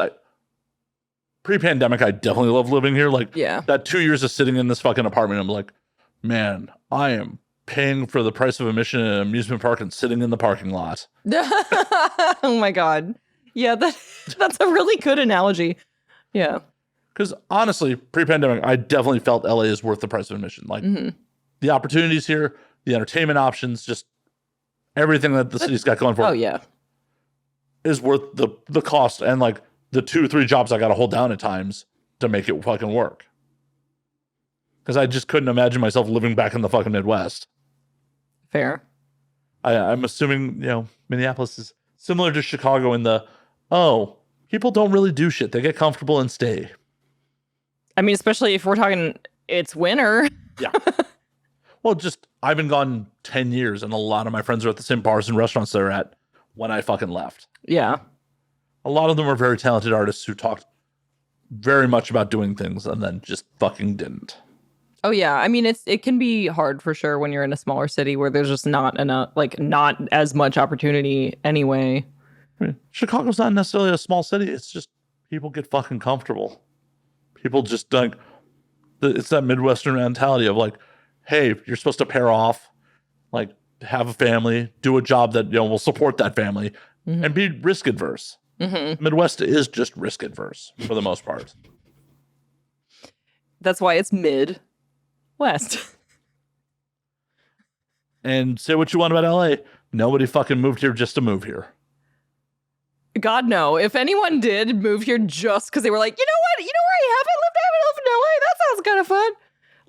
Speaker 1: pre-pandemic, I definitely love living here. Like,
Speaker 2: yeah.
Speaker 1: That 2 years of sitting in this fucking apartment, I'm like, man, I am paying for the price of admission in an amusement park and sitting in the parking lot.
Speaker 2: Oh my God. Yeah, that's a really good analogy. Yeah.
Speaker 1: Because honestly, pre-pandemic, I definitely felt LA is worth the price of admission. Like, the opportunities here, the entertainment options, just everything that the city's got going for it.
Speaker 2: Oh, yeah.
Speaker 1: Is worth the cost and like the 2-3 jobs I got to hold down at times to make it fucking work. Because I just couldn't imagine myself living back in the fucking Midwest.
Speaker 2: Fair.
Speaker 1: I'm assuming, Minneapolis is similar to Chicago in people don't really do shit. They get comfortable and stay.
Speaker 2: I mean, especially if we're talking, it's winter.
Speaker 1: Yeah. Well, I've been gone 10 years and a lot of my friends are at the same bars and restaurants they're at when I fucking left.
Speaker 2: Yeah.
Speaker 1: A lot of them are very talented artists who talked very much about doing things and then just fucking didn't.
Speaker 2: Oh yeah, I mean it can be hard for sure when you're in a smaller city where there's just not enough, like not as much opportunity anyway.
Speaker 1: I mean, Chicago's not necessarily a small city. It's just people get fucking comfortable. People just like, it's that Midwestern mentality of like, hey, you're supposed to pair off, like have a family, do a job that will support that family, and be risk adverse. Mm-hmm. Midwest is just risk adverse for the most part.
Speaker 2: That's why it's Midwest.
Speaker 1: And say what you want about LA, nobody fucking moved here just to move here.
Speaker 2: God, no. If anyone did move here just because they were like, you know what? You know where I haven't lived in LA? That sounds kind of fun.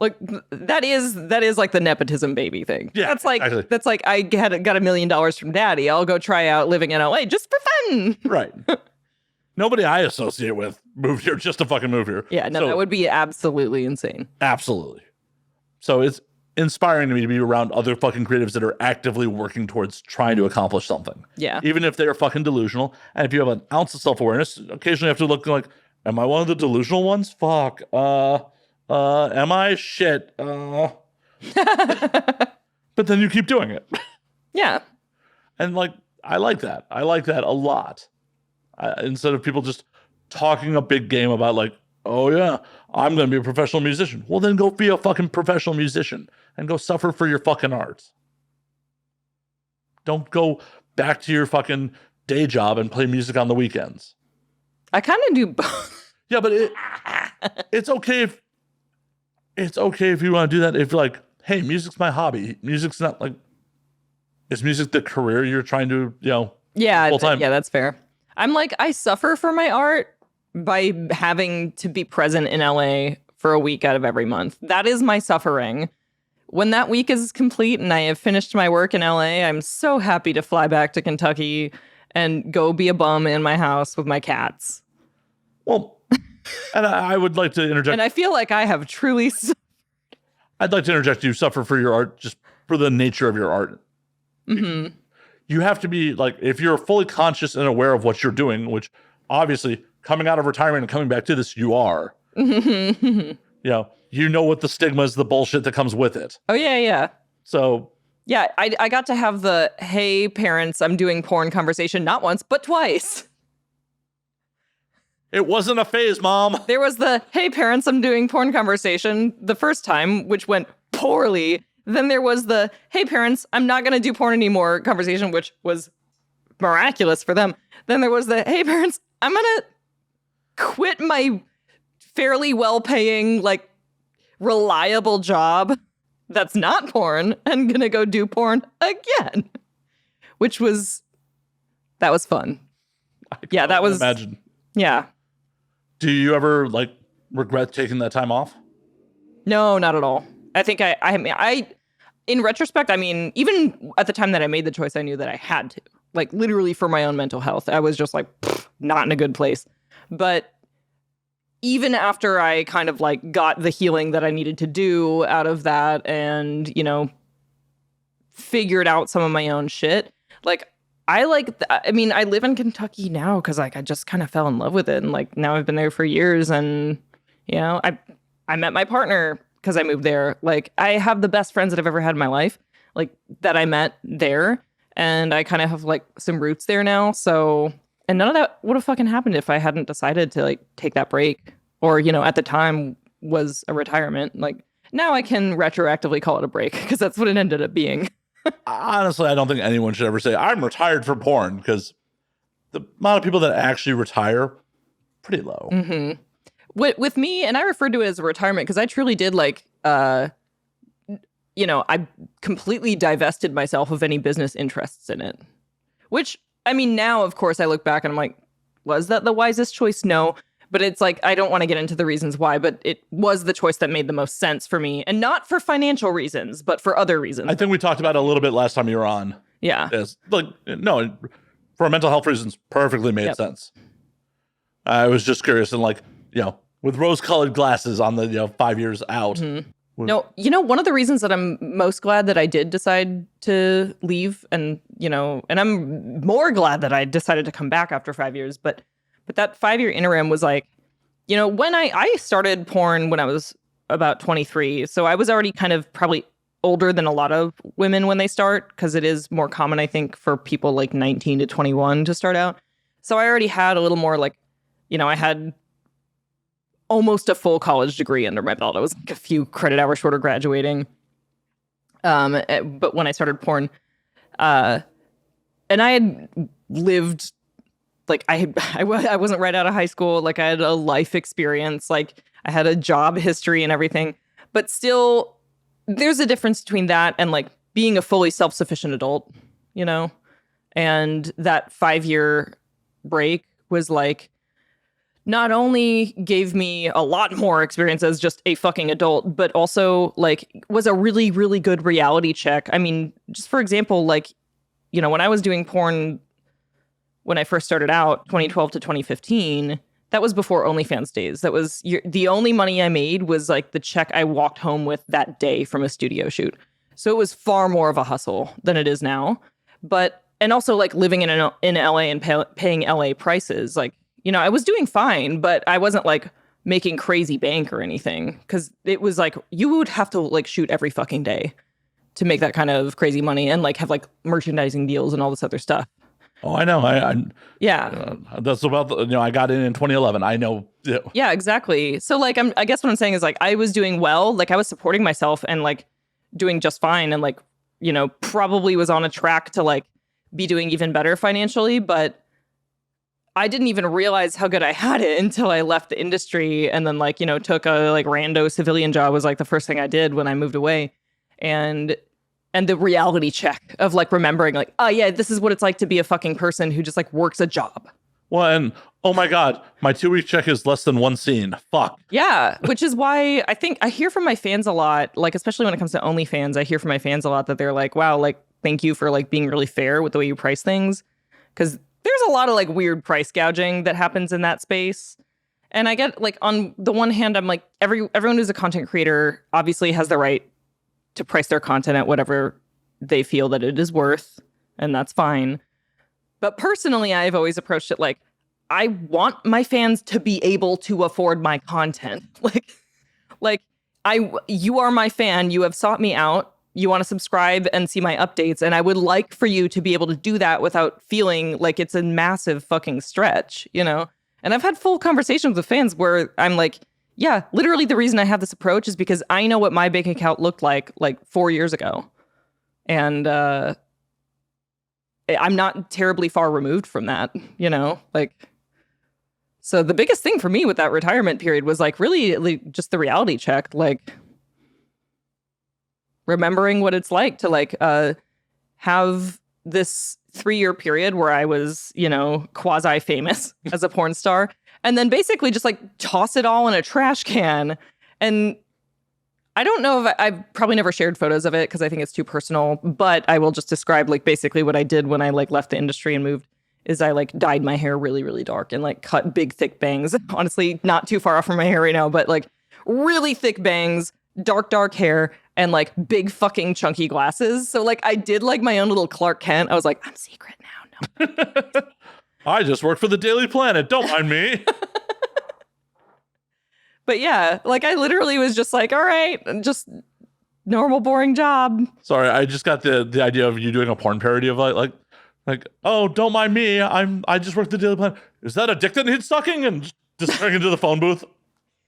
Speaker 2: Like that is like the nepotism baby thing.
Speaker 1: Yeah,
Speaker 2: that's like
Speaker 1: exactly.
Speaker 2: That's like I got $1 million from daddy. I'll go try out living in LA just for fun.
Speaker 1: Right. Nobody I associate with moved here just to fucking move here.
Speaker 2: Yeah, no, that would be absolutely insane.
Speaker 1: Absolutely. So it's inspiring to me to be around other fucking creatives that are actively working towards trying to accomplish something.
Speaker 2: Yeah.
Speaker 1: Even if they're fucking delusional. And if you have an ounce of self-awareness, occasionally you have to look like, am I one of the delusional ones? Fuck. Am I? Shit. But then you keep doing it.
Speaker 2: Yeah.
Speaker 1: And like, I like that. I like that a lot. Instead of people just talking a big game about like, oh yeah, I'm going to be a professional musician. Well, then go be a fucking professional musician and go suffer for your fucking art. Don't go back to your fucking day job and play music on the weekends.
Speaker 2: I kind of do both.
Speaker 1: Yeah, but it's okay if you want to do that. If you're like, hey, music's my hobby. Music's not like, is music the career you're trying to,
Speaker 2: yeah,
Speaker 1: full time?
Speaker 2: Yeah, that's fair. I'm like, I suffer for my art by having to be present in LA for a week out of every month. That is my suffering. When that week is complete and I have finished my work in LA, I'm so happy to fly back to Kentucky and go be a bum in my house with my cats.
Speaker 1: Well, and I would like to interject.
Speaker 2: And I feel like I have truly...
Speaker 1: I'd like to interject. You suffer for your art just for the nature of your art.
Speaker 2: Mm-hmm.
Speaker 1: You have to be like, if you're fully conscious and aware of what you're doing, which obviously coming out of retirement and coming back to this, you are. You know what the stigma is, the bullshit that comes with it.
Speaker 2: Oh, yeah.
Speaker 1: So...
Speaker 2: yeah, I got to have the, hey, parents, I'm doing porn conversation not once, but twice.
Speaker 1: It wasn't a phase, Mom.
Speaker 2: There was the, hey, parents, I'm doing porn conversation the first time, which went poorly. Then there was the, hey, parents, I'm not going to do porn anymore conversation, which was miraculous for them. Then there was the, hey, parents, I'm going to quit my fairly well-paying, like, reliable job that's not porn and going to go do porn again. Which was, that was fun. Yeah, that was...
Speaker 1: imagine.
Speaker 2: Yeah.
Speaker 1: Do you ever, like, regret taking that time off?
Speaker 2: No, not at all. I think I in retrospect, I mean, even at the time that I made the choice, I knew that I had to. Like, literally for my own mental health. I was just like, not in a good place. But even after I kind of, like, got the healing that I needed to do out of that and, figured out some of my own shit, like, I live in Kentucky now because, like, I just kind of fell in love with it. And, like, now I've been there for years and, I met my partner because I moved there. Like, I have the best friends that I've ever had in my life, like, that I met there. And I kind of have, like, some roots there now. So, and none of that would have fucking happened if I hadn't decided to, like, take that break. Or, at the time was a retirement. Like, now I can retroactively call it a break because that's what it ended up being.
Speaker 1: Honestly, I don't think anyone should ever say, I'm retired from porn, because the amount of people that actually retire, pretty low.
Speaker 2: Mm-hmm. With me, and I referred to it as a retirement because I truly did, like, I completely divested myself of any business interests in it. Which, I mean, now, of course, I look back and I'm like, was that the wisest choice? No. But it's like, I don't want to get into the reasons why, but it was the choice that made the most sense for me. And not for financial reasons, but for other reasons.
Speaker 1: I think we talked about it a little bit last time you were on.
Speaker 2: Yeah.
Speaker 1: Yes. Like, no, for mental health reasons, perfectly made sense. I was just curious, and like, with rose-colored glasses on the 5 years out.
Speaker 2: Mm-hmm. No, one of the reasons that I'm most glad that I did decide to leave, and and I'm more glad that I decided to come back after 5 years, but that 5-year interim was like, when I started porn when I was about 23, so I was already kind of probably older than a lot of women when they start, because it is more common, I think, for people like 19 to 21 to start out. So I already had a little more, like, I had almost a full college degree under my belt. I was like a few credit hours short of graduating. But when I started porn, and I had lived, like, I wasn't right out of high school. Like, I had a life experience. Like, I had a job history and everything. But still, there's a difference between that and, like, being a fully self-sufficient adult, And that 5-year break was, like, not only gave me a lot more experience as just a fucking adult, but also, like, was a really, really good reality check. I mean, just for example, like, when I was doing porn when I first started out, 2012 to 2015, that was before OnlyFans days. That was the only money I made was, like, the check I walked home with that day from a studio shoot. So it was far more of a hustle than it is now. But, and also, like, living in LA and paying LA prices, like, I was doing fine, but I wasn't, like, making crazy bank or anything, because it was like, you would have to, like, shoot every fucking day to make that kind of crazy money and like have like merchandising deals and all this other stuff.
Speaker 1: Oh, I know.
Speaker 2: Yeah.
Speaker 1: That's about I got in 2011. I know. Yeah.
Speaker 2: Yeah, exactly. So like I guess what I'm saying is like I was doing well, like I was supporting myself and like doing just fine and like, probably was on a track to like be doing even better financially, but I didn't even realize how good I had it until I left the industry and then like, took a like rando civilian job was like the first thing I did when I moved away. And the reality check of like remembering like, oh yeah, this is what it's like to be a fucking person who just like works a job.
Speaker 1: Well, and oh my God, my 2-week check is less than one scene. Fuck.
Speaker 2: Yeah, which is why I think I hear from my fans a lot, like especially when it comes to OnlyFans, I hear from my fans a lot that they're like, wow, like thank you for like being really fair with the way you price things. Because there's a lot of like weird price gouging that happens in that space. And I get like on the one hand, I'm like everyone who's a content creator obviously has the right to price their content at whatever they feel that it is worth. And that's fine. But personally, I've always approached it like, I want my fans to be able to afford my content. You are my fan. You have sought me out. You want to subscribe and see my updates. And I would like for you to be able to do that without feeling like it's a massive fucking stretch, And I've had full conversations with fans where I'm like, yeah, literally the reason I have this approach is because I know what my bank account looked like 4 years ago. And I'm not terribly far removed from that, So the biggest thing for me with that retirement period was like really just the reality check, like remembering what it's like to like have this 3-year period where I was, quasi famous as a porn star, and then basically just like toss it all in a trash can. And I don't know if I've probably never shared photos of it because I think it's too personal, but I will just describe like basically what I did when I like left the industry and moved is I like dyed my hair really, really dark and like cut big, thick bangs. Honestly, not too far off from my hair right now, but like really thick bangs, dark hair, and like big fucking chunky glasses. So like I did like my own little Clark Kent. I was like, I'm secret now. No.
Speaker 1: I just work for the Daily Planet. Don't mind me.
Speaker 2: But yeah, like I literally was just like, all right, just normal, boring job.
Speaker 1: Sorry, I just got the idea of you doing a porn parody of like, oh, don't mind me. I just work the Daily Planet. Is that a dick that needs sucking? And just turning into the phone booth.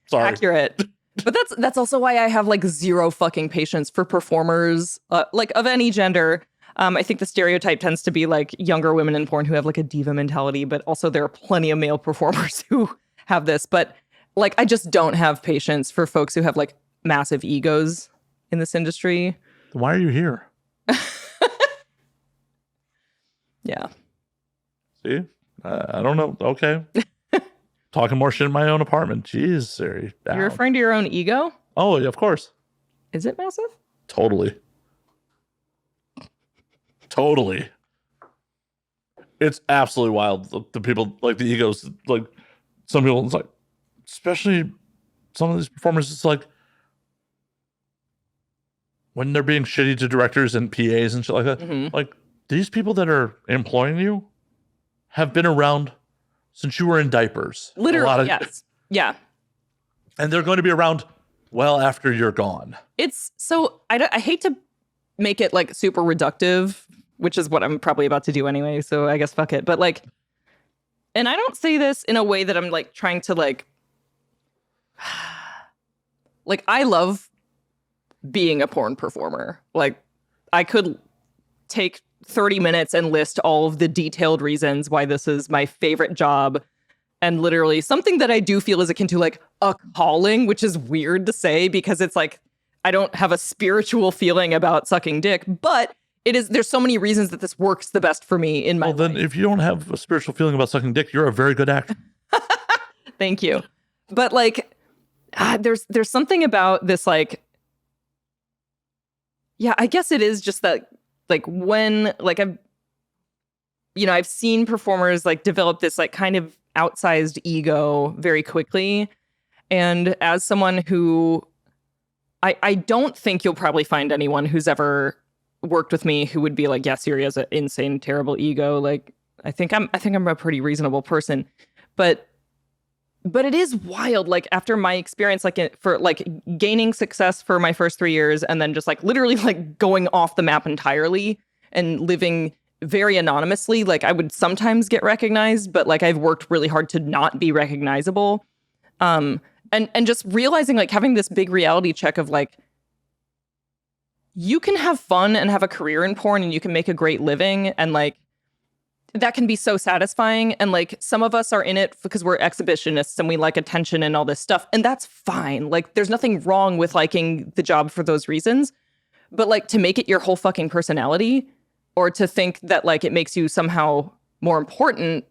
Speaker 1: Sorry.
Speaker 2: Accurate. But that's also why I have like zero fucking patience for performers, like of any gender. I think the stereotype tends to be like younger women in porn who have like a diva mentality, but also there are plenty of male performers who have this. But like, I just don't have patience for folks who have like massive egos in this industry.
Speaker 1: Why are you here?
Speaker 2: Yeah.
Speaker 1: See? I don't know. Okay. Talking more shit in my own apartment. Jeez, Siri. Down.
Speaker 2: You're referring to your own ego?
Speaker 1: Oh, yeah, of course.
Speaker 2: Is it massive?
Speaker 1: Totally. It's absolutely wild. The people, like the egos, like some people, it's like, especially some of these performers, it's like when they're being shitty to directors and PAs and shit like that, like these people that are employing you have been around since you were in diapers.
Speaker 2: Literally, yes. Yeah.
Speaker 1: And they're going to be around well after you're gone.
Speaker 2: It's so, I hate to make it like super reductive, which is what I'm probably about to do anyway. So I guess fuck it. But like, and I don't say this in a way that I'm like trying to like I love being a porn performer. Like I could take 30 minutes and list all of the detailed reasons why this is my favorite job. And literally something that I do feel is akin to like a calling, which is weird to say because it's like, I don't have a spiritual feeling about sucking dick, but there's so many reasons that this works the best for me in my life.
Speaker 1: Then if you don't have a spiritual feeling about sucking dick, you're a very good actor.
Speaker 2: Thank you. But like, there's something about this, like, yeah, I guess it is just that, like, when, like, I've seen performers like develop this like kind of outsized ego very quickly. And as someone who, I don't think you'll probably find anyone who's ever worked with me who would be like, yeah, Siri has an insane, terrible ego. Like, I think I'm a pretty reasonable person, but But it is wild, like after my experience, like for like gaining success for my first 3 years and then just like literally like going off the map entirely and living very anonymously, like I would sometimes get recognized, but like I've worked really hard to not be recognizable. And just realizing, like, having this big reality check of like, you can have fun and have a career in porn and you can make a great living, and like that can be so satisfying. And like some of us are in it because we're exhibitionists and we like attention and all this stuff, and that's fine. Like there's nothing wrong with liking the job for those reasons, but like to make it your whole fucking personality, or to think that like it makes you somehow more important,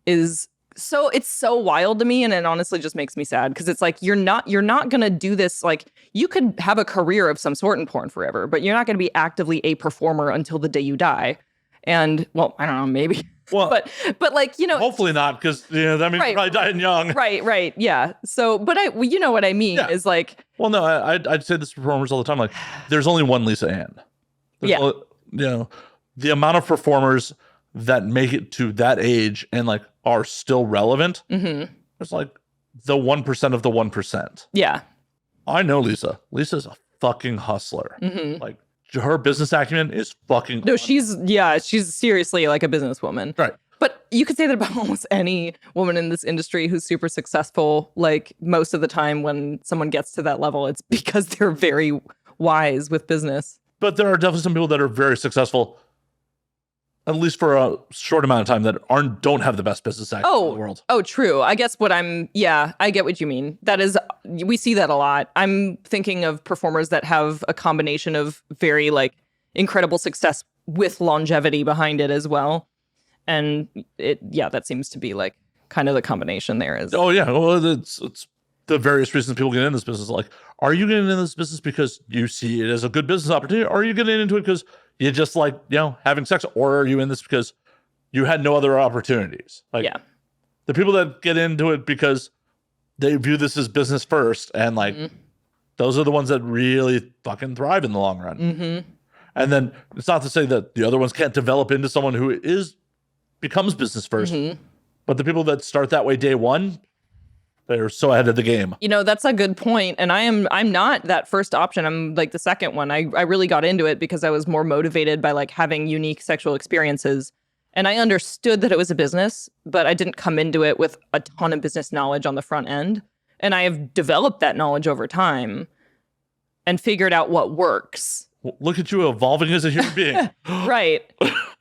Speaker 2: is so, it's so wild to me. And it honestly just makes me sad, because it's like you're not gonna do this. Like you could have a career of some sort in porn forever, but you're not gonna be actively a performer until the day you die. And well, I don't know, maybe. Well, but like, you know,
Speaker 1: hopefully not, because that means you're probably dying young.
Speaker 2: Right, yeah. So, but you know what I mean, is like,
Speaker 1: well, no, I'd say this to performers all the time. Like, there's only one Lisa Ann. The amount of performers that make it to that age and like are still relevant. It's like the 1% of the 1%.
Speaker 2: Yeah,
Speaker 1: I know Lisa. Lisa's a fucking hustler. Like, her business acumen is fucking.
Speaker 2: No, she's seriously like a businesswoman.
Speaker 1: Right.
Speaker 2: But you could say that about almost any woman in this industry who's super successful. Like most of the time when someone gets to that level, it's because they're very wise with business.
Speaker 1: But there are definitely some people that are very successful, at least for a short amount of time, that don't have the best business acumen in the world.
Speaker 2: Oh, true. I guess I get what you mean. That is, we see that a lot. I'm thinking of performers that have a combination of very like incredible success with longevity behind it as well. And that seems to be like kind of the combination there is.
Speaker 1: Oh yeah. Well, it's the various reasons people get in this business. Like, are you getting into this business because you see it as a good business opportunity? Or are you getting into it because you just like, having sex? Or are you in this because you had no other opportunities? Like, the people that get into it because they view this as business first, and like, those are the ones that really fucking thrive in the long run. And then it's not to say that the other ones can't develop into someone who becomes business first, but the people that start that way day one, they're so ahead of the game.
Speaker 2: That's a good point. And I'm not that first option. I'm like the second one. I really got into it because I was more motivated by like having unique sexual experiences. And I understood that it was a business, but I didn't come into it with a ton of business knowledge on the front end. And I have developed that knowledge over time and figured out what works.
Speaker 1: Look at you evolving as a human being.
Speaker 2: Right.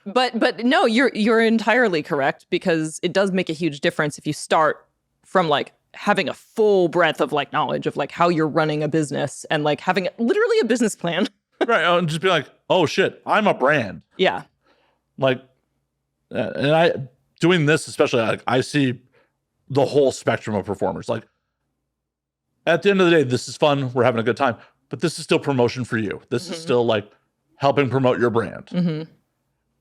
Speaker 2: But no, you're entirely correct, because it does make a huge difference if you start from like having a full breadth of like knowledge of like how you're running a business, and like having literally a business plan.
Speaker 1: Right. And just be like, oh shit, I'm a brand.
Speaker 2: Yeah.
Speaker 1: Like, and I doing this, especially, like, I see the whole spectrum of performers. Like, at the end of the day, this is fun. We're having a good time, but this is still promotion for you. This is still like helping promote your brand.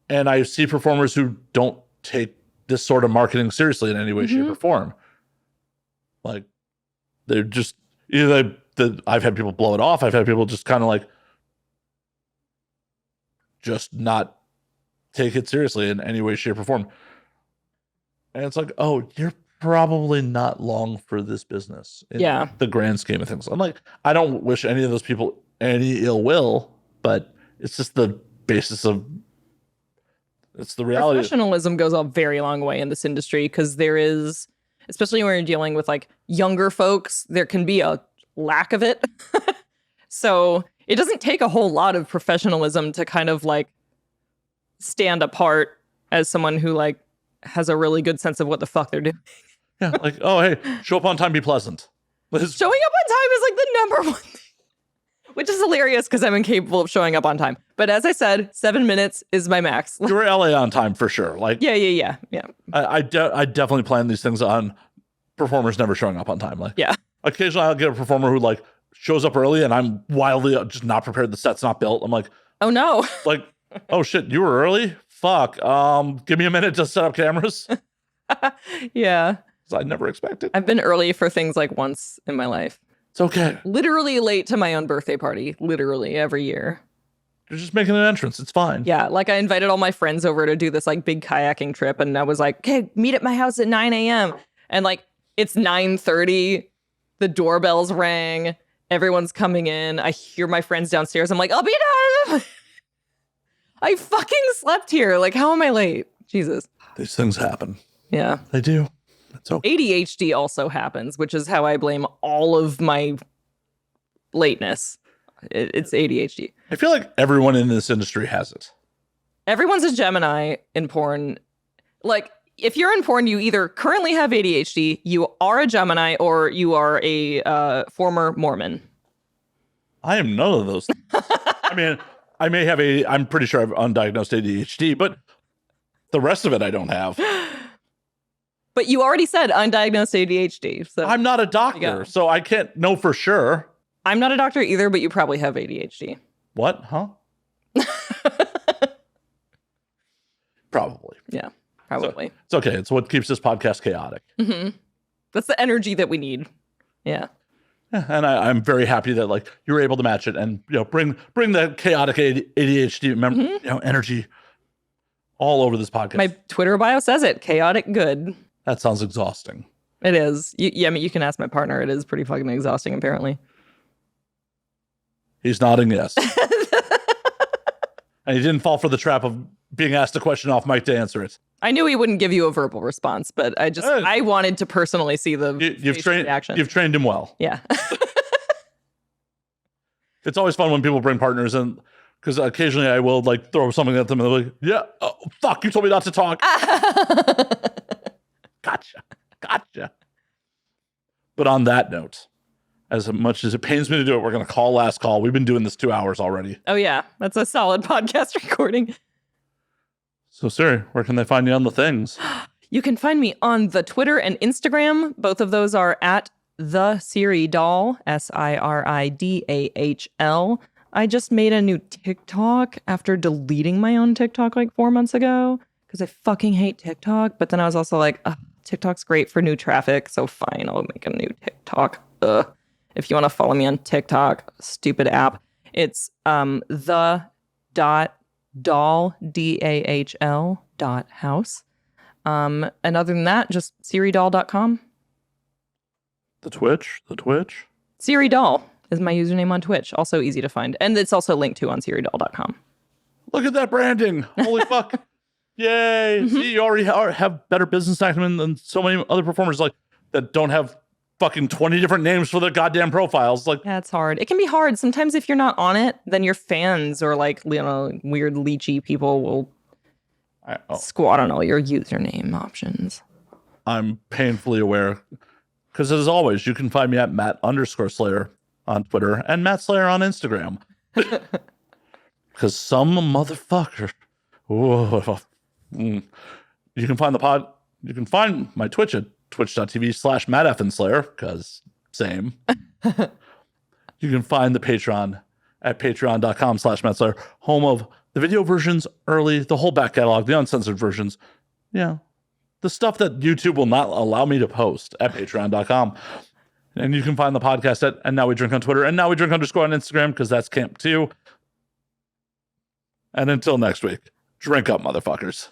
Speaker 1: And I see performers who don't take this sort of marketing seriously in any way, shape, or form. Like, they're just either I've had people blow it off. I've had people just kind of like just not take it seriously in any way, shape, or form. And it's like, oh, you're probably not long for this business in the grand scheme of things. I'm like, I don't wish any of those people any ill will, but it's just the basis of, it's the reality.
Speaker 2: Professionalism goes a very long way in this industry, because there is, especially when you're dealing with like younger folks, there can be a lack of it. So it doesn't take a whole lot of professionalism to kind of like stand apart as someone who like has a really good sense of what the fuck they're doing.
Speaker 1: Yeah, like, oh, hey, show up on time, be pleasant.
Speaker 2: Showing up on time is like the number one thing, which is hilarious because I'm incapable of showing up on time. But as I said, 7 minutes is my max.
Speaker 1: You were LA on time for sure. Like,
Speaker 2: yeah.
Speaker 1: I definitely plan these things on performers never showing up on time. Like, occasionally I'll get a performer who like shows up early and I'm wildly just not prepared. The set's not built. I'm like,
Speaker 2: oh no.
Speaker 1: Like, oh shit, you were early? Fuck. Give me a minute to set up cameras.
Speaker 2: Yeah.
Speaker 1: I never expected.
Speaker 2: I've been early for things like once in my life.
Speaker 1: It's okay.
Speaker 2: Literally late to my own birthday party. Literally every year.
Speaker 1: You're just making an entrance. It's fine.
Speaker 2: Yeah. Like I invited all my friends over to do this like big kayaking trip. And I was like, okay, meet at my house at 9 a.m. And like It's 9:30. The doorbell's rang. Everyone's coming in. I hear my friends downstairs. I'm like, I'll be done. I fucking slept here. Like, how am I late? Jesus.
Speaker 1: These things happen.
Speaker 2: Yeah.
Speaker 1: They do. It's okay.
Speaker 2: ADHD also happens, which is how I blame all of my lateness. It's ADHD.
Speaker 1: I feel like everyone in this industry has it.
Speaker 2: Everyone's a Gemini in porn. Like, if you're in porn, you either currently have ADHD, you are a Gemini, or you are a former Mormon.
Speaker 1: I am none of those. I mean, I'm pretty sure I've undiagnosed ADHD, but the rest of it I don't have.
Speaker 2: But you already said undiagnosed ADHD. So
Speaker 1: I'm not a doctor, so I can't know for sure.
Speaker 2: I'm not a doctor either, but you probably have ADHD.
Speaker 1: What? Huh? Probably.
Speaker 2: Yeah, probably.
Speaker 1: So, it's okay. It's what keeps this podcast chaotic.
Speaker 2: Mm-hmm. That's the energy that we need. Yeah.
Speaker 1: And I'm very happy that like you were able to match it and bring the chaotic ADHD energy all over this podcast.
Speaker 2: My Twitter bio says it. Chaotic good.
Speaker 1: That sounds exhausting.
Speaker 2: It is. I mean, you can ask my partner. It is pretty fucking exhausting, apparently.
Speaker 1: He's nodding yes. And he didn't fall for the trap of being asked a question off mic to answer it.
Speaker 2: I knew he wouldn't give you a verbal response, but I wanted to personally see the reaction.
Speaker 1: You've trained him well.
Speaker 2: Yeah.
Speaker 1: It's always fun when people bring partners in, because occasionally I will like throw something at them and they're like, yeah, oh, fuck, you told me not to talk. Gotcha. But on that note, as much as it pains me to do it, we're going to call last call. We've been doing this 2 hours already.
Speaker 2: Oh, yeah. That's a solid podcast recording.
Speaker 1: So, Siri, where can they find you on the things?
Speaker 2: You can find me on the Twitter and Instagram. Both of those are at the Siri Dahl, SIRIDAHL. I just made a new TikTok after deleting my own TikTok like 4 months ago because I fucking hate TikTok. But then I was also like, TikTok's great for new traffic, so fine, I'll make a new TikTok. If you want to follow me on TikTok, stupid app, it's the.dahl, DAHL.house. And other than that, just SiriDahl.com.
Speaker 1: The Twitch.
Speaker 2: Siri Dahl is my username on Twitch. Also easy to find. And it's also linked to on SiriDahl.com.
Speaker 1: Look at that branding. Holy fuck. Yay. Mm-hmm. See, you already have better business acumen than so many other performers like that don't have fucking 20 different names for their goddamn profiles. Like,
Speaker 2: yeah, it's hard. It can be hard. Sometimes if you're not on it, then your fans or like, weird leechy people will squat on all your username options.
Speaker 1: I'm painfully aware. Because as always, you can find me at Matt_Slayer on Twitter and Matt Slayer on Instagram. Because some motherfucker. You can find you can find my Twitch at twitch.tv/MattFNSlayer, because same. You can find the Patreon at patreon.com/MattSlayer, home of the video versions early, the whole back catalog, the uncensored versions. Yeah. The stuff that YouTube will not allow me to post at patreon.com. And you can find the podcast at And Now We Drink on Twitter and Now We Drink _ on Instagram, because that's camp too. And until next week, drink up, motherfuckers.